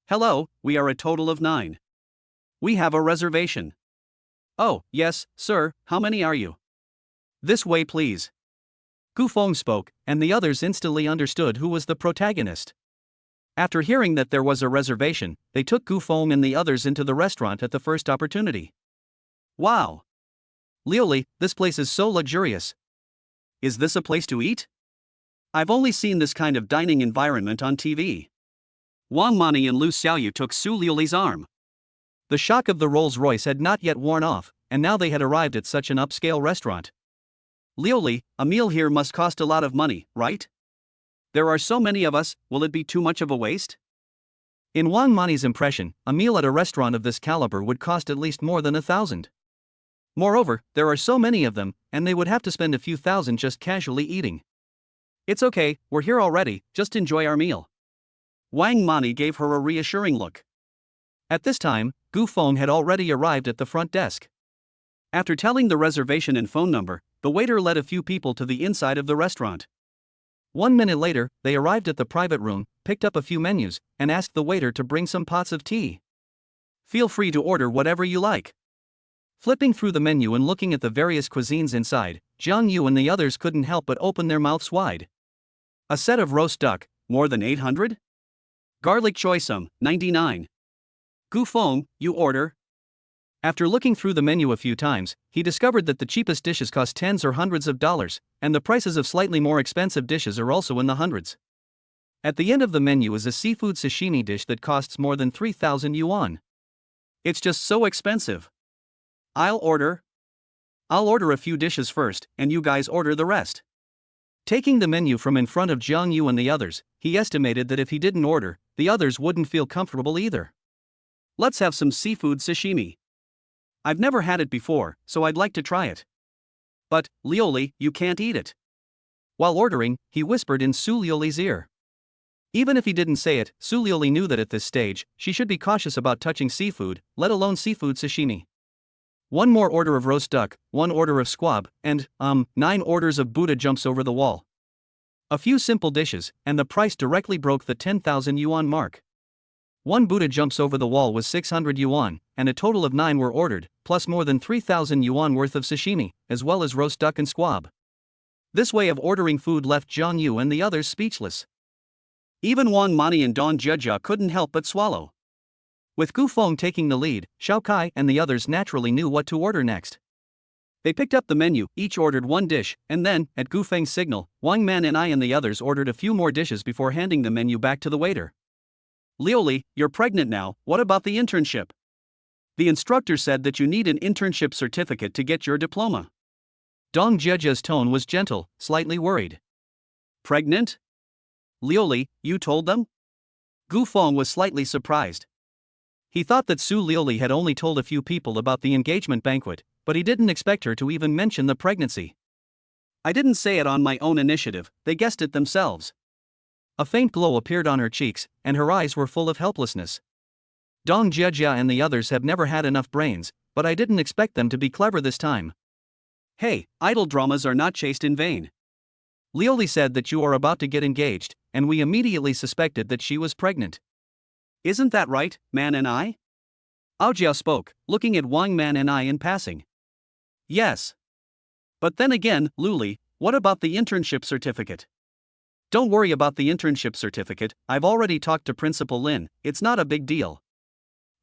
Hello, we are a total of 9. We have a reservation. Oh, yes, sir, how many are you? This way please. Gu Feng spoke, and the others instantly understood who was the protagonist. After hearing that there was a reservation, they took Gu Feng and the others into the restaurant at the first opportunity. Wow! Liuli, this place is so luxurious. Is this a place to eat? I've only seen this kind of dining environment on TV. Wang Mani and Lu Xiaoyu took Su Liuli's arm. The shock of the Rolls-Royce had not yet worn off, and now they had arrived at such an upscale restaurant. Liuli, a meal here must cost a lot of money, right? There are so many of us, will it be too much of a waste? In Wang Mani's impression, a meal at a restaurant of this caliber would cost at least more than 1,000. Moreover, there are so many of them, and they would have to spend a few thousand just casually eating. It's okay, we're here already, just enjoy our meal. Wang Mani gave her a reassuring look. At this time, Gu Feng had already arrived at the front desk. After telling the reservation and phone number, the waiter led a few people to the inside of the restaurant. 1 minute later, they arrived at the private room, picked up a few menus, and asked the waiter to bring some pots of tea. Feel free to order whatever you like. Flipping through the menu and looking at the various cuisines inside, Jiang Yu and the others couldn't help but open their mouths wide. A set of roast duck, More than 800? Garlic choy sum, 99. Gu Feng, you order? After looking through the menu a few times, he discovered that the cheapest dishes cost tens or hundreds of dollars, and the prices of slightly more expensive dishes are also in the hundreds. At the end of the menu is a seafood sashimi dish that costs more than 3,000 yuan. It's just so expensive. I'll order a few dishes first, and you guys order the rest. Taking the menu from in front of Jiang Yu and the others, he estimated that if he didn't order, the others wouldn't feel comfortable either. Let's have some seafood sashimi. I've never had it before, so I'd like to try it. But, Lioli, you can't eat it. While ordering, he whispered in Su Lioli's ear. Even if he didn't say it, Su Lioli knew that at this stage, she should be cautious about touching seafood, let alone seafood sashimi. One more order of roast duck, 1 order of squab, and, 9 orders of Buddha jumps over the wall. A few simple dishes, and the price directly broke the 10,000 yuan mark. 1 Buddha jumps over the wall was 600 yuan, and a total of 9 were ordered, plus more than 3,000 yuan worth of sashimi, as well as roast duck and squab. This way of ordering food left Jiang Yu and the others speechless. Even Wang Mani and Dong Jia couldn't help but swallow. With Gu Feng taking the lead, Xiao Kai and the others naturally knew what to order next. They picked up the menu, each ordered 1 dish, and then, at Gu Feng's signal, Wang Man and I and the others ordered a few more dishes before handing the menu back to the waiter. Lioli, you're pregnant now, what about the internship? The instructor said that you need an internship certificate to get your diploma. Dong Jiajia's tone was gentle, slightly worried. Pregnant? Lioli, you told them? Gu Feng was slightly surprised. He thought that Su Lioli had only told a few people about the engagement banquet, but he didn't expect her to even mention the pregnancy. I didn't say it on my own initiative, they guessed it themselves. A faint glow appeared on her cheeks, and her eyes were full of helplessness. Dong Jiajia and the others have never had enough brains, but I didn't expect them to be clever this time. Hey, idol dramas are not chased in vain. Lioli said that you are about to get engaged, and we immediately suspected that she was pregnant. Isn't that right, Man and I? Aojiao spoke, looking at Wang Man and I in passing. Yes. But then again, Luli, what about the internship certificate? Don't worry about the internship certificate, I've already talked to Principal Lin, it's not a big deal.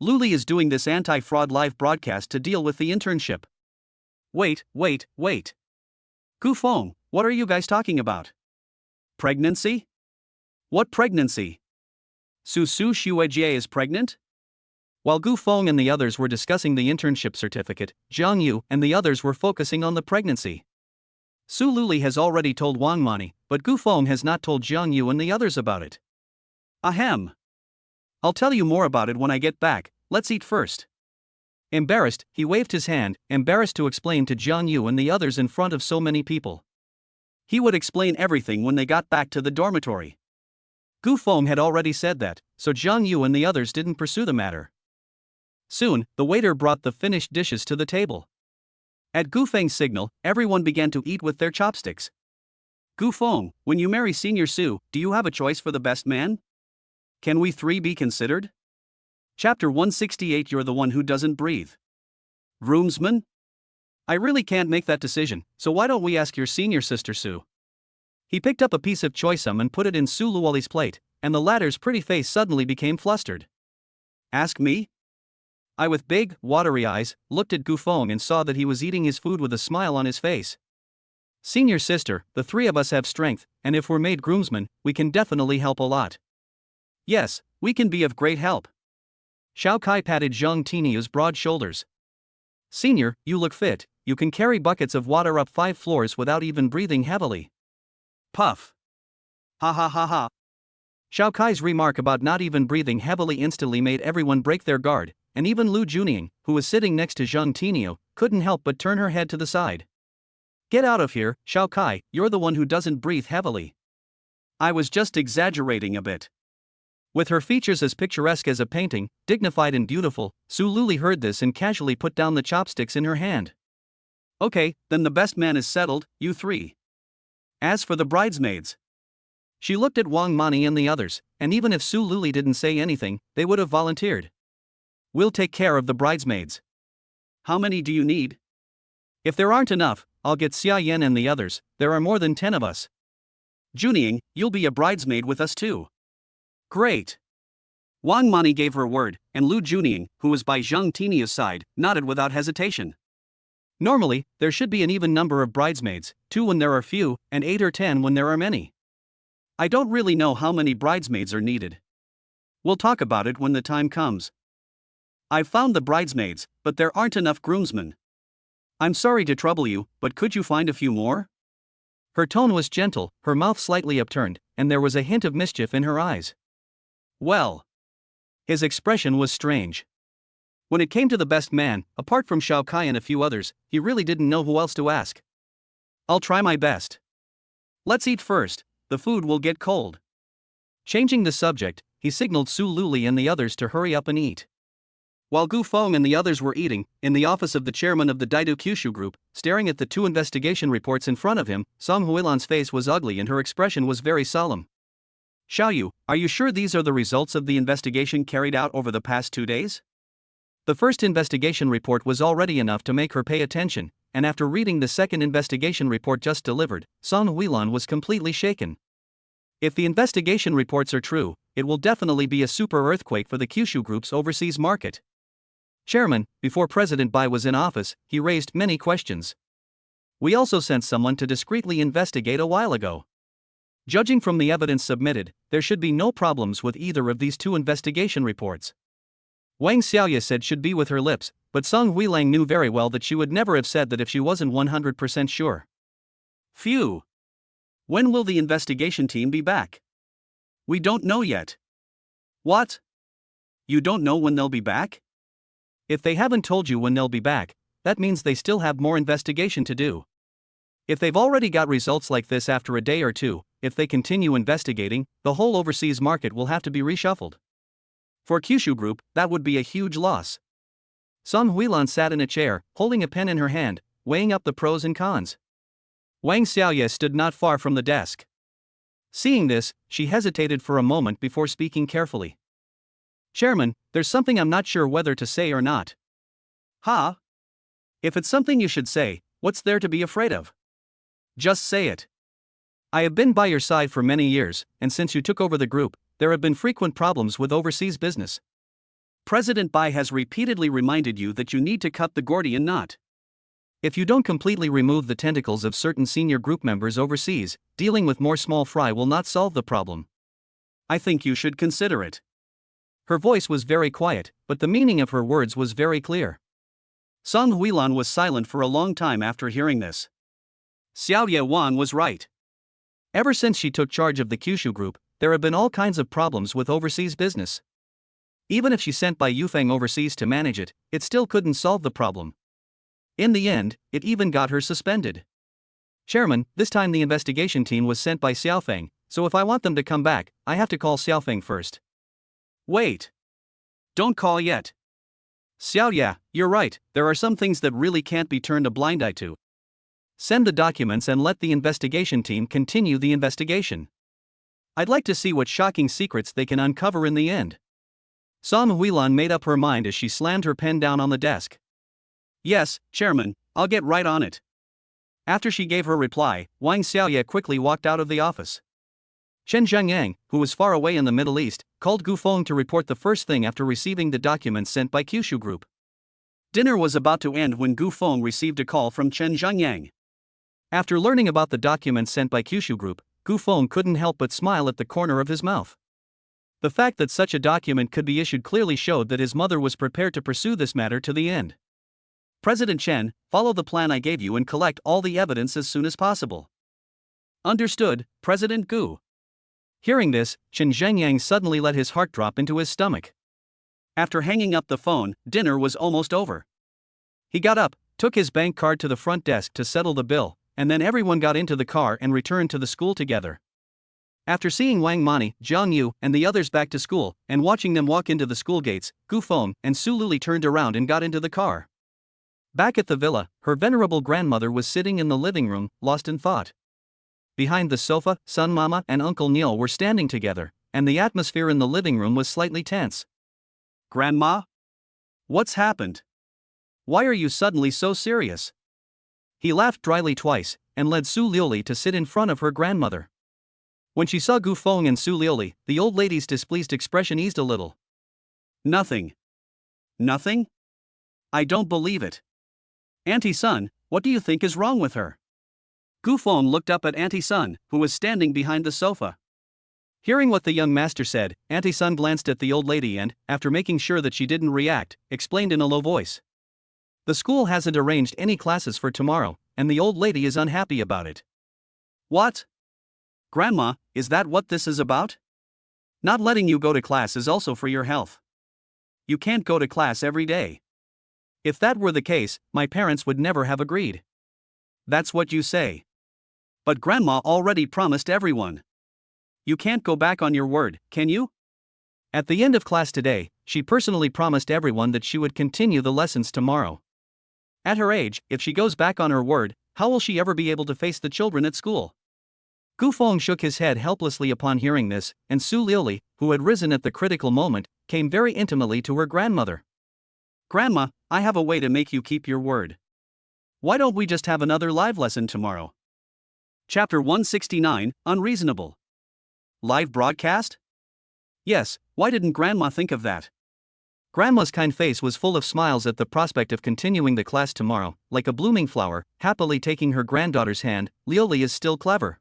Luli is doing this anti-fraud live broadcast to deal with the internship. Wait. Gu Feng, what are you guys talking about? Pregnancy? What pregnancy? Su Xuejie is pregnant? While Gu Feng and the others were discussing the internship certificate, Jiang Yu and the others were focusing on the pregnancy. Su Luli has already told Wang Mani, but Gu Feng has not told Jiang Yu and the others about it. Ahem. I'll tell you more about it when I get back, let's eat first. Embarrassed, he waved his hand, embarrassed to explain to Jiang Yu and the others in front of so many people. He would explain everything when they got back to the dormitory. Gu Feng had already said that, so Jiang Yu and the others didn't pursue the matter. Soon, the waiter brought the finished dishes to the table. At Gu Feng's signal, everyone began to eat with their chopsticks. Gu Feng, when you marry Senior Su, do you have a choice for the best man? Can we 3 be considered? Chapter 168 You're the one who doesn't breathe. Groomsman? I really can't make that decision, so why don't we ask your senior sister Su? He picked up a piece of choy sum and put it in Su Luoli's plate, and the latter's pretty face suddenly became flustered. Ask me? I, with big, watery eyes, looked at Gu Feng and saw that he was eating his food with a smile on his face. Senior sister, the 3 of us have strength, and if we're made groomsmen, we can definitely help a lot. Yes, we can be of great help. Xiao Kai patted Zhang Tiniu's broad shoulders. Senior, you look fit, you can carry buckets of water up 5 floors without even breathing heavily. Puff. Ha ha ha ha. Xiao Kai's remark about not even breathing heavily instantly made everyone break their guard, and even Lu Junying, who was sitting next to Zhang Tiniu, couldn't help but turn her head to the side. Get out of here, Xiao Kai, you're the one who doesn't breathe heavily. I was just exaggerating a bit. With her features as picturesque as a painting, dignified and beautiful, Su Luli heard this and casually put down the chopsticks in her hand. Okay, then the best man is settled, you 3. As for the bridesmaids. She looked at Wang Mani and the others, and even if Su Luli didn't say anything, they would have volunteered. We'll take care of the bridesmaids. How many do you need? If there aren't enough, I'll get Xia Yan and the others, there are more than 10 of us. Junying, you'll be a bridesmaid with us too. Great. Wang Mani gave her word, and Lu Junying, who was by Zhang Tinia's side, nodded without hesitation. Normally, there should be an even number of bridesmaids, 2 when there are few, and 8 or 10 when there are many. I don't really know how many bridesmaids are needed. We'll talk about it when the time comes. I've found the bridesmaids, but there aren't enough groomsmen. I'm sorry to trouble you, but could you find a few more? Her tone was gentle, her mouth slightly upturned, and there was a hint of mischief in her eyes. Well. His expression was strange. When it came to the best man, apart from Xiao Kai and a few others, he really didn't know who else to ask. I'll try my best. Let's eat first, the food will get cold. Changing the subject, he signaled Su Luli and the others to hurry up and eat. While Gu Feng and the others were eating, in the office of the chairman of the Daidu Kyushu group, staring at the 2 investigation reports in front of him, Song Huilan's face was ugly and her expression was very solemn. Xiaoyu, are you sure these are the results of the investigation carried out over the past 2 days? The first investigation report was already enough to make her pay attention, and after reading the second investigation report just delivered, Song Huilan was completely shaken. If the investigation reports are true, it will definitely be a super earthquake for the Kyushu Group's overseas market. Chairman, before President Bai was in office, he raised many questions. We also sent someone to discreetly investigate a while ago. Judging from the evidence submitted, there should be no problems with either of these 2 investigation reports. Wang Xiaoya said should be with her lips, but Song Huilang knew very well that she would never have said that if she wasn't 100% sure. Phew. When will the investigation team be back? We don't know yet. What? You don't know when they'll be back? If they haven't told you when they'll be back, that means they still have more investigation to do. If they've already got results like this after a day or 2, if they continue investigating, the whole overseas market will have to be reshuffled. For Kyushu Group, that would be a huge loss. Song Huilan sat in a chair, holding a pen in her hand, weighing up the pros and cons. Wang Xiaoye stood not far from the desk. Seeing this, she hesitated for a moment before speaking carefully. Chairman, there's something I'm not sure whether to say or not. Huh? If it's something you should say, what's there to be afraid of? Just say it. I have been by your side for many years, and since you took over the group, there have been frequent problems with overseas business. President Bai has repeatedly reminded you that you need to cut the Gordian knot. If you don't completely remove the tentacles of certain senior group members overseas, dealing with more small fry will not solve the problem. I think you should consider it. Her voice was very quiet, but the meaning of her words was very clear. Song Huilan was silent for a long time after hearing this. Xiao Ye Wan was right. Ever since she took charge of the Kyushu Group, there have been all kinds of problems with overseas business. Even if she sent Bai Yufeng overseas to manage it, it still couldn't solve the problem. In the end, it even got her suspended. Chairman, this time the investigation team was sent by Xiaofeng, so if I want them to come back, I have to call Xiaofeng first. Wait. Don't call yet. Xiao Ya, you're right, there are some things that really can't be turned a blind eye to. Send the documents and let the investigation team continue the investigation. I'd like to see what shocking secrets they can uncover in the end. Song Huilan made up her mind as she slammed her pen down on the desk. Yes, Chairman, I'll get right on it. After she gave her reply, Wang Xiaoye quickly walked out of the office. Chen Zhengyang, who was far away in the Middle East, called Gu Feng to report the first thing after receiving the documents sent by Kyushu Group. Dinner was about to end when Gu Feng received a call from Chen Zhengyang. After learning about the documents sent by Kyushu Group, Gu Feng couldn't help but smile at the corner of his mouth. The fact that such a document could be issued clearly showed that his mother was prepared to pursue this matter to the end. President Chen, follow the plan I gave you and collect all the evidence as soon as possible. Understood, President Gu. Hearing this, Chen Zhengyang suddenly let his heart drop into his stomach. After hanging up the phone, dinner was almost over. He got up, took his bank card to the front desk to settle the bill, and then everyone got into the car and returned to the school together. After seeing Wang Mani, Jiang Yu, and the others back to school, and watching them walk into the school gates, Gu Feng and Su Luli turned around and got into the car. Back at the villa, her venerable grandmother was sitting in the living room, lost in thought. Behind the sofa, Sun Mama and Uncle Neil were standing together, and the atmosphere in the living room was slightly tense. Grandma? What's happened? Why are you suddenly so serious? He laughed dryly twice, and led Su Liuli to sit in front of her grandmother. When she saw Gu Feng and Su Liuli, the old lady's displeased expression eased a little. Nothing. Nothing? I don't believe it. Auntie Sun, what do you think is wrong with her? Gu Feng looked up at Auntie Sun, who was standing behind the sofa. Hearing what the young master said, Auntie Sun glanced at the old lady and, after making sure that she didn't react, explained in a low voice. The school hasn't arranged any classes for tomorrow, and the old lady is unhappy about it. What? Grandma, is that what this is about? Not letting you go to class is also for your health. You can't go to class every day. If that were the case, my parents would never have agreed. That's what you say. But Grandma already promised everyone. You can't go back on your word, can you? At the end of class today, she personally promised everyone that she would continue the lessons tomorrow. At her age, if she goes back on her word, how will she ever be able to face the children at school? Gu Feng shook his head helplessly upon hearing this, and Su Liuli, who had risen at the critical moment, came very intimately to her grandmother. Grandma, I have a way to make you keep your word. Why don't we just have another live lesson tomorrow? Chapter 169, Unreasonable. Live broadcast? Yes, why didn't Grandma think of that? Grandma's kind face was full of smiles at the prospect of continuing the class tomorrow. Like a blooming flower, happily taking her granddaughter's hand, Liuli is still clever.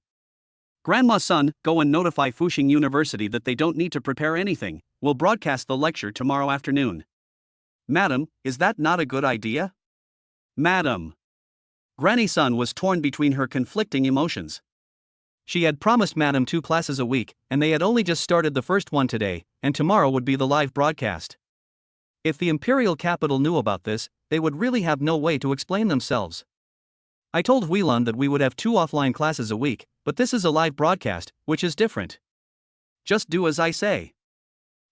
Grandma's son, go and notify Fuxing University that they don't need to prepare anything. We'll broadcast the lecture tomorrow afternoon. Madam, is that not a good idea? Madam. Granny Sun was torn between her conflicting emotions. She had promised Madam 2 classes a week, and they had only just started the first one today, and tomorrow would be the live broadcast. If the imperial capital knew about this, they would really have no way to explain themselves. I told Huilan that we would have 2 offline classes a week, but this is a live broadcast, which is different. Just do as I say.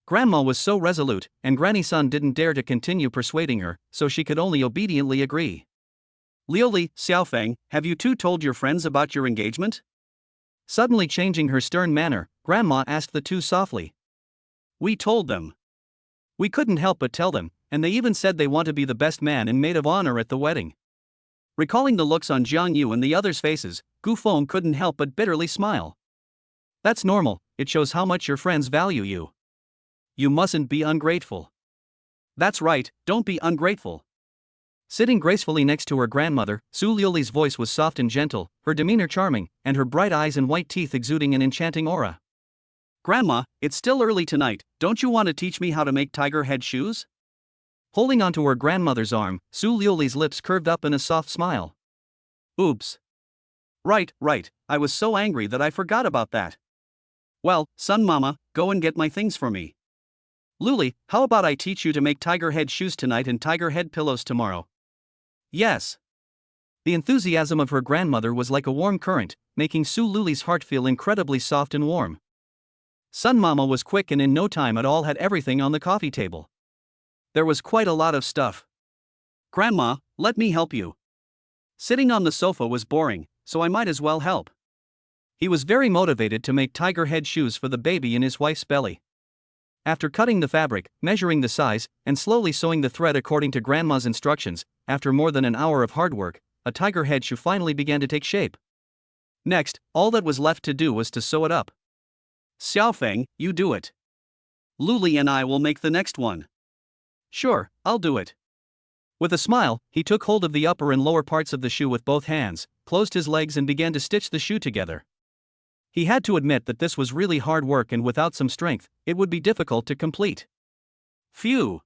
Grandma was so resolute, and Granny Sun didn't dare to continue persuading her, so she could only obediently agree. Liuli, Xiaofeng, have you 2 told your friends about your engagement? Suddenly changing her stern manner, Grandma asked the 2 softly. We told them. We couldn't help but tell them, and they even said they want to be the best man and maid of honor at the wedding. Recalling the looks on Jiang Yu and the others' faces, Gu Feng couldn't help but bitterly smile. That's normal, it shows how much your friends value you. You mustn't be ungrateful. That's right, don't be ungrateful. Sitting gracefully next to her grandmother, Su Liuli's voice was soft and gentle, her demeanor charming, and her bright eyes and white teeth exuding an enchanting aura. Grandma, it's still early tonight, don't you want to teach me how to make tiger head shoes? Holding onto her grandmother's arm, Su Liuli's lips curved up in a soft smile. Oops. Right, I was so angry that I forgot about that. Well, Sun Mama, go and get my things for me. Liuli, how about I teach you to make tiger head shoes tonight and tiger head pillows tomorrow? Yes. The enthusiasm of her grandmother was like a warm current, making Su Liuli's heart feel incredibly soft and warm. Sun Mama was quick and in no time at all had everything on the coffee table. There was quite a lot of stuff. Grandma, let me help you. Sitting on the sofa was boring, so I might as well help. He was very motivated to make tiger head shoes for the baby in his wife's belly. After cutting the fabric, measuring the size, and slowly sewing the thread according to Grandma's instructions, after more than an hour of hard work, a tiger head shoe finally began to take shape. Next, all that was left to do was to sew it up. Xiaofeng, you do it. Liuli and I will make the next one. Sure, I'll do it. With a smile, he took hold of the upper and lower parts of the shoe with both hands, closed his legs and began to stitch the shoe together. He had to admit that this was really hard work and without some strength, it would be difficult to complete. Phew!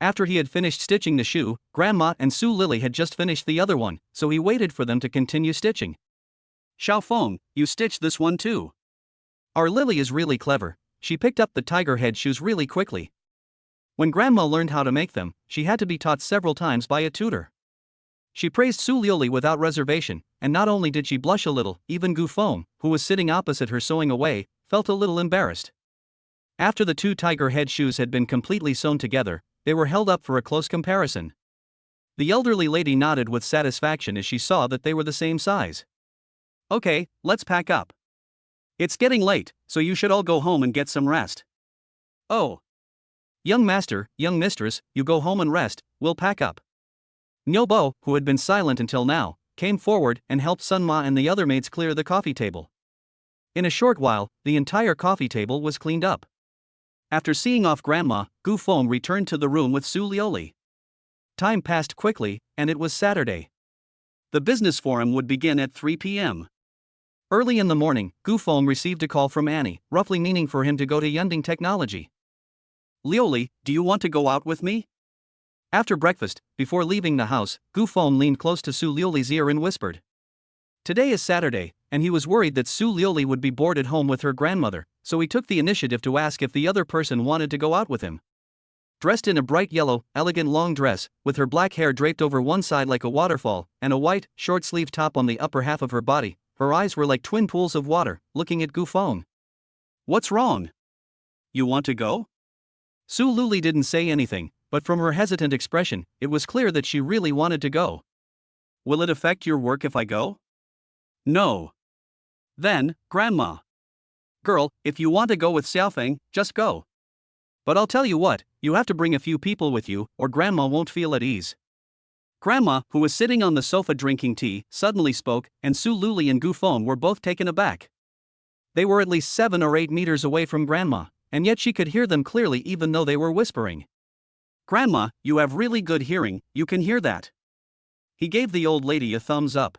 After he had finished stitching the shoe, Grandma and Su Liuli had just finished the other one, so he waited for them to continue stitching. Xiaofeng, you stitched this one too. Our Lily is really clever, she picked up the tiger head shoes really quickly. When Grandma learned how to make them, she had to be taught several times by a tutor. She praised Su Liuli without reservation, and not only did she blush a little, even Gu Feng, who was sitting opposite her sewing away, felt a little embarrassed. After the 2 tiger head shoes had been completely sewn together, they were held up for a close comparison. The elderly lady nodded with satisfaction as she saw that they were the same size. Okay, let's pack up. It's getting late, so you should all go home and get some rest. Oh. Young master, young mistress, you go home and rest, we'll pack up. Nyobo, who had been silent until now, came forward and helped Sun Ma and the other maids clear the coffee table. In a short while, the entire coffee table was cleaned up. After seeing off Grandma, Gu Feng returned to the room with Su Lioli. Time passed quickly, and it was Saturday. The business forum would begin at 3 p.m. Early in the morning, Gu Feng received a call from Annie, roughly meaning for him to go to Yunding Technology. Lioli, do you want to go out with me? After breakfast, before leaving the house, Gu Feng leaned close to Su Lioli's ear and whispered. Today is Saturday, and he was worried that Su Lioli would be bored at home with her grandmother, so he took the initiative to ask if the other person wanted to go out with him. Dressed in a bright yellow, elegant long dress, with her black hair draped over one side like a waterfall, and a white, short-sleeved top on the upper half of her body, her eyes were like twin pools of water, looking at Gu Feng. What's wrong? You want to go? Su Lioli didn't say anything, but from her hesitant expression, it was clear that she really wanted to go. Will it affect your work if I go? No. Then, Grandma. Girl, if you want to go with Xiaofeng, just go. But I'll tell you what, you have to bring a few people with you, or Grandma won't feel at ease. Grandma, who was sitting on the sofa drinking tea, suddenly spoke, and Su Lioli and Gu Feng were both taken aback. They were at least 7 or 8 meters away from Grandma, and yet she could hear them clearly even though they were whispering. Grandma, you have really good hearing, you can hear that. He gave the old lady a thumbs up.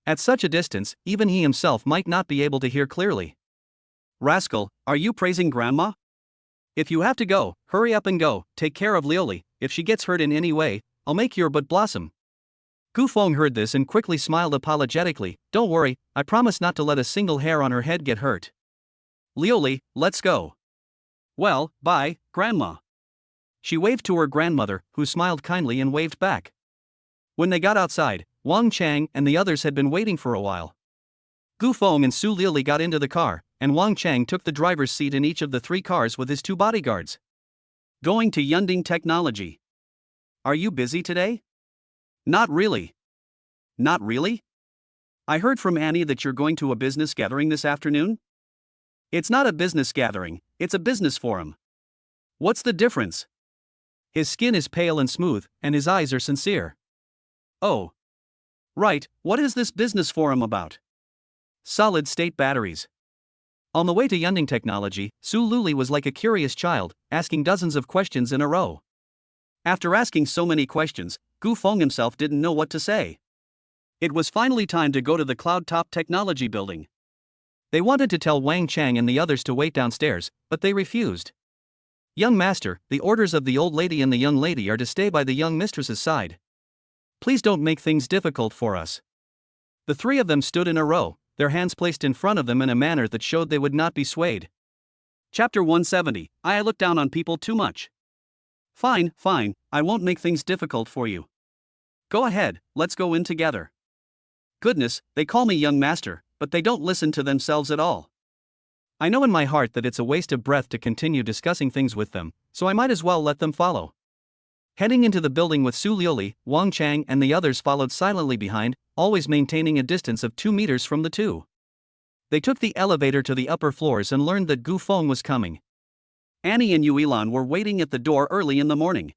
At such a distance, even he himself might not be able to hear clearly. Rascal, are you praising Grandma? If you have to go, hurry up and go, take care of Lioli, if she gets hurt in any way, I'll make your butt blossom. Gu Feng heard this and quickly smiled apologetically. Don't worry, I promise not to let a single hair on her head get hurt. Lioli, let's go. Well, bye, Grandma. She waved to her grandmother, who smiled kindly and waved back. When they got outside, Wang Chang and the others had been waiting for a while. Gu Feng and Su Lioli got into the car, and Wang Chang took the driver's seat in each of the 3 cars with his 2 bodyguards. Going to Yunding Technology. Are you busy today? Not really. Not really? I heard from Annie that you're going to a business gathering this afternoon? It's not a business gathering, it's a business forum. What's the difference? His skin is pale and smooth, and his eyes are sincere. Oh. Right, what is this business forum about? Solid-state batteries. On the way to Yunding Technology, Su Lioli was like a curious child, asking dozens of questions in a row. After asking so many questions, Gu Feng himself didn't know what to say. It was finally time to go to the Cloud Top Technology building. They wanted to tell Wang Chang and the others to wait downstairs, but they refused. Young master, the orders of the old lady and the young lady are to stay by the young mistress's side. Please don't make things difficult for us. The 3 of them stood in a row, their hands placed in front of them in a manner that showed they would not be swayed. Chapter 170, I look down on people too much. Fine, I won't make things difficult for you. Go ahead, let's go in together. Goodness, they call me young master, but they don't listen to themselves at all. I know in my heart that it's a waste of breath to continue discussing things with them, so I might as well let them follow. Heading into the building with Su Lioli, Wang Chang and the others followed silently behind, always maintaining a distance of 2 meters from the 2. They took the elevator to the upper floors and learned that Gu Feng was coming. Annie and Yuilan were waiting at the door early in the morning.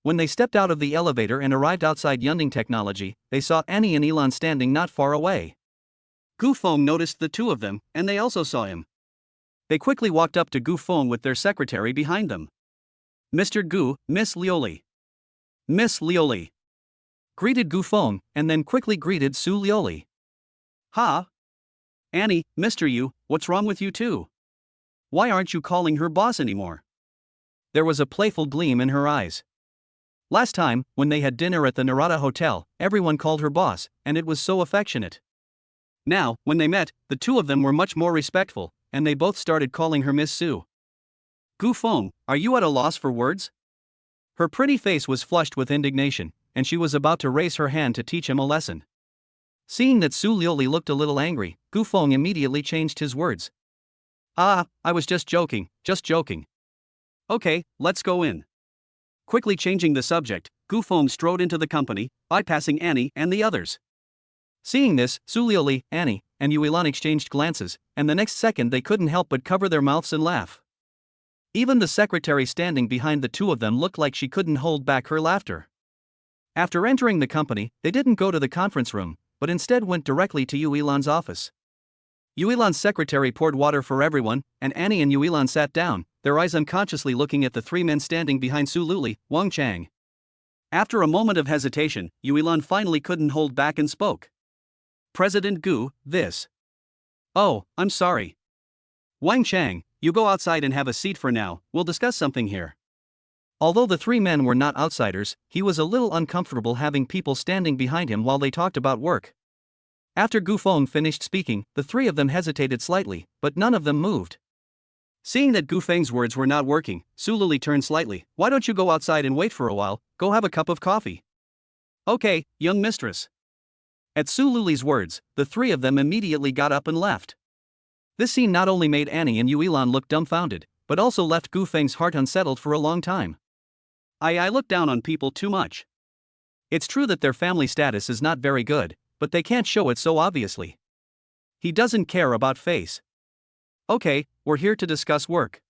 When they stepped out of the elevator and arrived outside Yunding Technology, they saw Annie and Ilan standing not far away. Gu Feng noticed the 2 of them, and they also saw him. They quickly walked up to Gu Feng with their secretary behind them. Mr. Gu, Miss Lioli. Miss Lioli. Greeted Gu Feng, and then quickly greeted Su Lioli. Ha! Annie, Mr. Yu, what's wrong with you two? Why aren't you calling her boss anymore? There was a playful gleam in her eyes. Last time, when they had dinner at the Narada Hotel, everyone called her boss, and it was so affectionate. Now, when they met, the 2 of them were much more respectful, and they both started calling her Miss Su. Gu Feng, are you at a loss for words? Her pretty face was flushed with indignation, and she was about to raise her hand to teach him a lesson. Seeing that Su Lioli looked a little angry, Gu Feng immediately changed his words. Ah, I was just joking. Okay, let's go in. Quickly changing the subject, Gu Feng strode into the company, bypassing Annie and the others. Seeing this, Su Lioli, Annie, and Yuilan exchanged glances, and the next second they couldn't help but cover their mouths and laugh. Even the secretary standing behind the 2 of them looked like she couldn't hold back her laughter. After entering the company, they didn't go to the conference room, but instead went directly to Yuilan's office. Yuilan's secretary poured water for everyone, and Annie and Yuilan sat down, their eyes unconsciously looking at the three men standing behind Su Luli, Wang Chang. After a moment of hesitation, Yuilan finally couldn't hold back and spoke. President Gu, this. Oh, I'm sorry. Wang Chang, you go outside and have a seat for now, we'll discuss something here. Although the three men were not outsiders, he was a little uncomfortable having people standing behind him while they talked about work. After Gu Feng finished speaking, the three of them hesitated slightly, but none of them moved. Seeing that Gu Feng's words were not working, Su Lili turned slightly. Why don't you go outside and wait for a while, go have a cup of coffee. Okay, young mistress. At Su Luli's words, the three of them immediately got up and left. This scene not only made Annie and Yuilan look dumbfounded, but also left Gu Feng's heart unsettled for a long time. I look down on people too much. It's true that their family status is not very good, but they can't show it so obviously. He doesn't care about face. Okay, we're here to discuss work.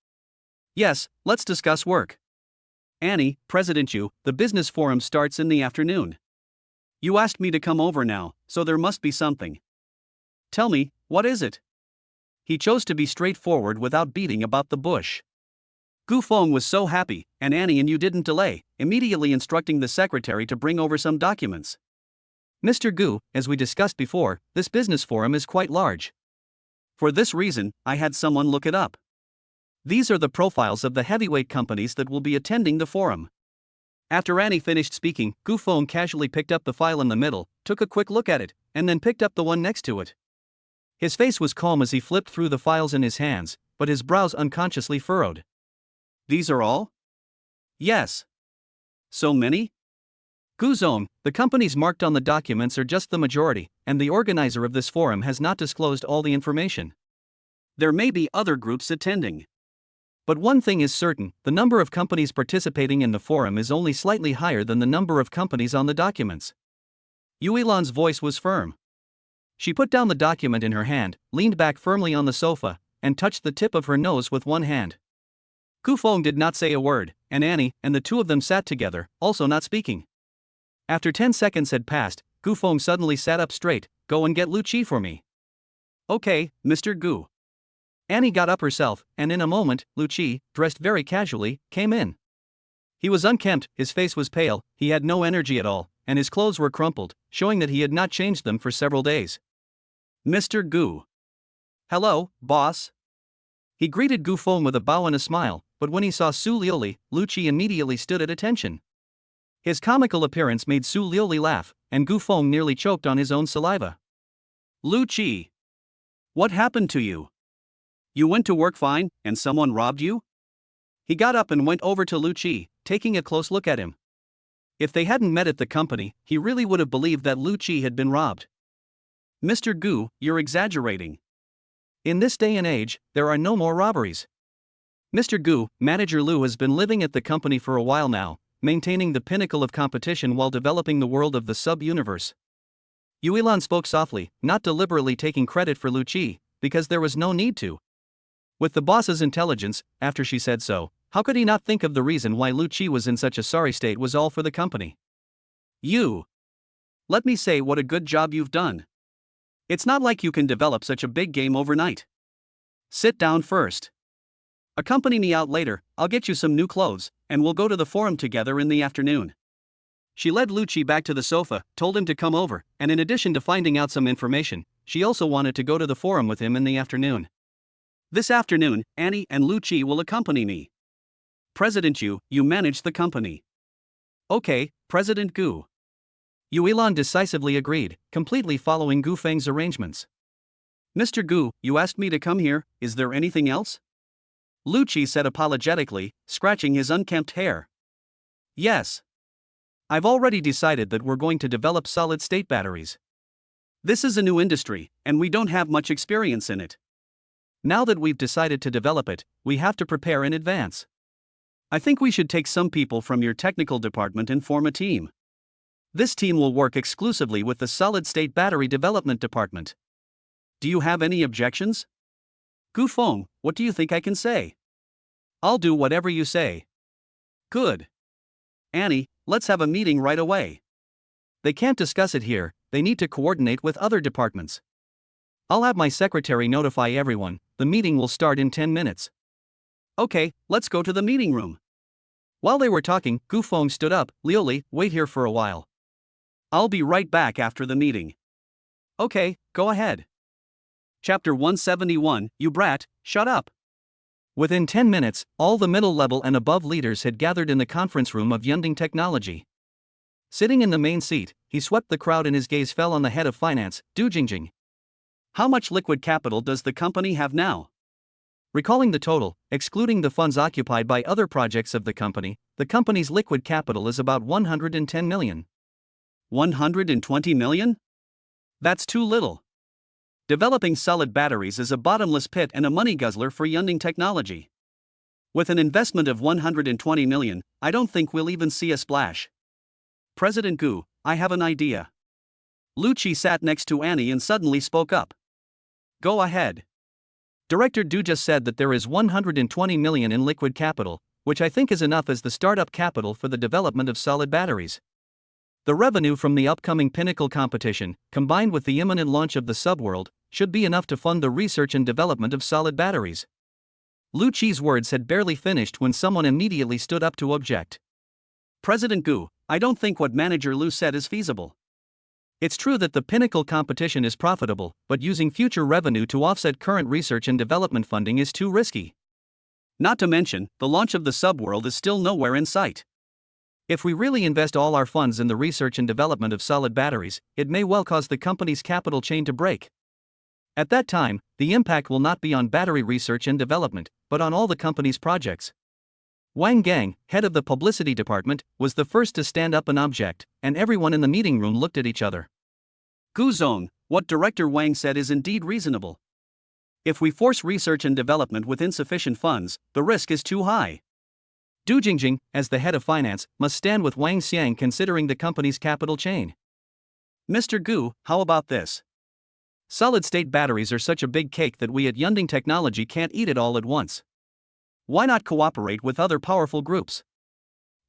Yes, let's discuss work. Annie, President Yu, the business forum starts in the afternoon. You asked me to come over now, so there must be something. Tell me, what is it? He chose to be straightforward without beating about the bush. Gu Feng was so happy, and Annie and Yu didn't delay, immediately instructing the secretary to bring over some documents. Mr. Gu, as we discussed before, this business forum is quite large. For this reason, I had someone look it up. These are the profiles of the heavyweight companies that will be attending the forum. After Annie finished speaking, Gu Feng casually picked up the file in the middle, took a quick look at it, and then picked up the one next to it. His face was calm as he flipped through the files in his hands, but his brows unconsciously furrowed. These are all? Yes. So many? Guzong, the companies marked on the documents are just the majority, and the organizer of this forum has not disclosed all the information. There may be other groups attending. But one thing is certain, the number of companies participating in the forum is only slightly higher than the number of companies on the documents. Yuilan's voice was firm. She put down the document in her hand, leaned back firmly on the sofa, and touched the tip of her nose with one hand. Gu Feng did not say a word, and Annie and the two of them sat together, also not speaking. After 10 seconds had passed, Gu Feng suddenly sat up straight. Go and get Lu Qi for me. Okay, Mr. Gu. Annie got up herself, and in a moment, Lu Qi, dressed very casually, came in. He was unkempt, his face was pale, he had no energy at all, and his clothes were crumpled, showing that he had not changed them for several days. Mr. Gu. Hello, boss. He greeted Gu Feng with a bow and a smile, but when he saw Su Liuli, Lu Qi immediately stood at attention. His comical appearance made Su Liuli laugh, and Gu Feng nearly choked on his own saliva. Lu Qi. What happened to you? You went to work fine, and someone robbed you? He got up and went over to Lu Qi, taking a close look at him. If they hadn't met at the company, he really would have believed that Lu Qi had been robbed. Mr. Gu, you're exaggerating. In this day and age, there are no more robberies. Mr. Gu, Manager Lu has been living at the company for a while now, maintaining the pinnacle of competition while developing the world of the sub-universe. Yuilan spoke softly, not deliberately taking credit for Lu Qi, because there was no need to. With the boss's intelligence, after she said so, how could he not think of the reason why Lu Qi was in such a sorry state was all for the company? You. Let me say what a good job you've done. It's not like you can develop such a big game overnight. Sit down first. Accompany me out later, I'll get you some new clothes, and we'll go to the forum together in the afternoon. She led Lu Qi back to the sofa, told him to come over, and in addition to finding out some information, she also wanted to go to the forum with him in the afternoon. This afternoon, Annie and Lu Qi will accompany me. President Yu, you manage the company. Okay, President Gu. Yuilan decisively agreed, completely following Gu Feng's arrangements. Mr. Gu, you asked me to come here, is there anything else? Lu Qi said apologetically, scratching his unkempt hair. Yes. I've already decided that we're going to develop solid-state batteries. This is a new industry, and we don't have much experience in it. Now that we've decided to develop it, we have to prepare in advance. I think we should take some people from your technical department and form a team. This team will work exclusively with the solid-state battery development department. Do you have any objections? Gu Feng, what do you think I can say? I'll do whatever you say. Good. Annie, let's have a meeting right away. They can't discuss it here, they need to coordinate with other departments. I'll have my secretary notify everyone. The meeting will start in 10 minutes. Okay, let's go to the meeting room. While they were talking, Gu Feng stood up. Liuli, wait here for a while. I'll be right back after the meeting. Okay, go ahead. Chapter 171, You brat, shut up. Within 10 minutes, all the middle level and above leaders had gathered in the conference room of Yunding Technology. Sitting in the main seat, he swept the crowd and his gaze fell on the head of finance, Du Jingjing. How much liquid capital does the company have now? Recalling the total, excluding the funds occupied by other projects of the company's liquid capital is about 110 million. 120 million? That's too little. Developing solid batteries is a bottomless pit and a money guzzler for Yunding Technology. With an investment of 120 million, I don't think we'll even see a splash. President Gu, I have an idea. Lu Qi sat next to Annie and suddenly spoke up. Go ahead. Director Du just said that there is 120 million in liquid capital, which I think is enough as the startup capital for the development of solid batteries. The revenue from the upcoming Pinnacle competition, combined with the imminent launch of the subworld, should be enough to fund the research and development of solid batteries. Lu Qi's words had barely finished when someone immediately stood up to object. President Gu, I don't think what Manager Lu said is feasible. It's true that the Pinnacle competition is profitable, but using future revenue to offset current research and development funding is too risky. Not to mention, the launch of the subworld is still nowhere in sight. If we really invest all our funds in the research and development of solid batteries, it may well cause the company's capital chain to break. At that time, the impact will not be on battery research and development, but on all the company's projects. Wang Gang, head of the publicity department, was the first to stand up and object, and everyone in the meeting room looked at each other. Gu Zong, what Director Wang said is indeed reasonable. If we force research and development with insufficient funds, the risk is too high. Du Jingjing, as the head of finance, must stand with Wang Xiang considering the company's capital chain. Mr. Gu, how about this? Solid-state batteries are such a big cake that we at Yunding Technology can't eat it all at once. Why not cooperate with other powerful groups?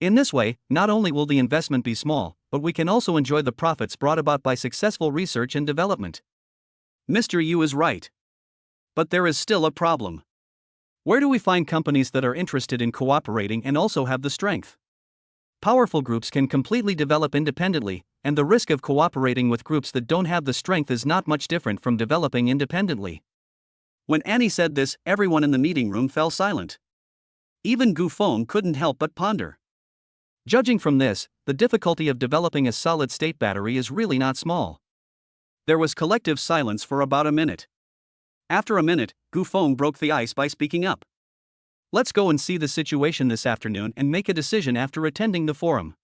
In this way, not only will the investment be small, but we can also enjoy the profits brought about by successful research and development. Mr. Yu is right. But there is still a problem. Where do we find companies that are interested in cooperating and also have the strength? Powerful groups can completely develop independently, and the risk of cooperating with groups that don't have the strength is not much different from developing independently. When Annie said this, everyone in the meeting room fell silent. Even Gu Feng couldn't help but ponder. Judging from this, the difficulty of developing a solid-state battery is really not small. There was collective silence for about a minute. After a minute, Gu Feng broke the ice by speaking up. Let's go and see the situation this afternoon and make a decision after attending the forum.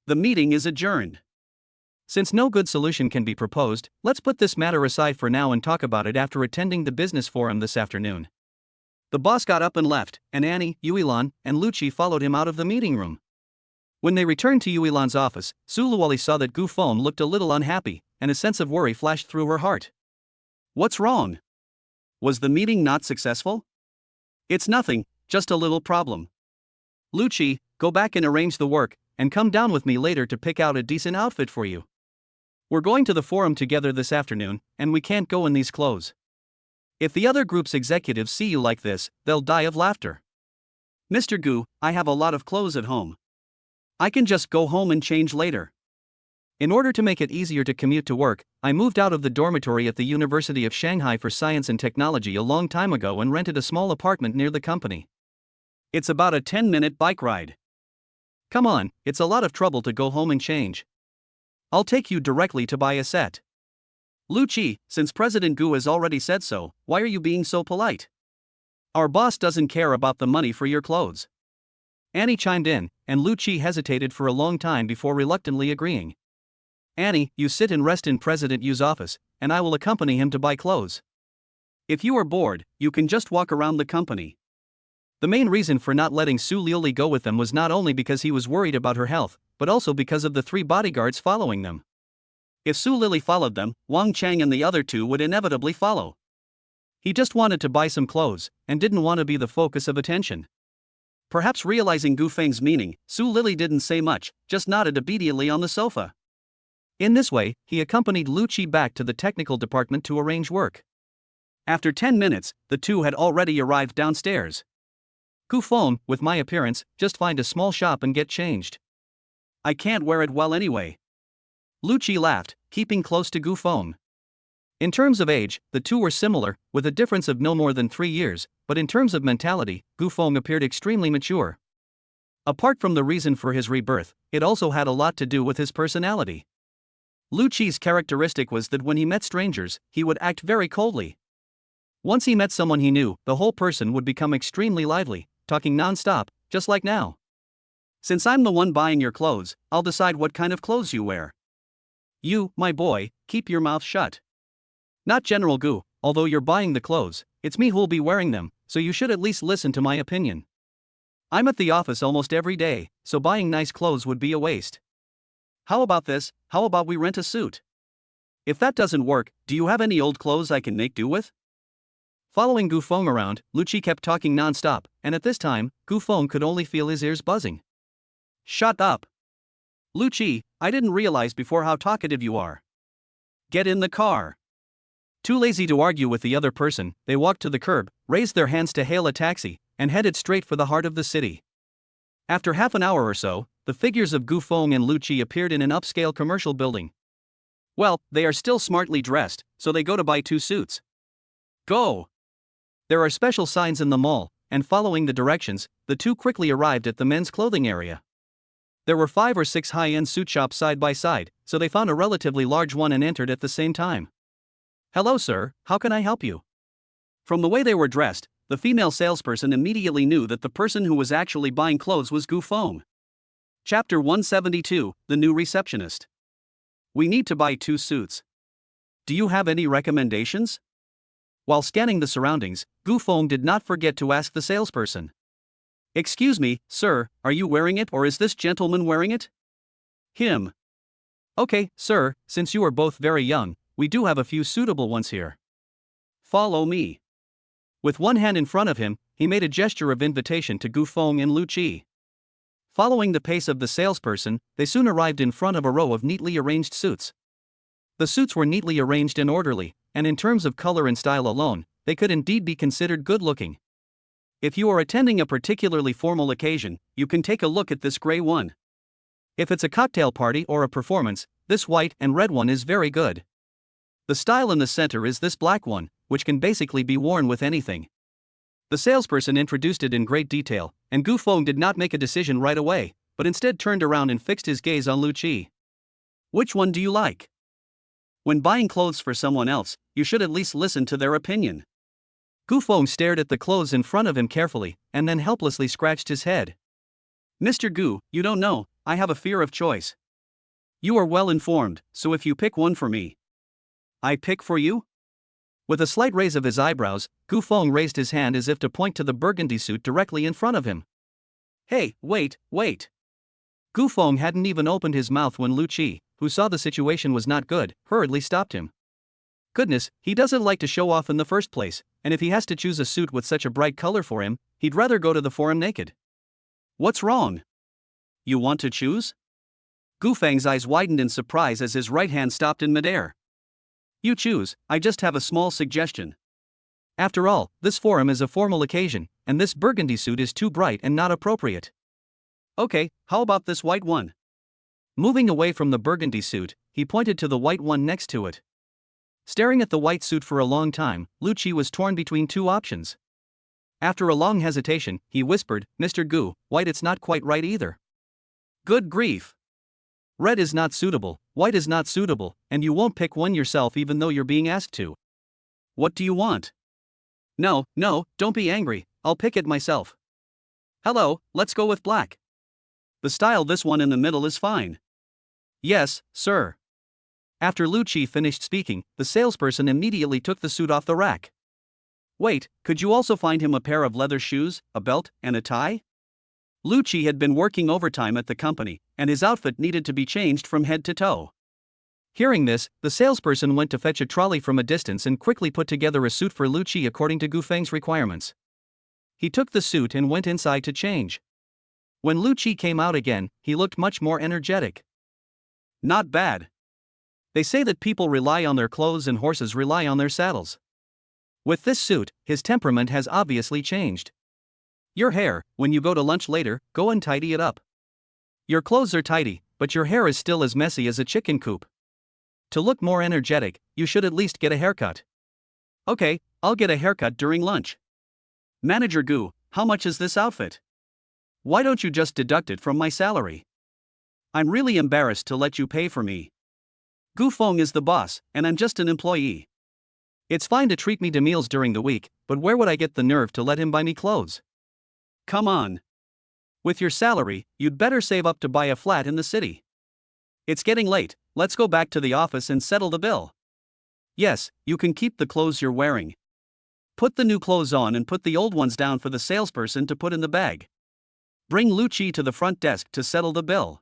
The meeting is adjourned. Since no good solution can be proposed, let's put this matter aside for now and talk about it after attending the business forum this afternoon. The boss got up and left, and Annie, Yuilan, and Lu Qi followed him out of the meeting room. When they returned to Yuilan's office, Su Luoli saw that Gu Feng looked a little unhappy, and a sense of worry flashed through her heart. What's wrong? Was the meeting not successful? It's nothing, just a little problem. Lu Qi, go back and arrange the work, and come down with me later to pick out a decent outfit for you. We're going to the forum together this afternoon, and we can't go in these clothes. If the other group's executives see you like this, they'll die of laughter. Mr. Gu, I have a lot of clothes at home. I can just go home and change later. In order to make it easier to commute to work, I moved out of the dormitory at the University of Shanghai for Science and Technology a long time ago and rented a small apartment near the company. It's about a 10-minute bike ride. Come on, it's a lot of trouble to go home and change. I'll take you directly to buy a set. Lu Qi, since President Gu has already said so, why are you being so polite? Our boss doesn't care about the money for your clothes. Annie chimed in, and Lu Qi hesitated for a long time before reluctantly agreeing. Annie, you sit and rest in President Yu's office, and I will accompany him to buy clothes. If you are bored, you can just walk around the company. The main reason for not letting Su Liuli go with them was not only because he was worried about her health, but also because of the 3 bodyguards following them. If Su Lili followed them, Wang Chang and the other 2 would inevitably follow. He just wanted to buy some clothes, and didn't want to be the focus of attention. Perhaps realizing Gu Feng's meaning, Su Lili didn't say much, just nodded obediently on the sofa. In this way, he accompanied Lu Qi back to the technical department to arrange work. After 10 minutes, the two had already arrived downstairs. Gu Feng, with my appearance, just find a small shop and get changed. I can't wear it well anyway. Lu Qi laughed, keeping close to Gu Feng. In terms of age, the two were similar, with a difference of no more than 3 years, but in terms of mentality, Gu Feng appeared extremely mature. Apart from the reason for his rebirth, it also had a lot to do with his personality. Lu Qi's characteristic was that when he met strangers, he would act very coldly. Once he met someone he knew, the whole person would become extremely lively, talking non-stop, just like now. Since I'm the one buying your clothes, I'll decide what kind of clothes you wear. You, my boy, keep your mouth shut. Not General Gu, although you're buying the clothes, it's me who'll be wearing them, so you should at least listen to my opinion. I'm at the office almost every day, so buying nice clothes would be a waste. How about this? How about we rent a suit? If that doesn't work, do you have any old clothes I can make do with? Following Gu Feng around, Lu Qi kept talking non-stop, and at this time, Gu Feng could only feel his ears buzzing. Shut up! Lu Qi, I didn't realize before how talkative you are. Get in the car. Too lazy to argue with the other person, they walked to the curb, raised their hands to hail a taxi, and headed straight for the heart of the city. After half an hour or so, the figures of Gu Feng and Lu Qi appeared in an upscale commercial building. Well, they are still smartly dressed, so they go to buy 2 suits. Go! There are special signs in the mall, and following the directions, the two quickly arrived at the men's clothing area. There were 5 or 6 high-end suit shops side by side, so they found a relatively large one and entered at the same time. Hello sir, how can I help you? From the way they were dressed, the female salesperson immediately knew that the person who was actually buying clothes was Gu Feng. Chapter 172, The New Receptionist. We need to buy 2 suits. Do you have any recommendations? While scanning the surroundings, Gu Feng did not forget to ask the salesperson. Excuse me, sir, are you wearing it or is this gentleman wearing it? Him. Okay, sir, since you are both very young, we do have a few suitable ones here. Follow me. With one hand in front of him, he made a gesture of invitation to Gu Feng and Lu Qi. Following the pace of the salesperson, they soon arrived in front of a row of neatly arranged suits. The suits were neatly arranged and orderly, and in terms of color and style alone, they could indeed be considered good-looking. If you are attending a particularly formal occasion, you can take a look at this gray one. If it's a cocktail party or a performance, this white and red one is very good. The style in the center is this black one, which can basically be worn with anything. The salesperson introduced it in great detail, and Gu Feng did not make a decision right away, but instead turned around and fixed his gaze on Lu Qi. Which one do you like? When buying clothes for someone else, you should at least listen to their opinion. Gu Feng stared at the clothes in front of him carefully, and then helplessly scratched his head. Mr. Gu, you don't know, I have a fear of choice. You are well informed, so if you pick one for me. I pick for you? With a slight raise of his eyebrows, Gu Feng raised his hand as if to point to the burgundy suit directly in front of him. Hey, wait. Gu Feng hadn't even opened his mouth when Lu Qi, who saw the situation was not good, hurriedly stopped him. Goodness, he doesn't like to show off in the first place, and if he has to choose a suit with such a bright color for him, he'd rather go to the forum naked. What's wrong? You want to choose? Gu Feng's eyes widened in surprise as his right hand stopped in midair. You choose, I just have a small suggestion. After all, this forum is a formal occasion, and this burgundy suit is too bright and not appropriate. Okay, how about this white one? Moving away from the burgundy suit, he pointed to the white one next to it. Staring at the white suit for a long time, Lu Qi was torn between 2 options. After a long hesitation, he whispered, Mr. Gu, white it's not quite right either. Good grief! Red is not suitable, white is not suitable, and you won't pick one yourself even though you're being asked to. What do you want? No, don't be angry, I'll pick it myself. Hello, let's go with black. The style this one in the middle is fine. Yes, sir. After Lu Qi finished speaking, the salesperson immediately took the suit off the rack. Wait, could you also find him a pair of leather shoes, a belt, and a tie? Lu Qi had been working overtime at the company, and his outfit needed to be changed from head to toe. Hearing this, the salesperson went to fetch a trolley from a distance and quickly put together a suit for Lu Qi according to Gu Feng's requirements. He took the suit and went inside to change. When Lu Qi came out again, he looked much more energetic. Not bad. They say that people rely on their clothes and horses rely on their saddles. With this suit, his temperament has obviously changed. Your hair, when you go to lunch later, go and tidy it up. Your clothes are tidy, but your hair is still as messy as a chicken coop. To look more energetic, you should at least get a haircut. Okay, I'll get a haircut during lunch. Manager Gu, how much is this outfit? Why don't you just deduct it from my salary? I'm really embarrassed to let you pay for me. Gu Feng is the boss, and I'm just an employee. It's fine to treat me to meals during the week, but where would I get the nerve to let him buy me clothes? Come on. With your salary, you'd better save up to buy a flat in the city. It's getting late, let's go back to the office and settle the bill. Yes, you can keep the clothes you're wearing. Put the new clothes on and put the old ones down for the salesperson to put in the bag. Bring Lu Qi to the front desk to settle the bill.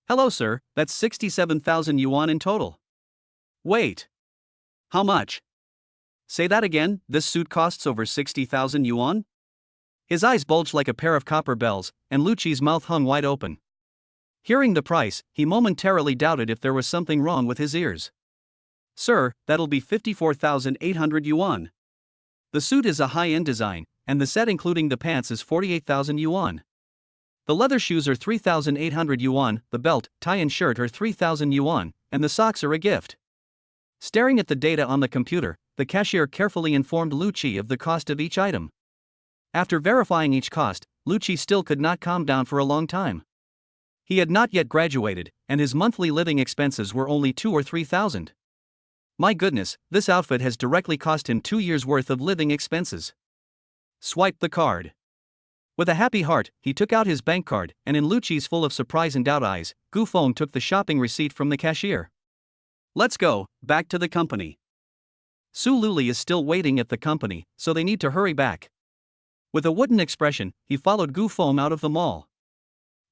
Hello sir, that's 67,000 yuan in total. Wait. How much? Say that again, this suit costs over 60,000 yuan? His eyes bulged like a pair of copper bells, and Lu Qi's mouth hung wide open. Hearing the price, he momentarily doubted if there was something wrong with his ears. Sir, that'll be 54,800 yuan. The suit is a high-end design, and the set including the pants is 48,000 yuan. The leather shoes are 3,800 yuan, the belt, tie and shirt are 3,000 yuan, and the socks are a gift. Staring at the data on the computer, the cashier carefully informed Lu Qi of the cost of each item. After verifying each cost, Lu Qi still could not calm down for a long time. He had not yet graduated, and his monthly living expenses were only 2,000 or 3,000. My goodness, this outfit has directly cost him 2 years' worth of living expenses. Swipe the card. With a happy heart, he took out his bank card, and in Lu Qi's full of surprise and doubt eyes, Gu Feng took the shopping receipt from the cashier. Let's go, back to the company. Su Luli is still waiting at the company, so they need to hurry back. With a wooden expression, he followed Gu Feng out of the mall.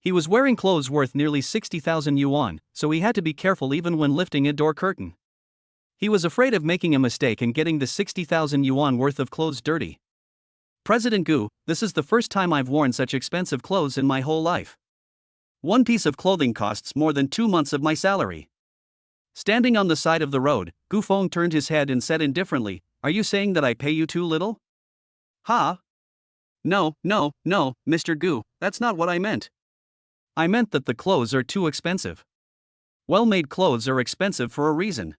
He was wearing clothes worth nearly 60,000 yuan, so he had to be careful even when lifting a door curtain. He was afraid of making a mistake and getting the 60,000 yuan worth of clothes dirty. President Gu, this is the first time I've worn such expensive clothes in my whole life. One piece of clothing costs more than 2 months of my salary. Standing on the side of the road, Gu Feng turned his head and said indifferently, "Are you saying that I pay you too little?" Ha! No, Mr. Gu, that's not what I meant. I meant that the clothes are too expensive. Well-made clothes are expensive for a reason.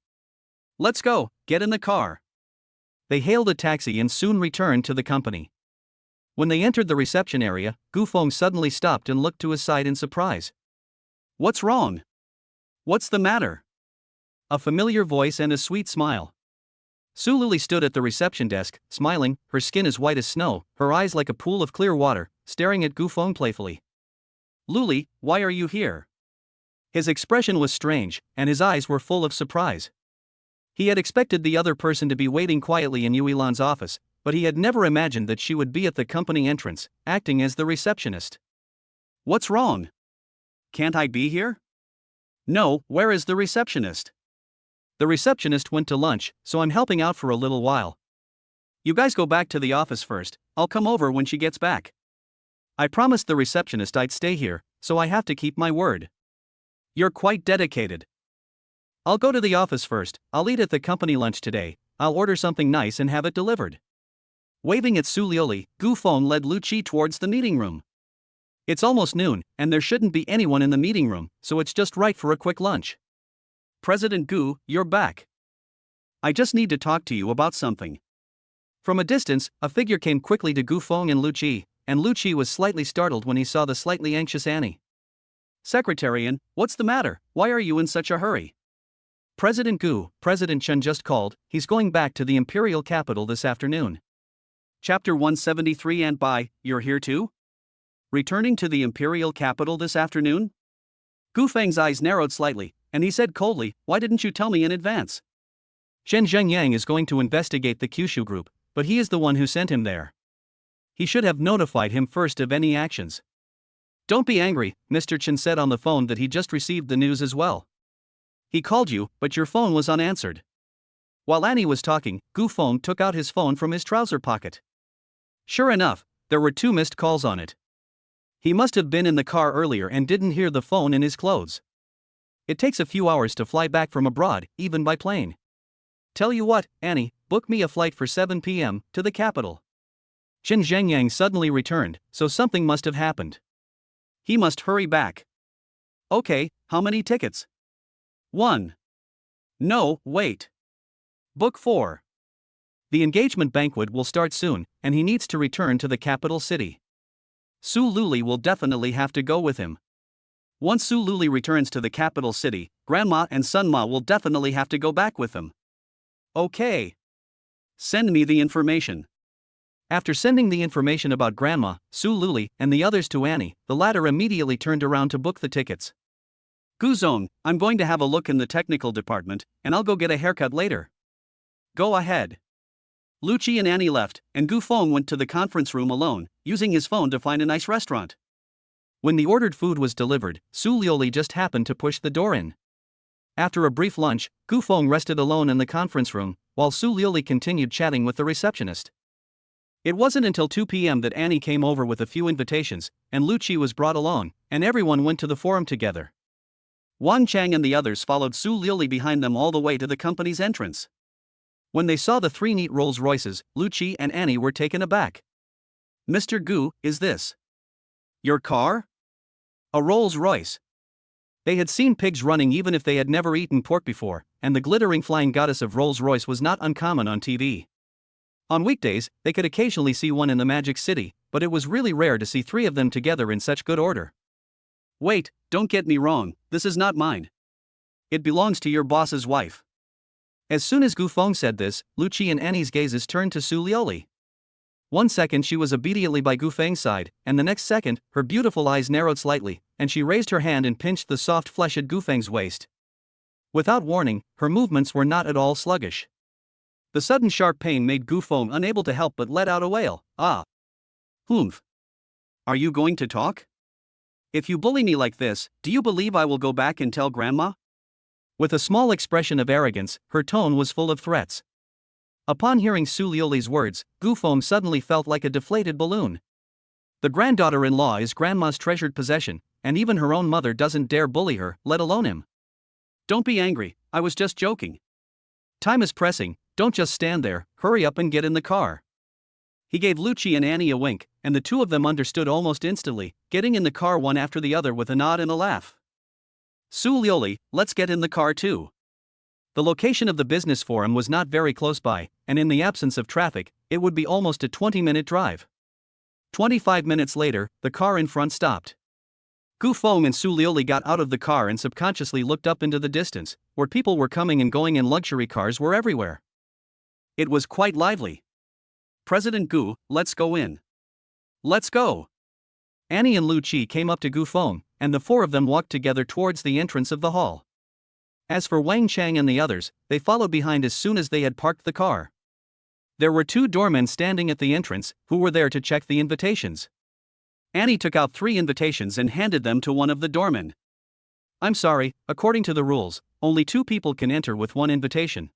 Let's go, get in the car. They hailed a taxi and soon returned to the company. When they entered the reception area, Gu Feng suddenly stopped and looked to his side in surprise. What's wrong? What's the matter? A familiar voice and a sweet smile. Su Luli stood at the reception desk, smiling, her skin as white as snow, her eyes like a pool of clear water, staring at Gu Feng playfully. Luli, why are you here? His expression was strange, and his eyes were full of surprise. He had expected the other person to be waiting quietly in Yue Lan's office, but he had never imagined that she would be at the company entrance, acting as the receptionist. What's wrong? Can't I be here? No, where is the receptionist? The receptionist went to lunch, so I'm helping out for a little while. You guys go back to the office first, I'll come over when she gets back. I promised the receptionist I'd stay here, so I have to keep my word. You're quite dedicated. I'll go to the office first, I'll eat at the company lunch today, I'll order something nice and have it delivered. Waving at Su Liuli, Gu Feng led Lu Qi towards the meeting room. It's almost noon, and there shouldn't be anyone in the meeting room, so it's just right for a quick lunch. President Gu, you're back. I just need to talk to you about something. From a distance, a figure came quickly to Gu Feng and Lu Qi was slightly startled when he saw the slightly anxious Annie. Secretarian, what's the matter? Why are you in such a hurry? President Gu, President Chen just called, he's going back to the imperial capital this afternoon. Chapter 173 and by, you're here too? Returning to the imperial capital this afternoon? Gu Feng's eyes narrowed slightly, and he said coldly, why didn't you tell me in advance? Zhen Zhengyang is going to investigate the Kyushu group, but he is the one who sent him there. He should have notified him first of any actions. Don't be angry, Mr. Chen said on the phone that he just received the news as well. He called you, but your phone was unanswered. While Annie was talking, Gu Feng took out his phone from his trouser pocket. Sure enough, there were 2 missed calls on it. He must have been in the car earlier and didn't hear the phone in his clothes. It takes a few hours to fly back from abroad, even by plane. Tell you what, Annie, book me a flight for 7 p.m. to the capital. Chen Zhengyang suddenly returned, so something must have happened. He must hurry back. Okay, how many tickets? 1. No, wait. Book 4. The engagement banquet will start soon, and he needs to return to the capital city. Su Luli will definitely have to go with him. Once Su Luli returns to the capital city, Grandma and Sun Ma will definitely have to go back with him. Okay. Send me the information. After sending the information about Grandma, Su Luli, and the others to Annie, the latter immediately turned around to book the tickets. Guzong, I'm going to have a look in the technical department, and I'll go get a haircut later. Go ahead. Lucci and Annie left, and Gu Feng went to the conference room alone, using his phone to find a nice restaurant. When the ordered food was delivered, Su Lioli just happened to push the door in. After a brief lunch, Gu Feng rested alone in the conference room, while Su Lioli continued chatting with the receptionist. It wasn't until 2 p.m. that Annie came over with a few invitations, and Lucci was brought along, and everyone went to the forum together. Wan Chang and the others followed Su Lioli behind them all the way to the company's entrance. When they saw the 3 neat Rolls Royces, Lucci and Annie were taken aback. Mr. Gu, is this your car? A Rolls Royce. They had seen pigs running even if they had never eaten pork before, and the glittering flying goddess of Rolls Royce was not uncommon on TV. On weekdays, they could occasionally see one in the Magic City, but it was really rare to see 3 of them together in such good order. Wait, don't get me wrong, this is not mine. It belongs to your boss's wife. As soon as Gu Feng said this, Lucci and Annie's gazes turned to Su Lioli. 1 second she was immediately by Gu Feng's side, and the next second, her beautiful eyes narrowed slightly, and she raised her hand and pinched the soft flesh at Gu Feng's waist. Without warning, her movements were not at all sluggish. The sudden sharp pain made Gu Feng unable to help but let out a wail. Ah. Humph. Are you going to talk? If you bully me like this, do you believe I will go back and tell Grandma? With a small expression of arrogance, her tone was full of threats. Upon hearing Su Lioli's words, Gu Feng suddenly felt like a deflated balloon. The granddaughter-in-law is Grandma's treasured possession, and even her own mother doesn't dare bully her, let alone him. Don't be angry, I was just joking. Time is pressing, don't just stand there, hurry up and get in the car. He gave Lucci and Annie a wink, and the 2 of them understood almost instantly, getting in the car one after the other with a nod and a laugh. Su Lioli, let's get in the car too. The location of the business forum was not very close by, and in the absence of traffic, it would be almost a 20-minute drive. 25 minutes later, the car in front stopped. Gu Feng and Su Lioli got out of the car and subconsciously looked up into the distance, where people were coming and going and luxury cars were everywhere. It was quite lively. President Gu, let's go in. Let's go. Annie and Lucci came up to Gu Feng, and the 4 of them walked together towards the entrance of the hall. As for Wang Chang and the others, they followed behind as soon as they had parked the car. There were 2 doormen standing at the entrance, who were there to check the invitations. Annie took out 3 invitations and handed them to one of the doormen. I'm sorry, according to the rules, only 2 people can enter with 1 invitation.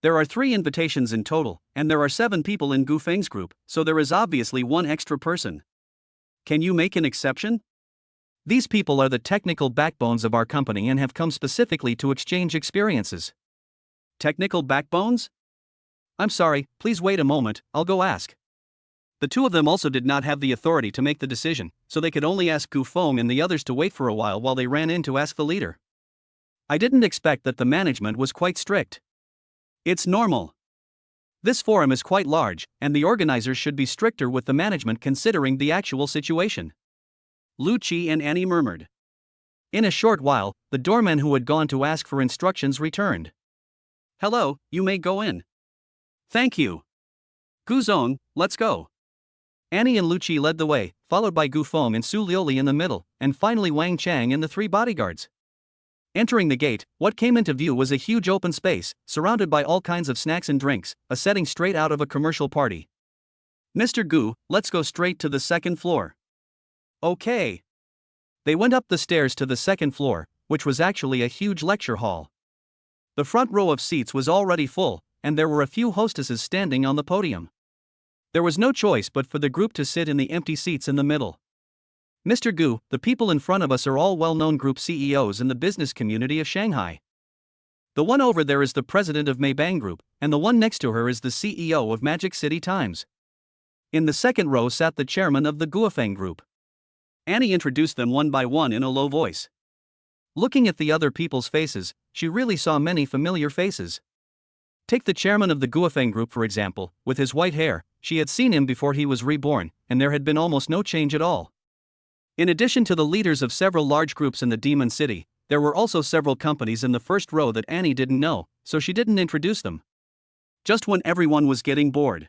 There are 3 invitations in total, and there are 7 people in Gu Feng's group, so there is obviously 1 extra person. Can you make an exception? These people are the technical backbones of our company and have come specifically to exchange experiences. Technical backbones? I'm sorry, please wait a moment, I'll go ask. The 2 of them also did not have the authority to make the decision, so they could only ask Gu Feng and the others to wait for a while they ran in to ask the leader. I didn't expect that the management was quite strict. It's normal. This forum is quite large, and the organizers should be stricter with the management considering the actual situation. Lucci and Annie murmured. In a short while, the doorman who had gone to ask for instructions returned. Hello, you may go in. Thank you. Guzong, let's go. Annie and Lucci led the way, followed by Gu Feng and Su Lioli in the middle, and finally Wang Chang and the 3 bodyguards. Entering the gate, what came into view was a huge open space, surrounded by all kinds of snacks and drinks, a setting straight out of a commercial party. Mr. Gu, let's go straight to the 2nd floor. Okay. They went up the stairs to the 2nd floor, which was actually a huge lecture hall. The front row of seats was already full, and there were a few hostesses standing on the podium. There was no choice but for the group to sit in the empty seats in the middle. Mr. Gu, the people in front of us are all well-known group CEOs in the business community of Shanghai. The one over there is the president of Maybang Group, and the one next to her is the CEO of Magic City Times. In the second row sat the chairman of the Guofeng Group. Annie introduced them one by one in a low voice. Looking at the other people's faces, she really saw many familiar faces. Take the chairman of the Guofeng Group for example, with his white hair. She had seen him before he was reborn, and there had been almost no change at all. In addition to the leaders of several large groups in the Demon City, there were also several companies in the first row that Annie didn't know, so she didn't introduce them. Just when everyone was getting bored.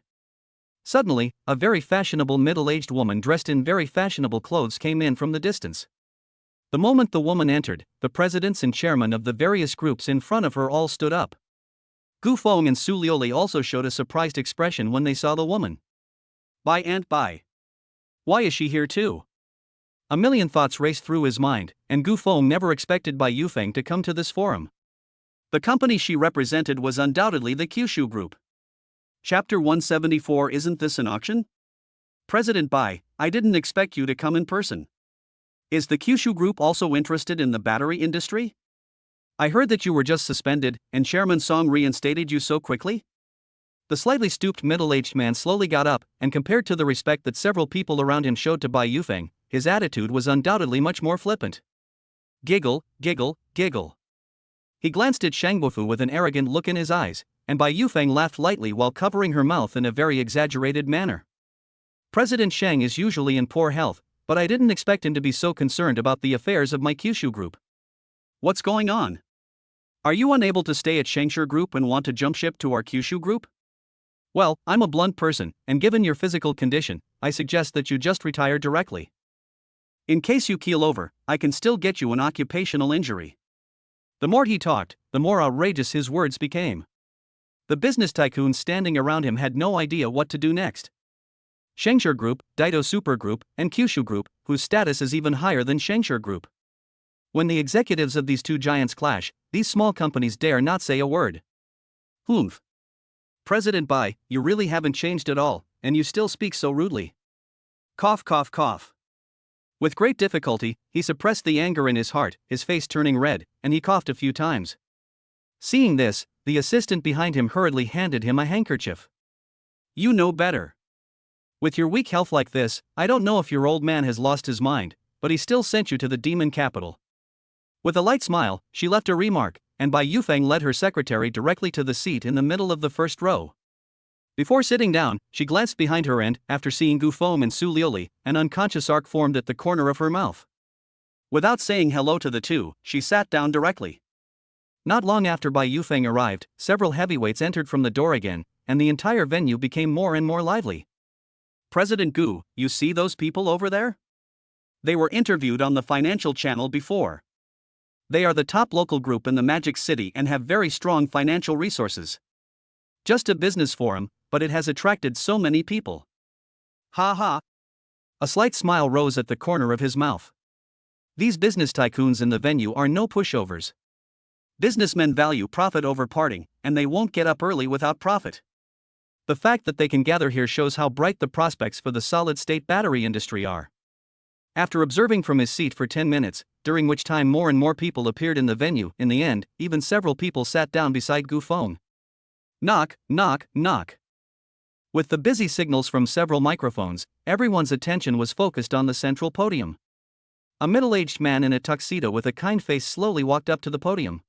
Suddenly, a very fashionable middle-aged woman dressed in very fashionable clothes came in from the distance. The moment the woman entered, the presidents and chairmen of the various groups in front of her all stood up. Gu Feng and Su Liuli also showed a surprised expression when they saw the woman. Bye and bye. Why is she here too? A million thoughts raced through his mind, and Gu Feng never expected Bai Yufeng to come to this forum. The company she represented was undoubtedly the Kyushu Group. Chapter 174. Isn't this an auction? President Bai, I didn't expect you to come in person. Is the Kyushu Group also interested in the battery industry? I heard that you were just suspended, and Chairman Song reinstated you so quickly? The slightly stooped middle-aged man slowly got up, and compared to the respect that several people around him showed to Bai Yufeng, his attitude was undoubtedly much more flippant. Giggle, giggle, giggle. He glanced at Shang Guofu with an arrogant look in his eyes, and Bai Yufeng laughed lightly while covering her mouth in a very exaggerated manner. President Shang is usually in poor health, but I didn't expect him to be so concerned about the affairs of my Kyushu Group. What's going on? Are you unable to stay at Shangshur Group and want to jump ship to our Kyushu Group? Well, I'm a blunt person, and given your physical condition, I suggest that you just retire directly. In case you keel over, I can still get you an occupational injury. The more he talked, the more outrageous his words became. The business tycoons standing around him had no idea what to do next. Shangshur Group, Daito Super Group, and Kyushu Group, whose status is even higher than Shangshur Group. When the executives of these two giants clash, these small companies dare not say a word. Humph. President Bai, you really haven't changed at all, and you still speak so rudely. Cough, cough, cough. With great difficulty, he suppressed the anger in his heart, his face turning red, and he coughed a few times. Seeing this, the assistant behind him hurriedly handed him a handkerchief. You know better. With your weak health like this, I don't know if your old man has lost his mind, but he still sent you to the demon capital. With a light smile, she left a remark, and Bai Yufeng led her secretary directly to the seat in the middle of the first row. Before sitting down, she glanced behind her and, after seeing Gu Feng and Su Liuli, an unconscious arc formed at the corner of her mouth. Without saying hello to the two, she sat down directly. Not long after Bai Yufeng arrived, several heavyweights entered from the door again, and the entire venue became more and more lively. President Gu, you see those people over there? They were interviewed on the financial channel before. They are the top local group in the Magic City and have very strong financial resources. Just a business forum, but it has attracted so many people. Ha ha. A slight smile rose at the corner of his mouth. These business tycoons in the venue are no pushovers. Businessmen value profit over parting, and they won't get up early without profit. The fact that they can gather here shows how bright the prospects for the solid-state battery industry are. After observing from his seat for 10 minutes, during which time more and more people appeared in the venue, in the end, even several people sat down beside Gu Feng. Knock, knock, knock. With the busy signals from several microphones, everyone's attention was focused on the central podium. A middle-aged man in a tuxedo with a kind face slowly walked up to the podium.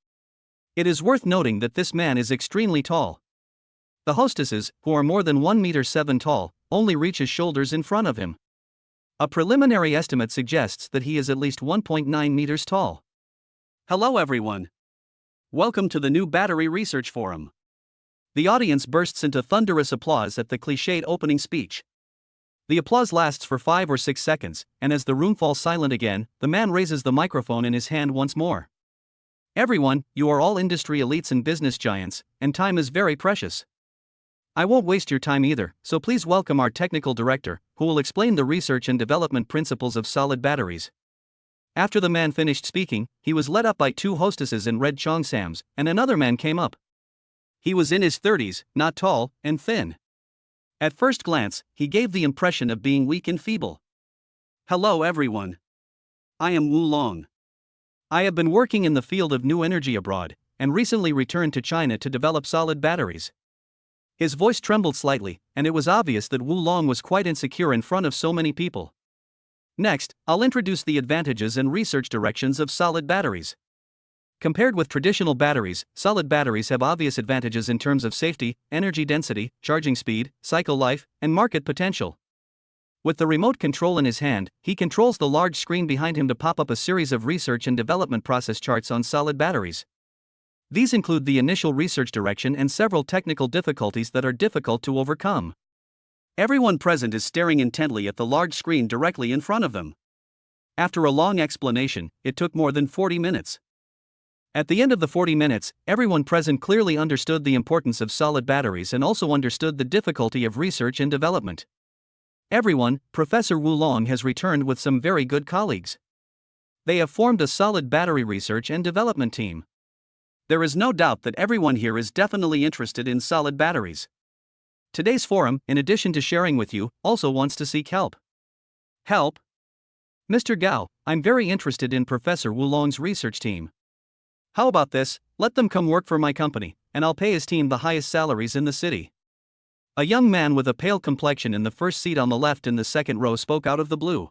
It is worth noting that this man is extremely tall. The hostesses, who are more than 1.7 meters tall, only reach his shoulders in front of him. A preliminary estimate suggests that he is at least 1.9 meters tall. Hello everyone. Welcome to the new Battery Research Forum. The audience bursts into thunderous applause at the cliched opening speech. The applause lasts for 5 or 6 seconds, and as the room falls silent again, the man raises the microphone in his hand once more. Everyone, you are all industry elites and business giants, and time is very precious. I won't waste your time either, so please welcome our technical director, who will explain the research and development principles of solid batteries. After the man finished speaking, he was led up by 2 hostesses in red cheongsams, and another man came up. He was in his 30s, not tall, and thin. At first glance, he gave the impression of being weak and feeble. Hello everyone. I am Wu Long. I have been working in the field of new energy abroad, and recently returned to China to develop solid batteries. His voice trembled slightly, and it was obvious that Wu Long was quite insecure in front of so many people. Next, I'll introduce the advantages and research directions of solid batteries. Compared with traditional batteries, solid batteries have obvious advantages in terms of safety, energy density, charging speed, cycle life, and market potential. With the remote control in his hand, he controls the large screen behind him to pop up a series of research and development process charts on solid batteries. These include the initial research direction and several technical difficulties that are difficult to overcome. Everyone present is staring intently at the large screen directly in front of them. After a long explanation, it took more than 40 minutes. At the end of the 40 minutes, everyone present clearly understood the importance of solid batteries and also understood the difficulty of research and development. Everyone, Professor Wu Long has returned with some very good colleagues. They have formed a solid battery research and development team. There is no doubt that everyone here is definitely interested in solid batteries. Today's forum, in addition to sharing with you, also wants to seek help. Help? Mr. Gao, I'm very interested in Professor Wu Long's research team. How about this? Let them come work for my company, and I'll pay his team the highest salaries in the city. A young man with a pale complexion in the first seat on the left in the second row spoke out of the blue.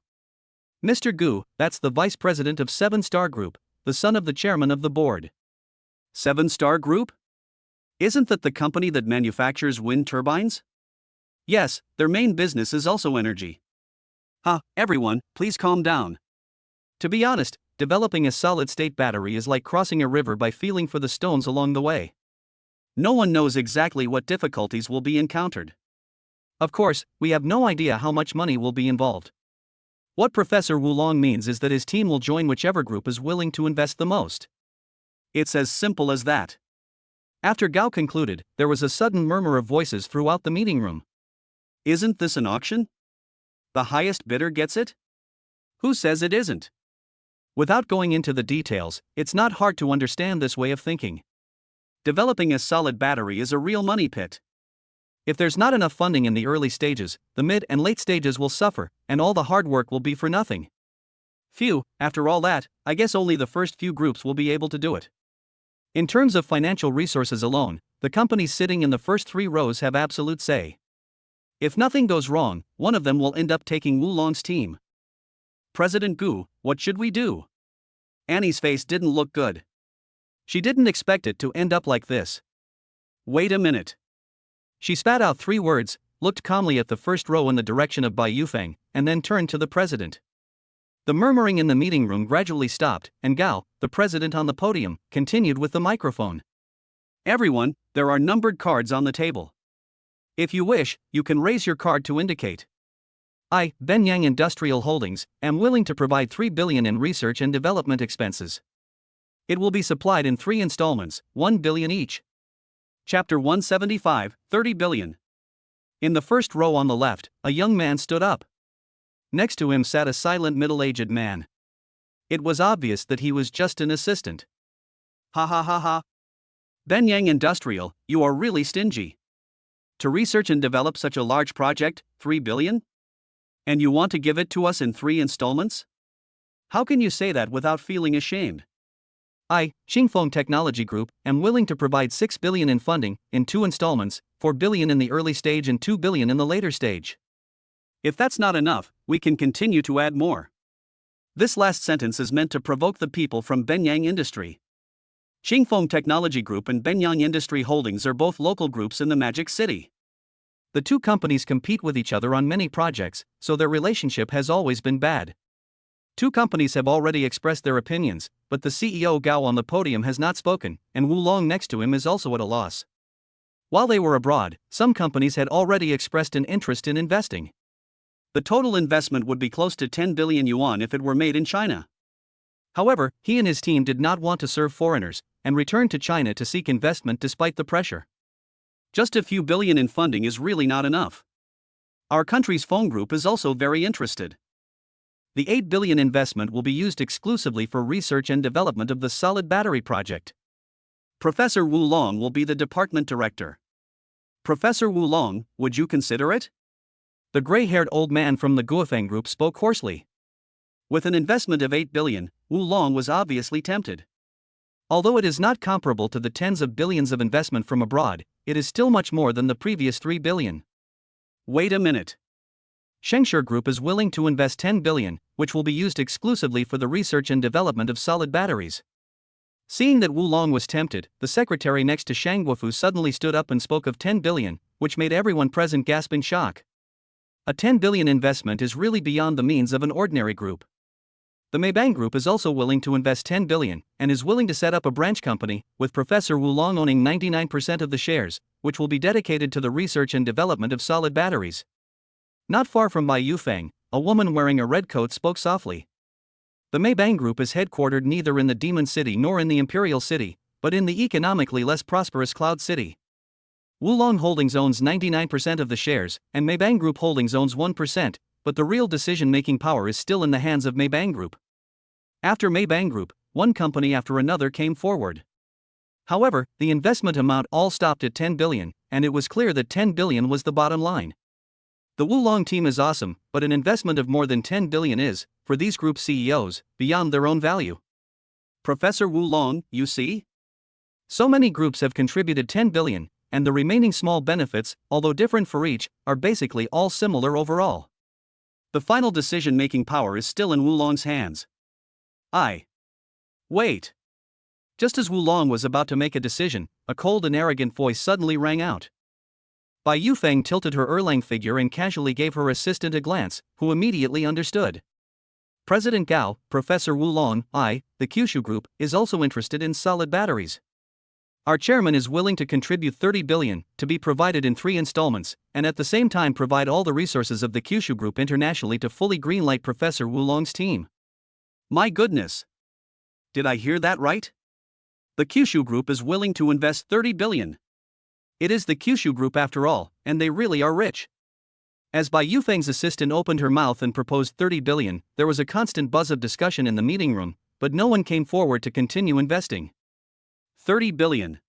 Mr. Gu, that's the vice president of 7-Star Group, the son of the chairman of the board. 7-Star Group? Isn't that the company that manufactures wind turbines? Yes, their main business is also energy. Everyone, please calm down. To be honest, developing a solid-state battery is like crossing a river by feeling for the stones along the way. No one knows exactly what difficulties will be encountered. Of course, we have no idea how much money will be involved. What Professor Wu Long means is that his team will join whichever group is willing to invest the most. It's as simple as that. After Gao concluded, there was a sudden murmur of voices throughout the meeting room. Isn't this an auction? The highest bidder gets it? Who says it isn't? Without going into the details, it's not hard to understand this way of thinking. Developing a solid battery is a real money pit. If there's not enough funding in the early stages, the mid and late stages will suffer, and all the hard work will be for nothing. Phew, after all that, I guess only the first few groups will be able to do it. In terms of financial resources alone, the companies sitting in the first 3 rows have absolute say. If nothing goes wrong, one of them will end up taking Wu Long's team. President Gu, what should we do? Annie's face didn't look good. She didn't expect it to end up like this. Wait a minute. She spat out 3 words, looked calmly at the first row in the direction of Bai Yufeng, and then turned to the president. The murmuring in the meeting room gradually stopped, and Gao, the president on the podium, continued with the microphone. Everyone, there are numbered cards on the table. If you wish, you can raise your card to indicate. I, Benyang Industrial Holdings, am willing to provide 3 billion in research and development expenses. It will be supplied in 3 installments, 1 billion each. Chapter 175, 30 billion. In the first row on the left, a young man stood up. Next to him sat a silent middle-aged man. It was obvious that he was just an assistant. Ha ha ha ha. Benyang Industrial, you are really stingy. To research and develop such a large project, 3 billion? And you want to give it to us in 3 installments? How can you say that without feeling ashamed? I, Qingfeng Technology Group, am willing to provide 6 billion in funding, in 2 installments, 4 billion in the early stage and 2 billion in the later stage. If that's not enough, we can continue to add more. This last sentence is meant to provoke the people from Benyang Industry. Qingfeng Technology Group and Benyang Industry Holdings are both local groups in the Magic City. The 2 companies compete with each other on many projects, so their relationship has always been bad. 2 companies have already expressed their opinions, but the CEO Gao on the podium has not spoken, and Wu Long next to him is also at a loss. While they were abroad, some companies had already expressed an interest in investing. The total investment would be close to 10 billion yuan if it were made in China. However, he and his team did not want to serve foreigners, and returned to China to seek investment despite the pressure. Just a few billion in funding is really not enough. Our country's phone group is also very interested. The 8 billion investment will be used exclusively for research and development of the solid battery project. Professor Wu Long will be the department director. Professor Wu Long, would you consider it? The gray-haired old man from the Guofeng group spoke hoarsely. With an investment of 8 billion, Wu Long was obviously tempted. Although it is not comparable to the tens of billions of investment from abroad, it is still much more than the previous 3 billion. Wait a minute. Shengshe Group is willing to invest 10 billion, which will be used exclusively for the research and development of solid batteries. Seeing that Wu Long was tempted, the secretary next to Shang Guofu suddenly stood up and spoke of 10 billion, which made everyone present gasp in shock. A 10 billion investment is really beyond the means of an ordinary group. The Maybank Group is also willing to invest 10 billion and is willing to set up a branch company, with Professor Wu Long owning 99% of the shares, which will be dedicated to the research and development of solid batteries. Not far from Bai Yufeng, a woman wearing a red coat spoke softly. The Maybank Group is headquartered neither in the Demon City nor in the Imperial City, but in the economically less prosperous Cloud City. Wu Long Holdings owns 99% of the shares, and Maybank Group Holdings owns 1%, but the real decision-making power is still in the hands of Maybank Group. After Maybank Group, one company after another came forward. However, the investment amount all stopped at 10 billion, and it was clear that 10 billion was the bottom line. The Wu Long team is awesome, but an investment of more than 10 billion is, for these group CEOs, beyond their own value. Professor Wu Long, you see? So many groups have contributed 10 billion, and the remaining small benefits, although different for each, are basically all similar overall. The final decision-making power is still in Wu Long's hands. Wait. Just as Wu Long was about to make a decision, a cold and arrogant voice suddenly rang out. Bai Yufeng tilted her Erlang figure and casually gave her assistant a glance, who immediately understood. President Gao, Professor Wu Long, the Kyushu Group, is also interested in solid batteries. Our chairman is willing to contribute 30 billion, to be provided in 3 installments, and at the same time provide all the resources of the Kyushu Group internationally to fully greenlight Professor Wu Long's team. My goodness! Did I hear that right? The Kyushu Group is willing to invest 30 billion. It is the Kyushu Group after all, and they really are rich. As Bai Yufeng's assistant opened her mouth and proposed 30 billion, there was a constant buzz of discussion in the meeting room, but no one came forward to continue investing. 30 billion.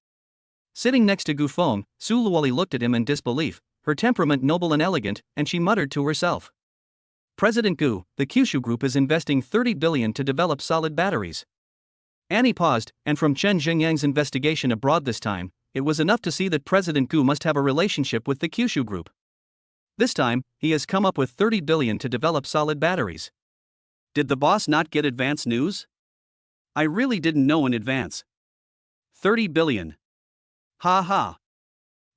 Sitting next to Gu Feng, Su Luoli looked at him in disbelief, her temperament noble and elegant, and she muttered to herself. President Gu, the Kyushu Group is investing 30 billion to develop solid batteries. Annie paused, and from Chen Xingyang's investigation abroad this time, it was enough to see that President Gu must have a relationship with the Kyushu Group. This time, he has come up with 30 billion to develop solid batteries. Did the boss not get advance news? I really didn't know in advance. 30 billion. Ha ha.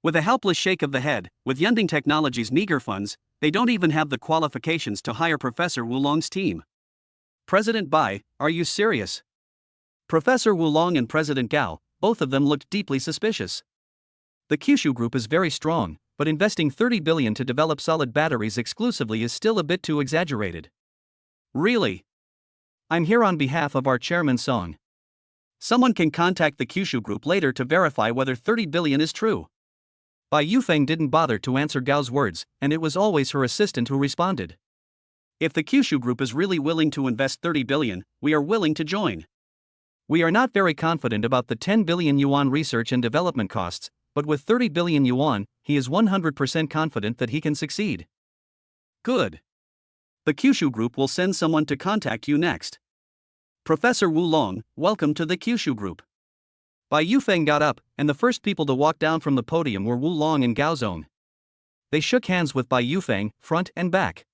With a helpless shake of the head, with Yunding Technologies' meager funds, they don't even have the qualifications to hire Professor Wu Long's team. President Bai, are you serious? Professor Wu Long and President Gao, both of them looked deeply suspicious. The Kyushu Group is very strong, but investing 30 billion to develop solid batteries exclusively is still a bit too exaggerated. Really? I'm here on behalf of our chairman Song. Someone can contact the Kyushu Group later to verify whether 30 billion is true. Bai Yufeng didn't bother to answer Gao's words, and it was always her assistant who responded. If the Kyushu Group is really willing to invest 30 billion, we are willing to join. We are not very confident about the 10 billion yuan research and development costs, but with 30 billion yuan, he is 100% confident that he can succeed. Good. The Kyushu Group will send someone to contact you next. Professor Wu Long, welcome to the Kyushu Group. Bai Yufeng got up, and the first people to walk down from the podium were Wu Long and Gao Zong. They shook hands with Bai Yufeng, front and back.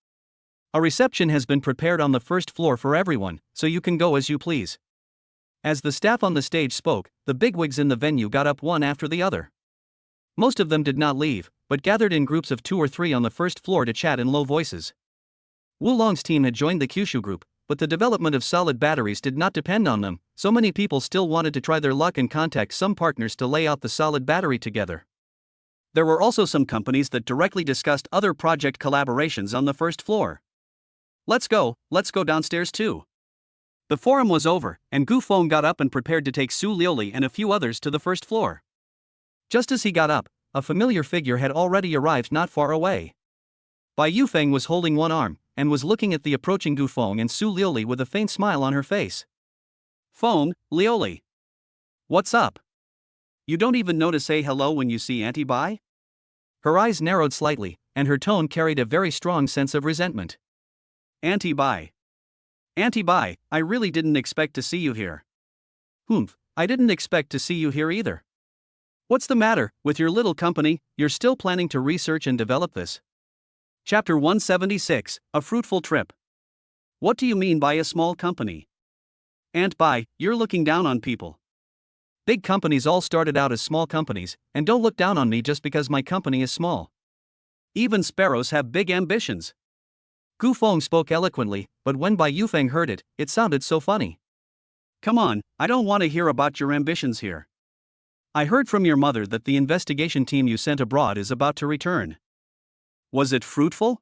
A reception has been prepared on the first floor for everyone, so you can go as you please. As the staff on the stage spoke, the bigwigs in the venue got up one after the other. Most of them did not leave, but gathered in groups of 2 or 3 on the first floor to chat in low voices. Wu Long's team had joined the Kyushu Group, but the development of solid batteries did not depend on them, so many people still wanted to try their luck and contact some partners to lay out the solid battery together. There were also some companies that directly discussed other project collaborations on the first floor. Let's go downstairs too. The forum was over, and Gu Feng got up and prepared to take Su Liuli and a few others to the first floor. Just as he got up, a familiar figure had already arrived not far away. Bai Yufeng was holding one arm, and was looking at the approaching Gu Feng and Su Liuli with a faint smile on her face. Feng, Liuli. What's up? You don't even know to say hello when you see Auntie Bai? Her eyes narrowed slightly, and her tone carried a very strong sense of resentment. Auntie Bai. Auntie Bai, I really didn't expect to see you here. Humph, I didn't expect to see you here either. What's the matter with your little company? You're still planning to research and develop this? Chapter 176, A Fruitful Trip. What do you mean by a small company? Aunt Bai, you're looking down on people. Big companies all started out as small companies, and don't look down on me just because my company is small. Even sparrows have big ambitions. Gu Feng spoke eloquently, but when Bai Yufeng heard it, it sounded so funny. Come on, I don't want to hear about your ambitions here. I heard from your mother that the investigation team you sent abroad is about to return. Was it fruitful?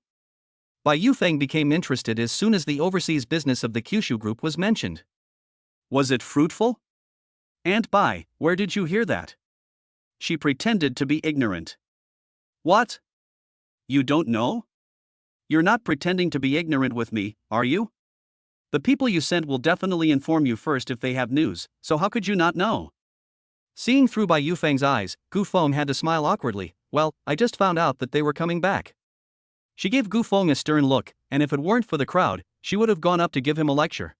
Bai Yufeng became interested as soon as the overseas business of the Kyushu Group was mentioned. Was it fruitful? Aunt Bai, where did you hear that? She pretended to be ignorant. What? You don't know? You're not pretending to be ignorant with me, are you? The people you sent will definitely inform you first if they have news, so how could you not know? Seeing through Bai Yufeng's eyes, Gu Feng had to smile awkwardly. Well, I just found out that they were coming back. She gave Gu Feng a stern look, and if it weren't for the crowd, she would have gone up to give him a lecture.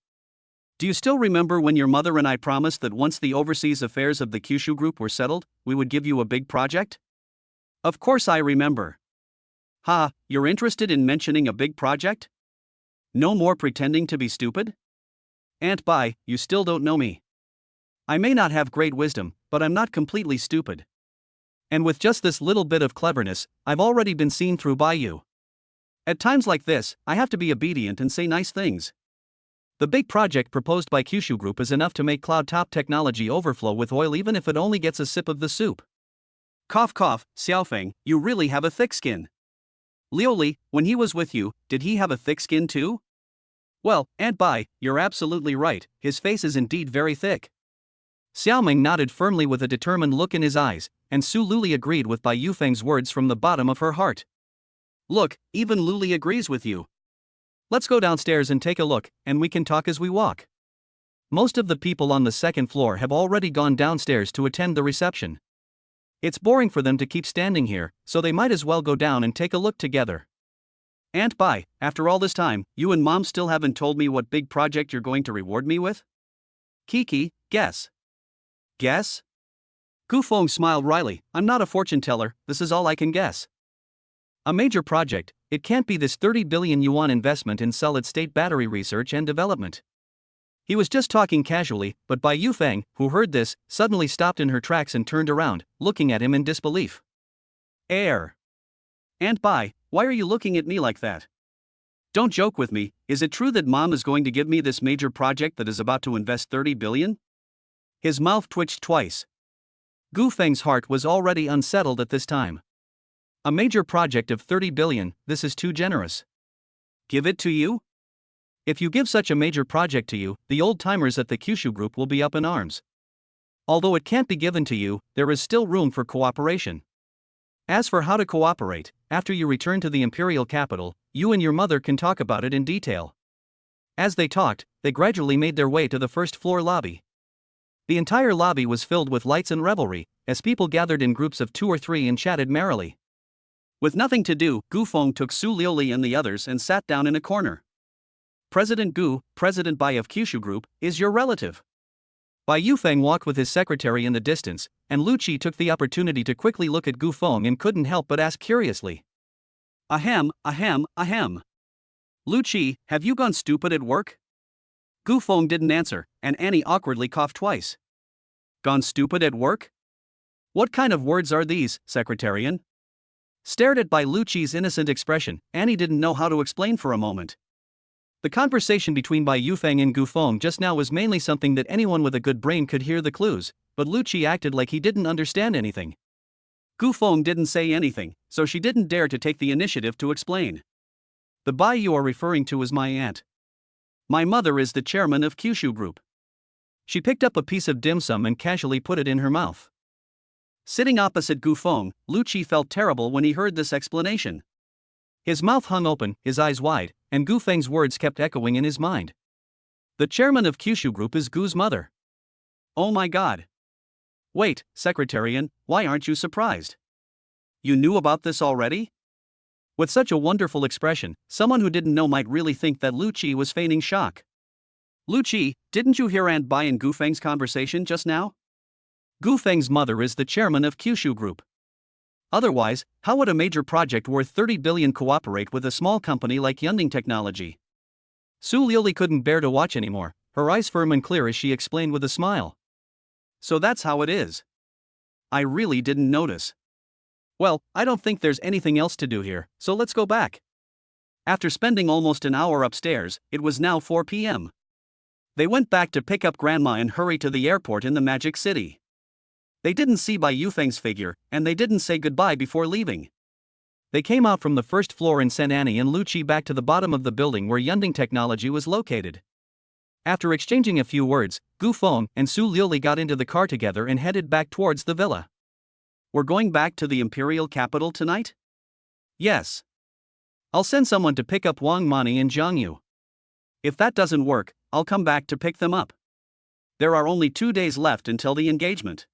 Do you still remember when your mother and I promised that once the overseas affairs of the Kyushu Group were settled, we would give you a big project? Of course I remember. Ha, you're interested in mentioning a big project? No more pretending to be stupid? Aunt Bai, you still don't know me. I may not have great wisdom, but I'm not completely stupid. And with just this little bit of cleverness, I've already been seen through by you. At times like this, I have to be obedient and say nice things. The big project proposed by Kyushu Group is enough to make cloud top technology overflow with oil even if it only gets a sip of the soup. Cough cough, Xiaofeng, you really have a thick skin. Liuli, when he was with you, did he have a thick skin too? Well, Aunt Bai, you're absolutely right, his face is indeed very thick. Xiaoming nodded firmly with a determined look in his eyes, and Su Luli agreed with Bai Yufeng's words from the bottom of her heart. Look, even Luli agrees with you. Let's go downstairs and take a look, and we can talk as we walk. Most of the people on the second floor have already gone downstairs to attend the reception. It's boring for them to keep standing here, so they might as well go down and take a look together. Aunt Bai, after all this time, you and Mom still haven't told me what big project you're going to reward me with? Kiki, guess. Guess? Gu Feng smiled wryly. I'm not a fortune teller, this is all I can guess. A major project, it can't be this 30 billion yuan investment in solid-state battery research and development. He was just talking casually, but Bai Yufeng, who heard this, suddenly stopped in her tracks and turned around, looking at him in disbelief. Aunt Bai, why are you looking at me like that? Don't joke with me, is it true that Mom is going to give me this major project that is about to invest 30 billion? His mouth twitched twice. Gu Feng's heart was already unsettled at this time. A major project of 30 billion, this is too generous. Give it to you? If you give such a major project to you, the old-timers at the Kyushu Group will be up in arms. Although it can't be given to you, there is still room for cooperation. As for how to cooperate, after you return to the imperial capital, you and your mother can talk about it in detail. As they talked, they gradually made their way to the first-floor lobby. The entire lobby was filled with lights and revelry, as people gathered in groups of 2 or 3 and chatted merrily. With nothing to do, Gu Feng took Su Liuli and the others and sat down in a corner. President Gu, President Bai of Kyushu Group, is your relative. Bai Yufeng walked with his secretary in the distance, and Lu Qi took the opportunity to quickly look at Gu Feng and couldn't help but ask curiously. Ahem. Lu Qi, have you gone stupid at work? Gu Feng didn't answer, and Annie awkwardly coughed twice. Gone stupid at work? What kind of words are these, Secretarian? Stared at by Lu Qi's innocent expression, Annie didn't know how to explain for a moment. The conversation between Bai Yufeng and Gu Feng just now was mainly something that anyone with a good brain could hear the clues, but Lu Qi acted like he didn't understand anything. Gu Feng didn't say anything, so she didn't dare to take the initiative to explain. The Bai you are referring to is my aunt. My mother is the chairman of Kyushu Group. She picked up a piece of dim sum and casually put it in her mouth. Sitting opposite Gu Feng, Lu Qi felt terrible when he heard this explanation. His mouth hung open, his eyes wide, and Gu Feng's words kept echoing in his mind. The chairman of Kyushu Group is Gu's mother. Oh my god. Wait, Secretarian, why aren't you surprised? You knew about this already? With such a wonderful expression, someone who didn't know might really think that Lu Qi was feigning shock. Lu Qi, didn't you hear Aunt Bai and Gu Feng's conversation just now? Gu Feng's mother is the chairman of Kyushu Group. Otherwise, how would a major project worth 30 billion cooperate with a small company like Yunding Technology? Su Liuli couldn't bear to watch anymore, her eyes firm and clear as she explained with a smile. So that's how it is. I really didn't notice. Well, I don't think there's anything else to do here, so let's go back. After spending almost an hour upstairs, it was now 4 p.m. They went back to pick up Grandma and hurry to the airport in the Magic City. They didn't see Bai Yufeng's figure, and they didn't say goodbye before leaving. They came out from the first floor and sent Annie and Lu Qi back to the bottom of the building where Yunding Technology was located. After exchanging a few words, Gu Feng and Su Liuli got into the car together and headed back towards the villa. We're going back to the imperial capital tonight? Yes. I'll send someone to pick up Wang Mani and Zhang Yu. If that doesn't work, I'll come back to pick them up. There are only 2 days left until the engagement.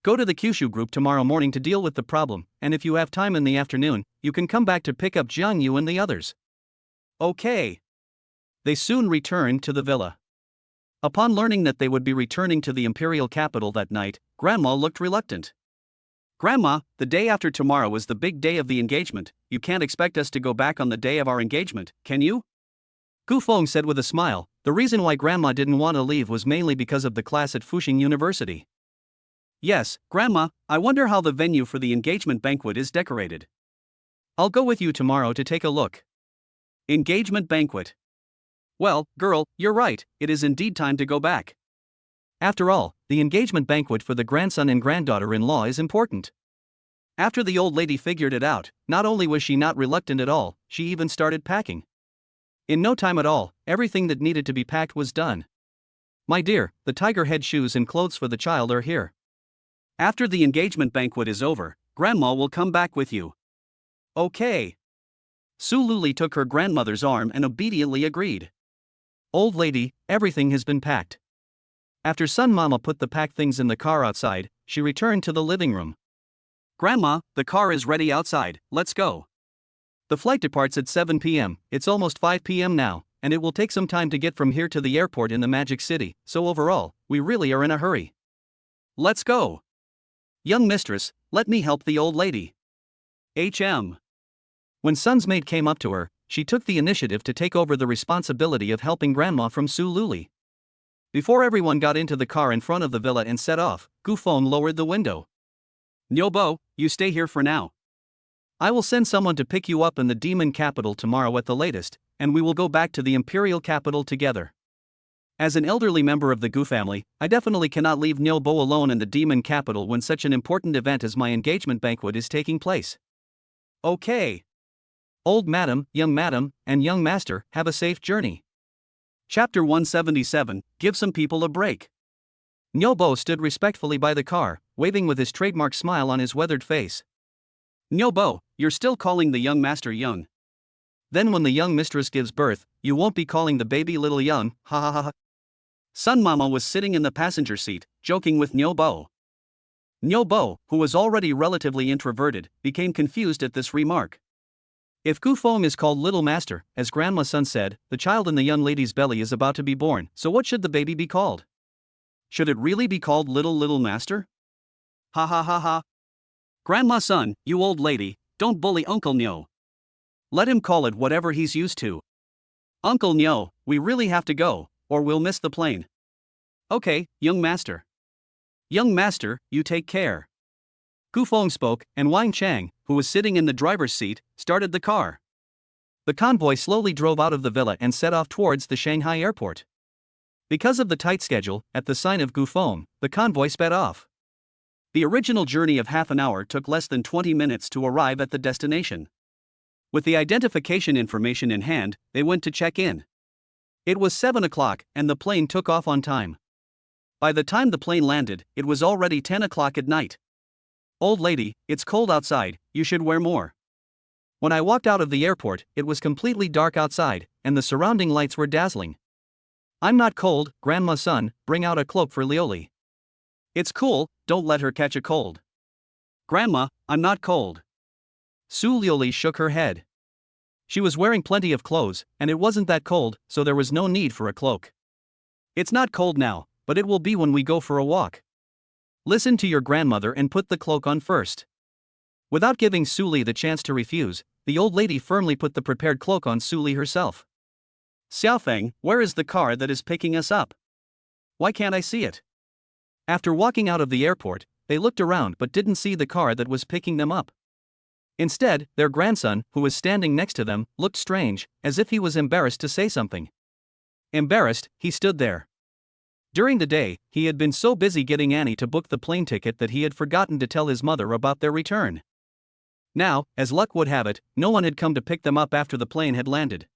Go to the Kyushu Group tomorrow morning to deal with the problem, and if you have time in the afternoon, you can come back to pick up Zhang Yu and the others. Okay. They soon returned to the villa. Upon learning that they would be returning to the imperial capital that night, Grandma looked reluctant. Grandma, the day after tomorrow is the big day of the engagement. You can't expect us to go back on the day of our engagement, can you? Gu Feng said with a smile. The reason why Grandma didn't want to leave was mainly because of the class at Fuxing University. Yes, Grandma, I wonder how the venue for the engagement banquet is decorated. I'll go with you tomorrow to take a look. Engagement banquet. Well, girl, you're right, it is indeed time to go back. After all, the engagement banquet for the grandson and granddaughter-in-law is important. After the old lady figured it out, not only was she not reluctant at all, she even started packing. In no time at all, everything that needed to be packed was done. My dear, the tiger head shoes and clothes for the child are here. After the engagement banquet is over, Grandma will come back with you. Okay. Su Luli took her grandmother's arm and obediently agreed. Old lady, everything has been packed. After Sun Mama put the packed things in the car outside, she returned to the living room. Grandma, the car is ready outside, let's go. The flight departs at 7 p.m., it's almost 5 p.m. now, and it will take some time to get from here to the airport in the Magic City, so overall, we really are in a hurry. Let's go. Young mistress, let me help the old lady. HM. When Sun's maid came up to her, she took the initiative to take over the responsibility of helping Grandma from Su Luli. Before everyone got into the car in front of the villa and set off, Gu Feng lowered the window. Nyobo, you stay here for now. I will send someone to pick you up in the demon capital tomorrow at the latest, and we will go back to the imperial capital together. As an elderly member of the Gu family, I definitely cannot leave Nyobo alone in the demon capital when such an important event as my engagement banquet is taking place. Okay. Old madam, and young master, have a safe journey. Chapter 177, Give some people a break. Nyobo stood respectfully by the car, waving with his trademark smile on his weathered face. Nyobo, you're still calling the young master young. Then when the young mistress gives birth, you won't be calling the baby little young, ha ha ha ha. Sun Mama was sitting in the passenger seat, joking with Nyobo. Nyobo, who was already relatively introverted, became confused at this remark. If Gu Feng is called Little Master, as Grandma Sun said, the child in the young lady's belly is about to be born, so what should the baby be called? Should it really be called Little Master? Ha ha ha ha. Grandma Sun, you old lady, don't bully Uncle Nyo. Let him call it whatever he's used to. Uncle Nyo, we really have to go, or we'll miss the plane. Okay, young master. Young master, you take care. Gu Feng spoke, and Wang Chang, who was sitting in the driver's seat, started the car. The convoy slowly drove out of the villa and set off towards the Shanghai airport. Because of the tight schedule, at the sign of Gu Feng, the convoy sped off. The original journey of half an hour took less than 20 minutes to arrive at the destination. With the identification information in hand, they went to check in. It was 7 o'clock, and the plane took off on time. By the time the plane landed, it was already 10 o'clock at night. Old lady, it's cold outside, you should wear more. When I walked out of the airport, it was completely dark outside, and the surrounding lights were dazzling. I'm not cold, Grandma Sun, bring out a cloak for Lioli. It's cool, don't let her catch a cold. Grandma, I'm not cold. Su Lioli shook her head. She was wearing plenty of clothes, and it wasn't that cold, so there was no need for a cloak. It's not cold now, but it will be when we go for a walk. Listen to your grandmother and put the cloak on first. Without giving Suli the chance to refuse, the old lady firmly put the prepared cloak on Suli herself. Xiaofeng, where is the car that is picking us up? Why can't I see it? After walking out of the airport, they looked around but didn't see the car that was picking them up. Instead, their grandson, who was standing next to them, looked strange, as if he was embarrassed to say something. Embarrassed, he stood there. During the day, he had been so busy getting Annie to book the plane ticket that he had forgotten to tell his mother about their return. Now, as luck would have it, no one had come to pick them up after the plane had landed.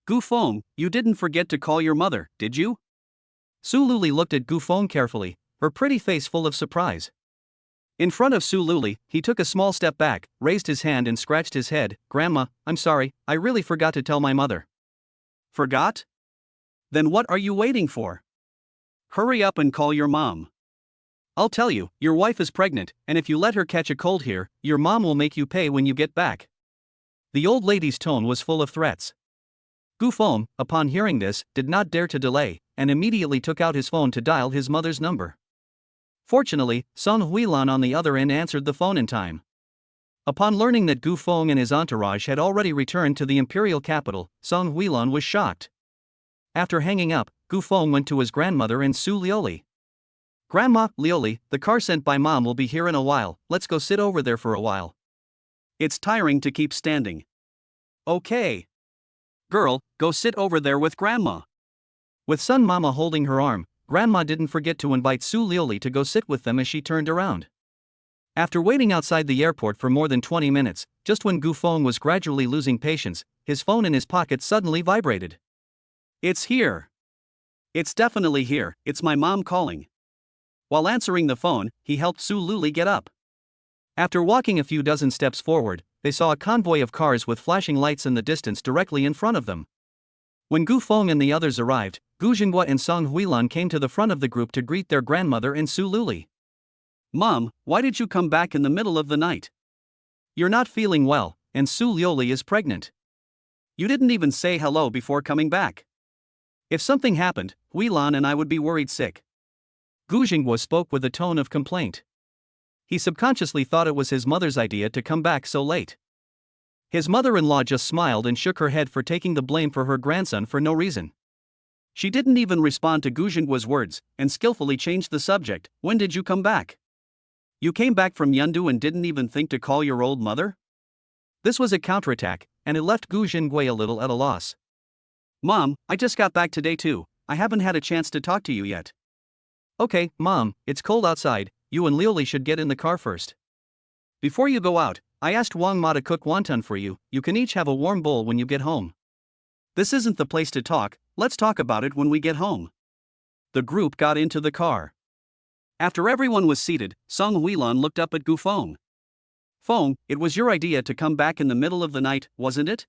Gu Feng, you didn't forget to call your mother, did you? Su Luli looked at Gu Feng carefully, her pretty face full of surprise. In front of Su Luli, he took a small step back, raised his hand and scratched his head. Grandma, I'm sorry, I really forgot to tell my mother. Forgot? Then what are you waiting for? Hurry up and call your mom. I'll tell you, your wife is pregnant, and if you let her catch a cold here, your mom will make you pay when you get back. The old lady's tone was full of threats. Gu Feng, upon hearing this, did not dare to delay, and immediately took out his phone to dial his mother's number. Fortunately, Song Huilan on the other end answered the phone in time. Upon learning that Gu Feng and his entourage had already returned to the imperial capital, Song Huilan was shocked. After hanging up, Gu Feng went to his grandmother and Su Lioli. Grandma, Lioli, the car sent by mom will be here in a while, let's go sit over there for a while. It's tiring to keep standing. Okay. Girl, go sit over there with grandma. With Sun Mama holding her arm, Grandma didn't forget to invite Su Lioli to go sit with them as she turned around. After waiting outside the airport for more than 20 minutes, just when Gu Feng was gradually losing patience, his phone in his pocket suddenly vibrated. It's here. It's definitely here, it's my mom calling. While answering the phone, he helped Su Luli get up. After walking a few dozen steps forward, they saw a convoy of cars with flashing lights in the distance directly in front of them. When Gu Feng and the others arrived, Gu Jinghua and Song Huilan came to the front of the group to greet their grandmother and Su Luli. Mom, why did you come back in the middle of the night? You're not feeling well, and Su Lioli is pregnant. You didn't even say hello before coming back. If something happened, Huilan and I would be worried sick. Gu Jinghua spoke with a tone of complaint. He subconsciously thought it was his mother's idea to come back so late. His mother-in-law just smiled and shook her head for taking the blame for her grandson for no reason. She didn't even respond to Gu Jinghua's words, and skillfully changed the subject. When did you come back? You came back from Yundu and didn't even think to call your old mother? This was a counterattack, and it left Gu Jinghua a little at a loss. Mom, I just got back today too, I haven't had a chance to talk to you yet. Okay, Mom, it's cold outside, you and Lioli should get in the car first. Before you go out, I asked Wang Ma to cook wonton for you, you can each have a warm bowl when you get home. This isn't the place to talk, let's talk about it when we get home. The group got into the car. After everyone was seated, Song Huilan looked up at Gu Feng. Feng, it was your idea to come back in the middle of the night, wasn't it?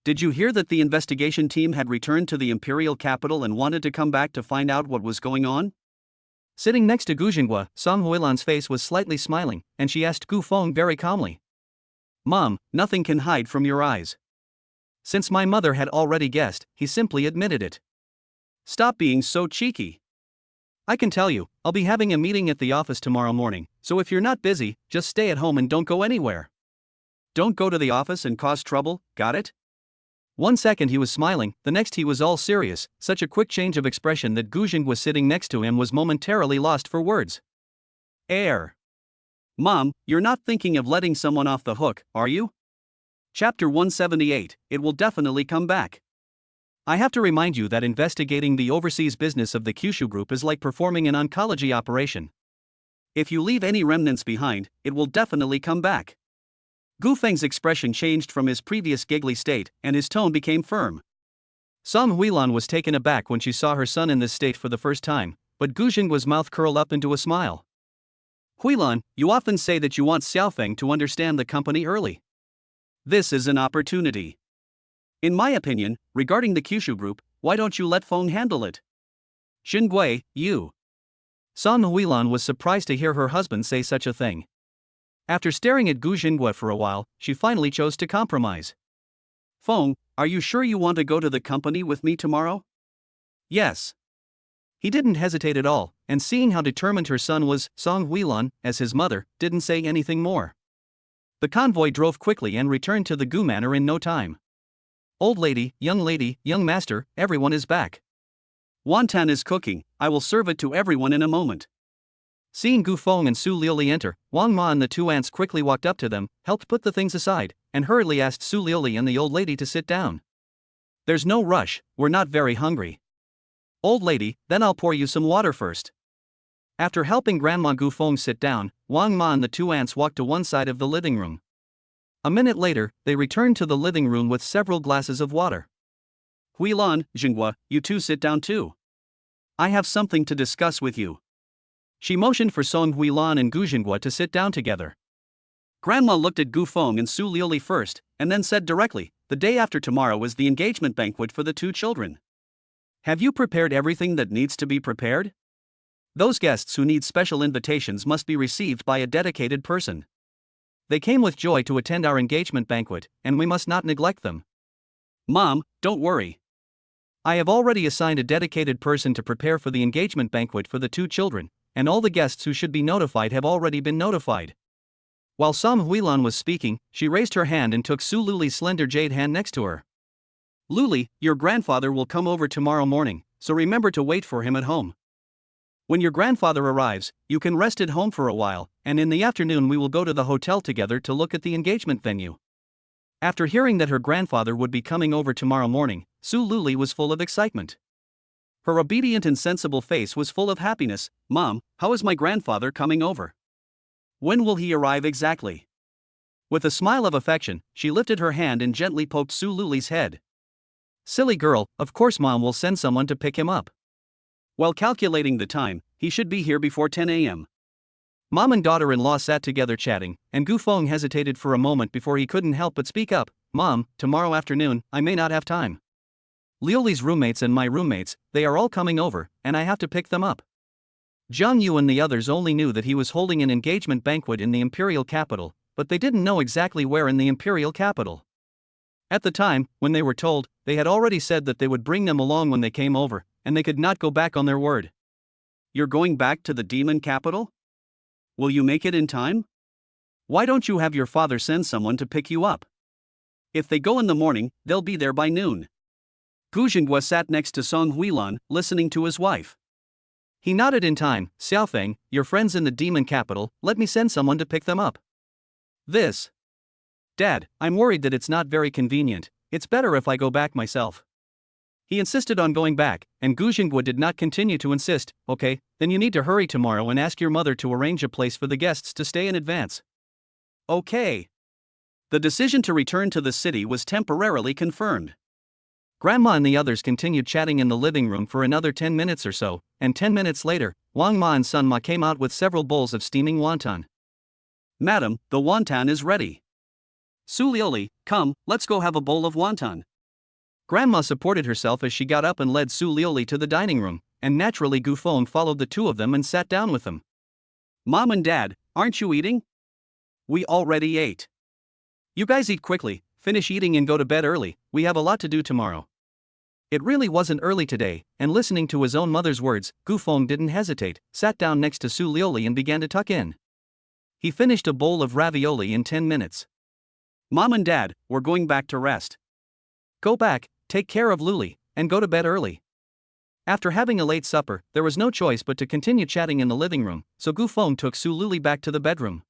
Did you hear that the investigation team had returned to the imperial capital and wanted to come back to find out what was going on? Sitting next to Gu Jinghua, Song Huilan's face was slightly smiling, and she asked Gu Feng very calmly. Mom, nothing can hide from your eyes. Since my mother had already guessed, he simply admitted it. Stop being so cheeky. I can tell you, I'll be having a meeting at the office tomorrow morning, so if you're not busy, just stay at home and don't go anywhere. Don't go to the office and cause trouble, got it? 1 second he was smiling, the next he was all serious, such a quick change of expression that Gu Jinghua sitting next to him was momentarily lost for words. Air. Mom, you're not thinking of letting someone off the hook, are you? Chapter 178, it will definitely come back. I have to remind you that investigating the overseas business of the Kyushu Group is like performing an oncology operation. If you leave any remnants behind, it will definitely come back. Gu Feng's expression changed from his previous giggly state, and his tone became firm. Song Huilan was taken aback when she saw her son in this state for the first time, but Gu Jinghua's mouth curled up into a smile. Huilan, you often say that you want Xiaofeng to understand the company early. This is an opportunity. In my opinion, regarding the Kyushu Group, why don't you let Feng handle it? Xingui, you. Song Huilan was surprised to hear her husband say such a thing. After staring at Gu Jinghua for a while, she finally chose to compromise. Feng, are you sure you want to go to the company with me tomorrow? Yes. He didn't hesitate at all, and seeing how determined her son was, Song Huilan, as his mother, didn't say anything more. The convoy drove quickly and returned to the Gu Manor in no time. Old lady, young master, everyone is back. Wonton is cooking, I will serve it to everyone in a moment. Seeing Gu Feng and Su Liuli enter, Wang Ma and the two aunts quickly walked up to them, helped put the things aside, and hurriedly asked Su Liuli and the old lady to sit down. There's no rush, we're not very hungry. Old lady, then I'll pour you some water first. After helping Grandma Gu Feng sit down, Wang Ma and the two aunts walked to one side of the living room. A minute later, they returned to the living room with several glasses of water. Huilan, Jinghua, you two sit down too. I have something to discuss with you. She motioned for Song Huilan and Gu Jinghua to sit down together. Grandma looked at Gu Feng and Su Liuli first, and then said directly, the day after tomorrow is the engagement banquet for the two children. Have you prepared everything that needs to be prepared? Those guests who need special invitations must be received by a dedicated person. They came with joy to attend our engagement banquet, and we must not neglect them. Mom, don't worry. I have already assigned a dedicated person to prepare for the engagement banquet for the two children, and all the guests who should be notified have already been notified. While Sam Huilan was speaking, she raised her hand and took Su Luli's slender jade hand next to her. Luli, your grandfather will come over tomorrow morning, so remember to wait for him at home. When your grandfather arrives, you can rest at home for a while, and in the afternoon we will go to the hotel together to look at the engagement venue. After hearing that her grandfather would be coming over tomorrow morning, Su Luli was full of excitement. Her obedient and sensible face was full of happiness. Mom, how is my grandfather coming over? When will he arrive exactly? With a smile of affection, she lifted her hand and gently poked Su Luli's head. Silly girl, of course Mom will send someone to pick him up. While calculating the time, he should be here before 10 a.m. Mom and daughter-in-law sat together chatting, and Gu Feng hesitated for a moment before he couldn't help but speak up. Mom, tomorrow afternoon, I may not have time. Liuli's roommates and my roommates, they are all coming over, and I have to pick them up. Zhang Yu and the others only knew that he was holding an engagement banquet in the imperial capital, but they didn't know exactly where in the imperial capital. At the time, when they were told, they had already said that they would bring them along when they came over, and they could not go back on their word. You're going back to the demon capital? Will you make it in time? Why don't you have your father send someone to pick you up? If they go in the morning, they'll be there by noon. Gu Jinghua sat next to Song Huilan, listening to his wife. He nodded in time. Xiaofeng, your friends in the demon capital, let me send someone to pick them up. This. Dad, I'm worried that it's not very convenient, it's better if I go back myself. He insisted on going back, and Gu Jinghua did not continue to insist. Okay, then you need to hurry tomorrow and ask your mother to arrange a place for the guests to stay in advance. Okay. The decision to return to the city was temporarily confirmed. Grandma and the others continued chatting in the living room for another 10 minutes or so, and 10 minutes later, Wang Ma and Sun Ma came out with several bowls of steaming wonton. Madam, the wonton is ready. Su Liuli, come, let's go have a bowl of wonton. Grandma supported herself as she got up and led Su Liuli to the dining room, and naturally Gu Feng followed the two of them and sat down with them. Mom and Dad, aren't you eating? We already ate. You guys eat quickly, finish eating and go to bed early, we have a lot to do tomorrow. It really wasn't early today, and listening to his own mother's words, Gu Feng didn't hesitate, sat down next to Su Liuli and began to tuck in. He finished a bowl of ravioli in 10 minutes. Mom and Dad, we're going back to rest. Go back, take care of Luli, and go to bed early. After having a late supper, there was no choice but to continue chatting in the living room, so Gu Feng took Su Luli back to the bedroom.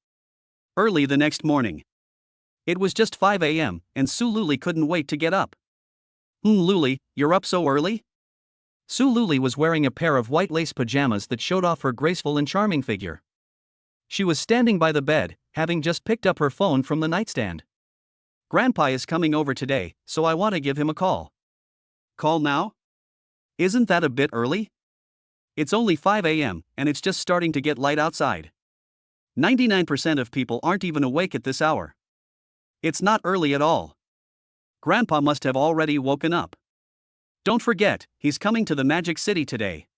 Early the next morning. It was just 5 a.m., and Su Luli couldn't wait to get up. Luli, you're up so early? Su Luli was wearing a pair of white lace pajamas that showed off her graceful and charming figure. She was standing by the bed, having just picked up her phone from the nightstand. Grandpa is coming over today, so I want to give him a call. Call now? Isn't that a bit early? It's only 5 a.m., and it's just starting to get light outside. 99% of people aren't even awake at this hour. It's not early at all. Grandpa must have already woken up. Don't forget, he's coming to the Magic City today.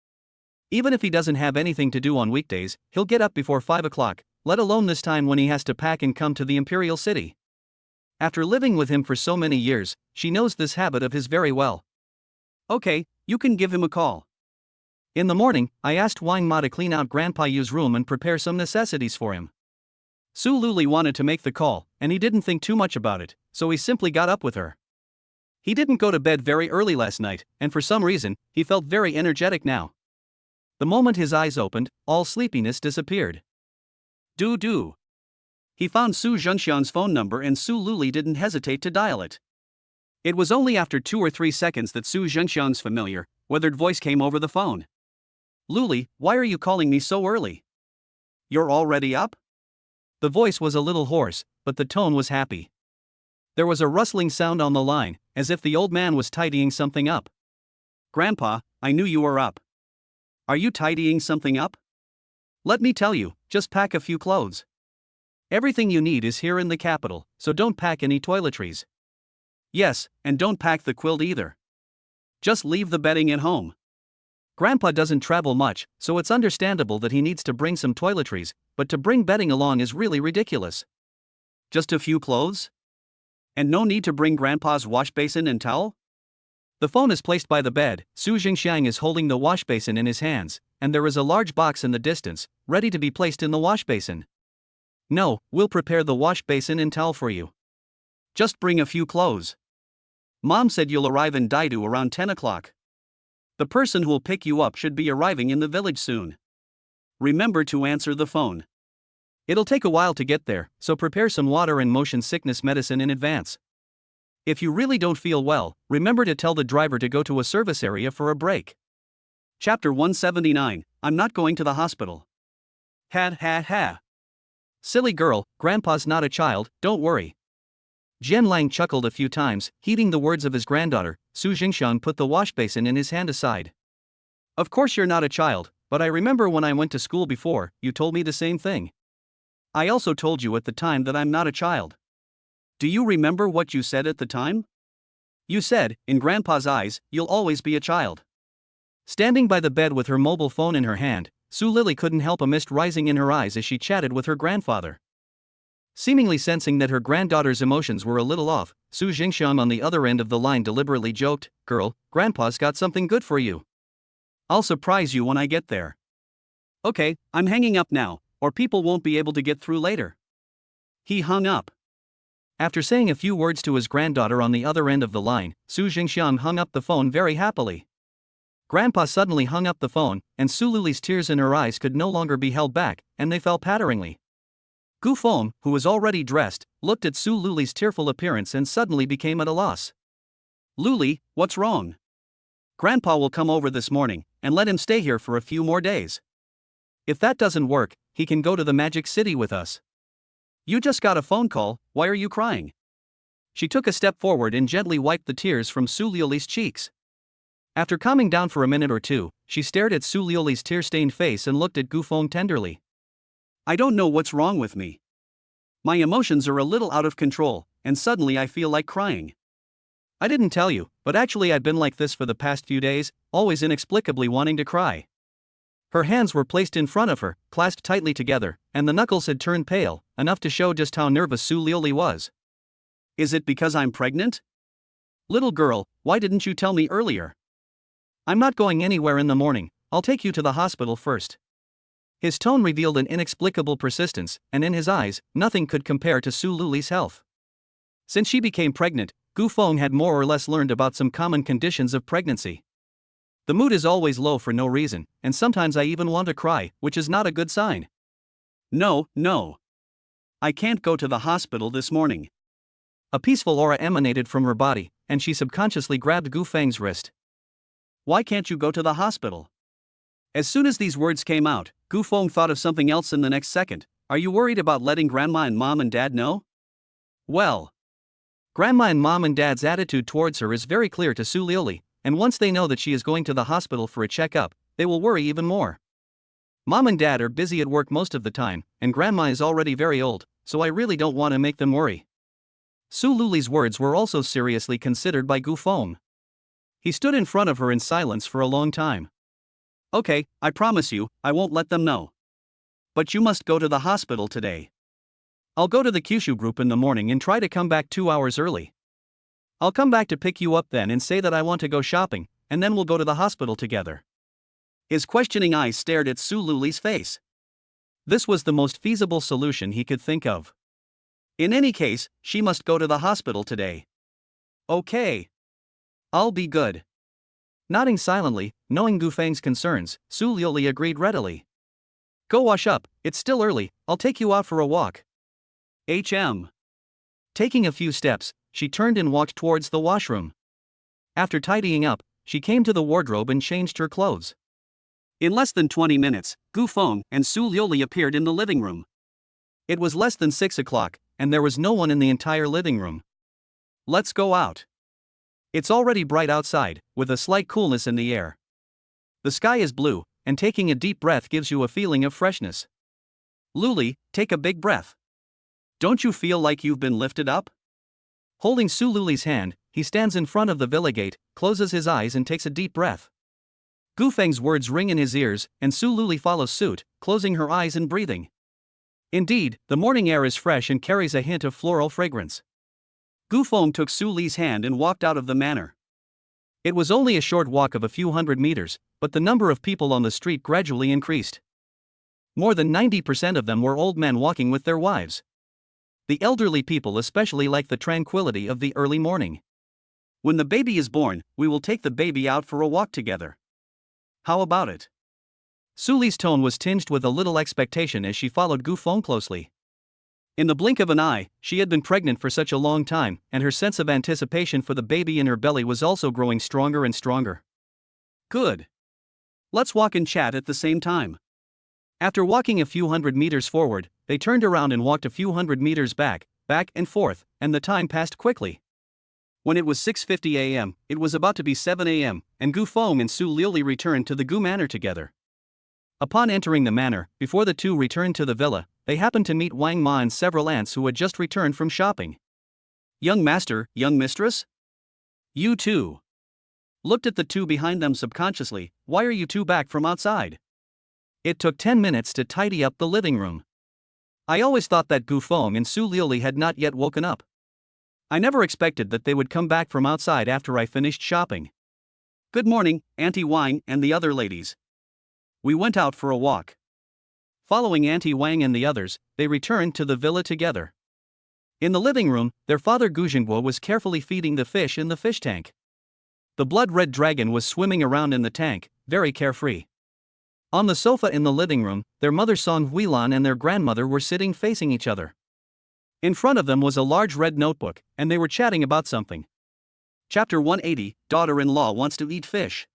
Even if he doesn't have anything to do on weekdays, he'll get up before 5 o'clock, let alone this time when he has to pack and come to the Imperial City. After living with him for so many years, she knows this habit of his very well. Okay, you can give him a call. In the morning, I asked Wang Ma to clean out Grandpa Yu's room and prepare some necessities for him. Su Luli wanted to make the call, and he didn't think too much about it, so he simply got up with her. He didn't go to bed very early last night, and for some reason, he felt very energetic now. The moment his eyes opened, all sleepiness disappeared. Do. He found Su Zhengxiang's phone number and Su Luli didn't hesitate to dial it. It was only after 2 or 3 seconds that Su Zhengxiang's familiar, weathered voice came over the phone. Luli, why are you calling me so early? You're already up? The voice was a little hoarse, but the tone was happy. There was a rustling sound on the line, as if the old man was tidying something up. Grandpa, I knew you were up. Are you tidying something up? Let me tell you, just pack a few clothes. Everything you need is here in the capital, so don't pack any toiletries. Yes, and don't pack the quilt either. Just leave the bedding at home. Grandpa doesn't travel much, so it's understandable that he needs to bring some toiletries, but to bring bedding along is really ridiculous. Just a few clothes? And no need to bring Grandpa's wash basin and towel? The phone is placed by the bed, Su Zhengxiang is holding the wash basin in his hands, and there is a large box in the distance, ready to be placed in the wash basin. No, we'll prepare the wash basin and towel for you. Just bring a few clothes. Mom said you'll arrive in Daidu around 10 o'clock. The person who'll pick you up should be arriving in the village soon. Remember to answer the phone. It'll take a while to get there, so prepare some water and motion sickness medicine in advance. If you really don't feel well, remember to tell the driver to go to a service area for a break. Chapter 179, I'm not going to the hospital. Ha. Silly girl, Grandpa's not a child, don't worry. Jian Lang chuckled a few times, heeding the words of his granddaughter. Su Zhengxiang put the wash basin in his hand aside. Of course you're not a child, but I remember when I went to school before, you told me the same thing. I also told you at the time that I'm not a child. Do you remember what you said at the time? You said, in Grandpa's eyes, you'll always be a child. Standing by the bed with her mobile phone in her hand, Su Lili couldn't help a mist rising in her eyes as she chatted with her grandfather. Seemingly sensing that her granddaughter's emotions were a little off, Su Zhengxiang on the other end of the line deliberately joked, "Girl, Grandpa's got something good for you. I'll surprise you when I get there." Okay, I'm hanging up now, or people won't be able to get through later. He hung up. After saying a few words to his granddaughter on the other end of the line, Su Zhengxiang hung up the phone very happily. Grandpa suddenly hung up the phone, and Su Lili's tears in her eyes could no longer be held back, and they fell patteringly. Gu Feng, who was already dressed, looked at Su Luli's tearful appearance and suddenly became at a loss. Luli, what's wrong? Grandpa will come over this morning, and let him stay here for a few more days. If that doesn't work, he can go to the Magic City with us. You just got a phone call, why are you crying? She took a step forward and gently wiped the tears from Su Liuli's cheeks. After calming down for a minute or two, she stared at Su Liuli's tear-stained face and looked at Gu Feng tenderly. I don't know what's wrong with me. My emotions are a little out of control, and suddenly I feel like crying. I didn't tell you, but actually I've been like this for the past few days, always inexplicably wanting to cry. Her hands were placed in front of her, clasped tightly together, and the knuckles had turned pale, enough to show just how nervous Su Liuli was. Is it because I'm pregnant? Little girl, why didn't you tell me earlier? I'm not going anywhere in the morning, I'll take you to the hospital first. His tone revealed an inexplicable persistence, and in his eyes, nothing could compare to Su Luli's health. Since she became pregnant, Gu Feng had more or less learned about some common conditions of pregnancy. The mood is always low for no reason, and sometimes I even want to cry, which is not a good sign. No. I can't go to the hospital this morning. A peaceful aura emanated from her body, and she subconsciously grabbed Gu Feng's wrist. Why can't you go to the hospital? As soon as these words came out, Gu Feng thought of something else in the next second. Are you worried about letting Grandma and Mom and Dad know? Well, Grandma and Mom and Dad's attitude towards her is very clear to Su Liuli, and once they know that she is going to the hospital for a checkup, they will worry even more. Mom and Dad are busy at work most of the time, and Grandma is already very old, so I really don't want to make them worry. Su Luli's words were also seriously considered by Gu Feng. He stood in front of her in silence for a long time. Okay, I promise you, I won't let them know. But you must go to the hospital today. I'll go to the Kyushu group in the morning and try to come back 2 hours early. I'll come back to pick you up then and say that I want to go shopping, and then we'll go to the hospital together. His questioning eyes stared at Su Luli's face. This was the most feasible solution he could think of. In any case, she must go to the hospital today. Okay. I'll be good. Nodding silently, knowing Gu Feng's concerns, Su Luli agreed readily. Go wash up, it's still early, I'll take you out for a walk. Taking a few steps, she turned and walked towards the washroom. After tidying up, she came to the wardrobe and changed her clothes. In less than 20 minutes, Gu Feng and Su Liuli appeared in the living room. It was less than 6 o'clock, and there was no one in the entire living room. Let's go out. It's already bright outside, with a slight coolness in the air. The sky is blue, and taking a deep breath gives you a feeling of freshness. Luli, take a big breath. Don't you feel like you've been lifted up? Holding Su Luli's hand, he stands in front of the villa gate, closes his eyes and takes a deep breath. Gu Feng's words ring in his ears, and Su Luli follows suit, closing her eyes and breathing. Indeed, the morning air is fresh and carries a hint of floral fragrance. Gu Feng took Su Li's hand and walked out of the manor. It was only a short walk of a few hundred meters, but the number of people on the street gradually increased. More than 90% of them were old men walking with their wives. The elderly people especially like the tranquility of the early morning. When the baby is born, we will take the baby out for a walk together. How about it? Su Li's tone was tinged with a little expectation as she followed Gu Feng closely. In the blink of an eye, she had been pregnant for such a long time, and her sense of anticipation for the baby in her belly was also growing stronger and stronger. Good. Let's walk and chat at the same time. After walking a few hundred meters forward, they turned around and walked a few hundred meters back and forth, and the time passed quickly. When it was 6:50 a.m., it was about to be 7 a.m., and Gu Feng and Su Liuli returned to the Gu Manor together. Upon entering the manor, before the two returned to the villa, they happened to meet Wang Ma and several aunts who had just returned from shopping. Young master, young mistress? You two. Looked at the two behind them subconsciously. Why are you two back from outside? It took 10 minutes to tidy up the living room. I always thought that Gu Feng and Su Liuli had not yet woken up. I never expected that they would come back from outside after I finished shopping. Good morning, Auntie Wang and the other ladies. We went out for a walk. Following Auntie Wang and the others, they returned to the villa together. In the living room, their father Gu Zhengguo was carefully feeding the fish in the fish tank. The blood-red dragon was swimming around in the tank, very carefree. On the sofa in the living room, their mother Song Huilan and their grandmother were sitting facing each other. In front of them was a large red notebook, and they were chatting about something. Chapter 180, Daughter-in-law wants to eat fish.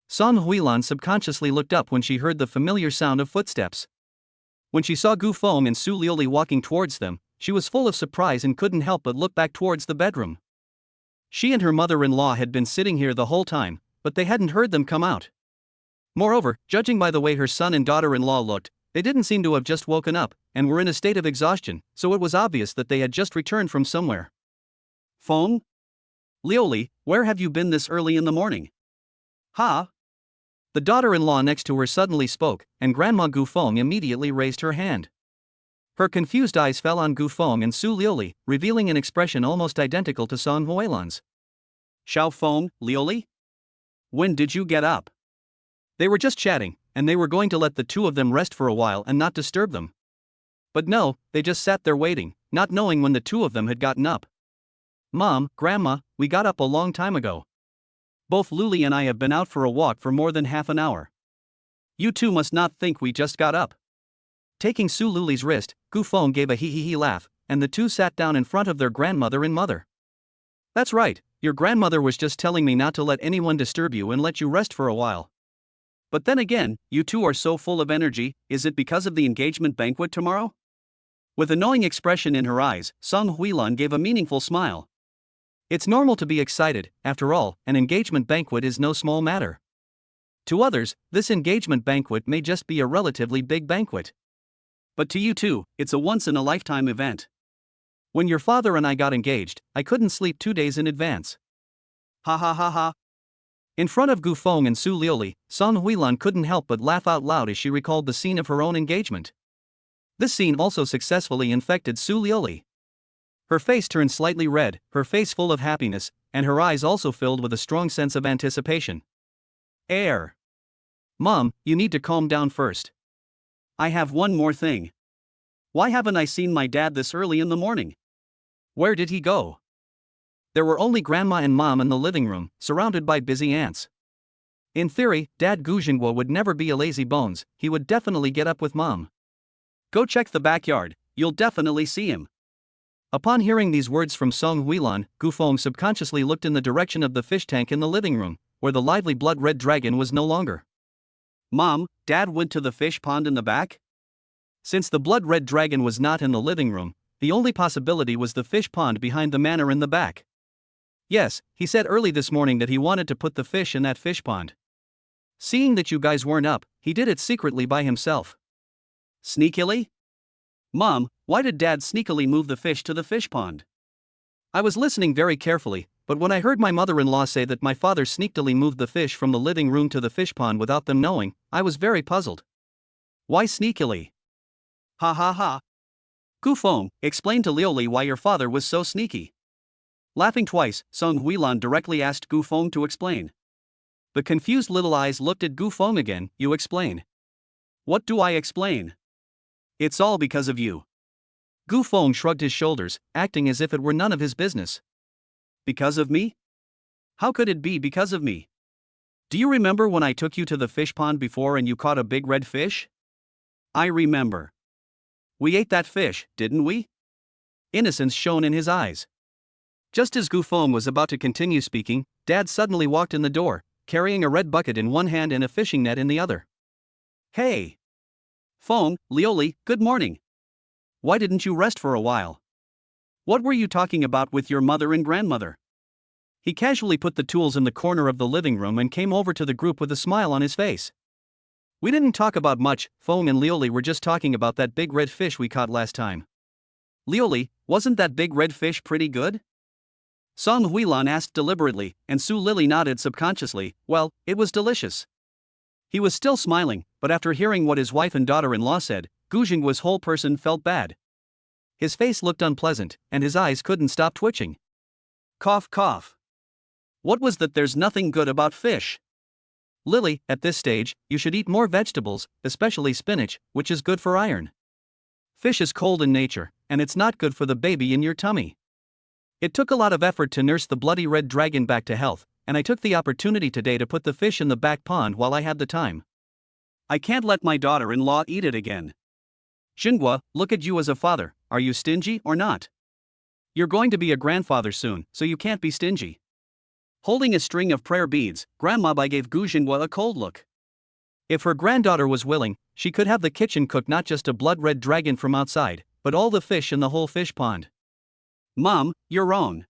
Song Huilan subconsciously looked up when she heard the familiar sound of footsteps. When she saw Gu Feng and Su Liuli walking towards them, she was full of surprise and couldn't help but look back towards the bedroom. She and her mother-in-law had been sitting here the whole time, but they hadn't heard them come out. Moreover, judging by the way her son and daughter-in-law looked, they didn't seem to have just woken up, and were in a state of exhaustion, so it was obvious that they had just returned from somewhere. Feng? Liuli, where have you been this early in the morning? Ha? The daughter-in-law next to her suddenly spoke, and Grandma Gu Feng immediately raised her hand. Her confused eyes fell on Gu Feng and Su Liuli, revealing an expression almost identical to Song Huilan's. Xiao Feng, Liuli? When did you get up? They were just chatting, and they were going to let the two of them rest for a while and not disturb them. But no, they just sat there waiting, not knowing when the two of them had gotten up. Mom, Grandma, we got up a long time ago. Both Luli and I have been out for a walk for more than half an hour. You two must not think we just got up. Taking Su Luli's wrist, Gu Feng gave a hee-hee-hee laugh, and the two sat down in front of their grandmother and mother. That's right, your grandmother was just telling me not to let anyone disturb you and let you rest for a while. But then again, you two are so full of energy, is it because of the engagement banquet tomorrow? With a knowing expression in her eyes, Song Huilan gave a meaningful smile. It's normal to be excited, after all, an engagement banquet is no small matter. To others, this engagement banquet may just be a relatively big banquet. But to you two, it's a once-in-a-lifetime event. When your father and I got engaged, I couldn't sleep 2 days in advance. Ha ha ha ha. In front of Gu Feng and Su Liuli, Song Huilan couldn't help but laugh out loud as she recalled the scene of her own engagement. This scene also successfully infected Su Liuli. Her face turned slightly red, her face full of happiness, and her eyes also filled with a strong sense of anticipation. Air. Mom, you need to calm down first. I have one more thing. Why haven't I seen my dad this early in the morning? Where did he go? There were only Grandma and Mom in the living room, surrounded by busy aunts. In theory, Dad Gujingwa would never be a lazy bones, he would definitely get up with Mom. Go check the backyard, you'll definitely see him. Upon hearing these words from Song Huilan, Gu Feng subconsciously looked in the direction of the fish tank in the living room, where the lively blood-red dragon was no longer. Mom, Dad went to the fish pond in the back? Since the blood-red dragon was not in the living room, the only possibility was the fish pond behind the manor in the back. Yes, he said early this morning that he wanted to put the fish in that fish pond. Seeing that you guys weren't up, he did it secretly by himself. Sneakily? Mom, why did Dad sneakily move the fish to the fish pond? I was listening very carefully, but when I heard my mother-in-law say that my father sneakily moved the fish from the living room to the fish pond without them knowing, I was very puzzled. Why sneakily? Ha ha ha. Gu Feng, explain to Liuli why your father was so sneaky. Laughing twice, Song Huilan directly asked Gu Feng to explain. The confused little eyes looked at Gu Feng again. You explain. What do I explain? It's all because of you. Gu Feng shrugged his shoulders, acting as if it were none of his business. Because of me? How could it be because of me? Do you remember when I took you to the fish pond before and you caught a big red fish? I remember. We ate that fish, didn't we? Innocence shone in his eyes. Just as Gu Feng was about to continue speaking, Dad suddenly walked in the door, carrying a red bucket in one hand and a fishing net in the other. Hey! Feng, Liuli, good morning. Why didn't you rest for a while? What were you talking about with your mother and grandmother? He casually put the tools in the corner of the living room and came over to the group with a smile on his face. We didn't talk about much, Feng and Liuli were just talking about that big red fish we caught last time. Liuli, wasn't that big red fish pretty good? Song Huilan asked deliberately, and Su Lily nodded subconsciously. Well, it was delicious. He was still smiling, but after hearing what his wife and daughter-in-law said, Gujingwa's whole person felt bad. His face looked unpleasant, and his eyes couldn't stop twitching. Cough cough. What was that? There's nothing good about fish. Lily, at this stage, you should eat more vegetables, especially spinach, which is good for iron. Fish is cold in nature, and it's not good for the baby in your tummy. It took a lot of effort to nurse the bloody red dragon back to health, and I took the opportunity today to put the fish in the back pond while I had the time. I can't let my daughter-in-law eat it again. Xingua, look at you as a father, are you stingy or not? You're going to be a grandfather soon, so you can't be stingy. Holding a string of prayer beads, Grandma Bai gave Gu Xingua a cold look. If her granddaughter was willing, she could have the kitchen cook not just a blood-red dragon from outside, but all the fish in the whole fish pond. Mom, you're wrong.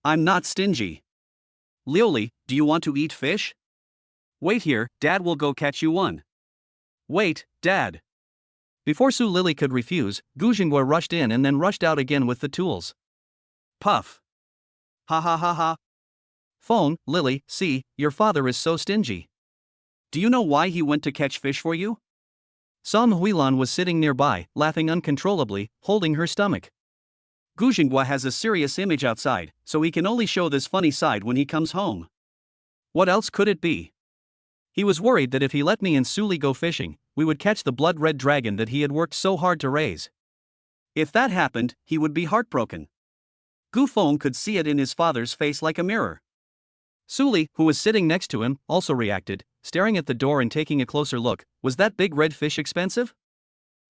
I'm not stingy. Liuli, do you want to eat fish? Wait here, Dad will go catch you one. Wait, Dad. Before Su Lily could refuse, Gu Xingua rushed in and then rushed out again with the tools. Puff. Ha ha ha ha. Feng, Lily, see, your father is so stingy. Do you know why he went to catch fish for you? Song Huilan was sitting nearby, laughing uncontrollably, holding her stomach. Gu Xingua has a serious image outside, so he can only show this funny side when he comes home. What else could it be? He was worried that if he let me and Suli go fishing, we would catch the blood-red dragon that he had worked so hard to raise. If that happened, he would be heartbroken. Gu Feng could see it in his father's face like a mirror. Suli, who was sitting next to him, also reacted, staring at the door and taking a closer look. Was that big red fish expensive?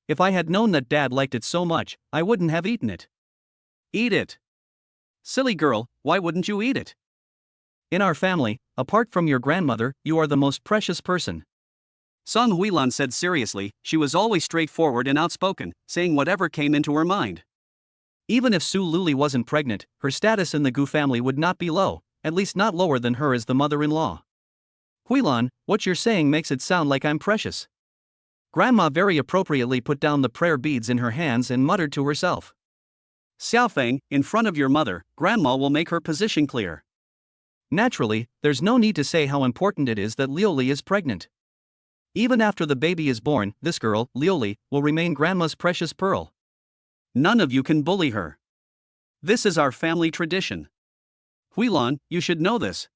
If I had known that Dad liked it so much, I wouldn't have eaten it. Eat it. Silly girl, why wouldn't you eat it? In our family, apart from your grandmother, you are the most precious person. Song Huilan said seriously. She was always straightforward and outspoken, saying whatever came into her mind. Even if Su Luli wasn't pregnant, her status in the Gu family would not be low, at least not lower than her as the mother-in-law. Huilan, what you're saying makes it sound like I'm precious. Grandma very appropriately put down the prayer beads in her hands and muttered to herself. Xiaofeng, in front of your mother, Grandma will make her position clear. Naturally, there's no need to say how important it is that Liuli is pregnant. Even after the baby is born, this girl, Liuli, will remain Grandma's precious pearl. None of you can bully her. This is our family tradition. Huilan, you should know this.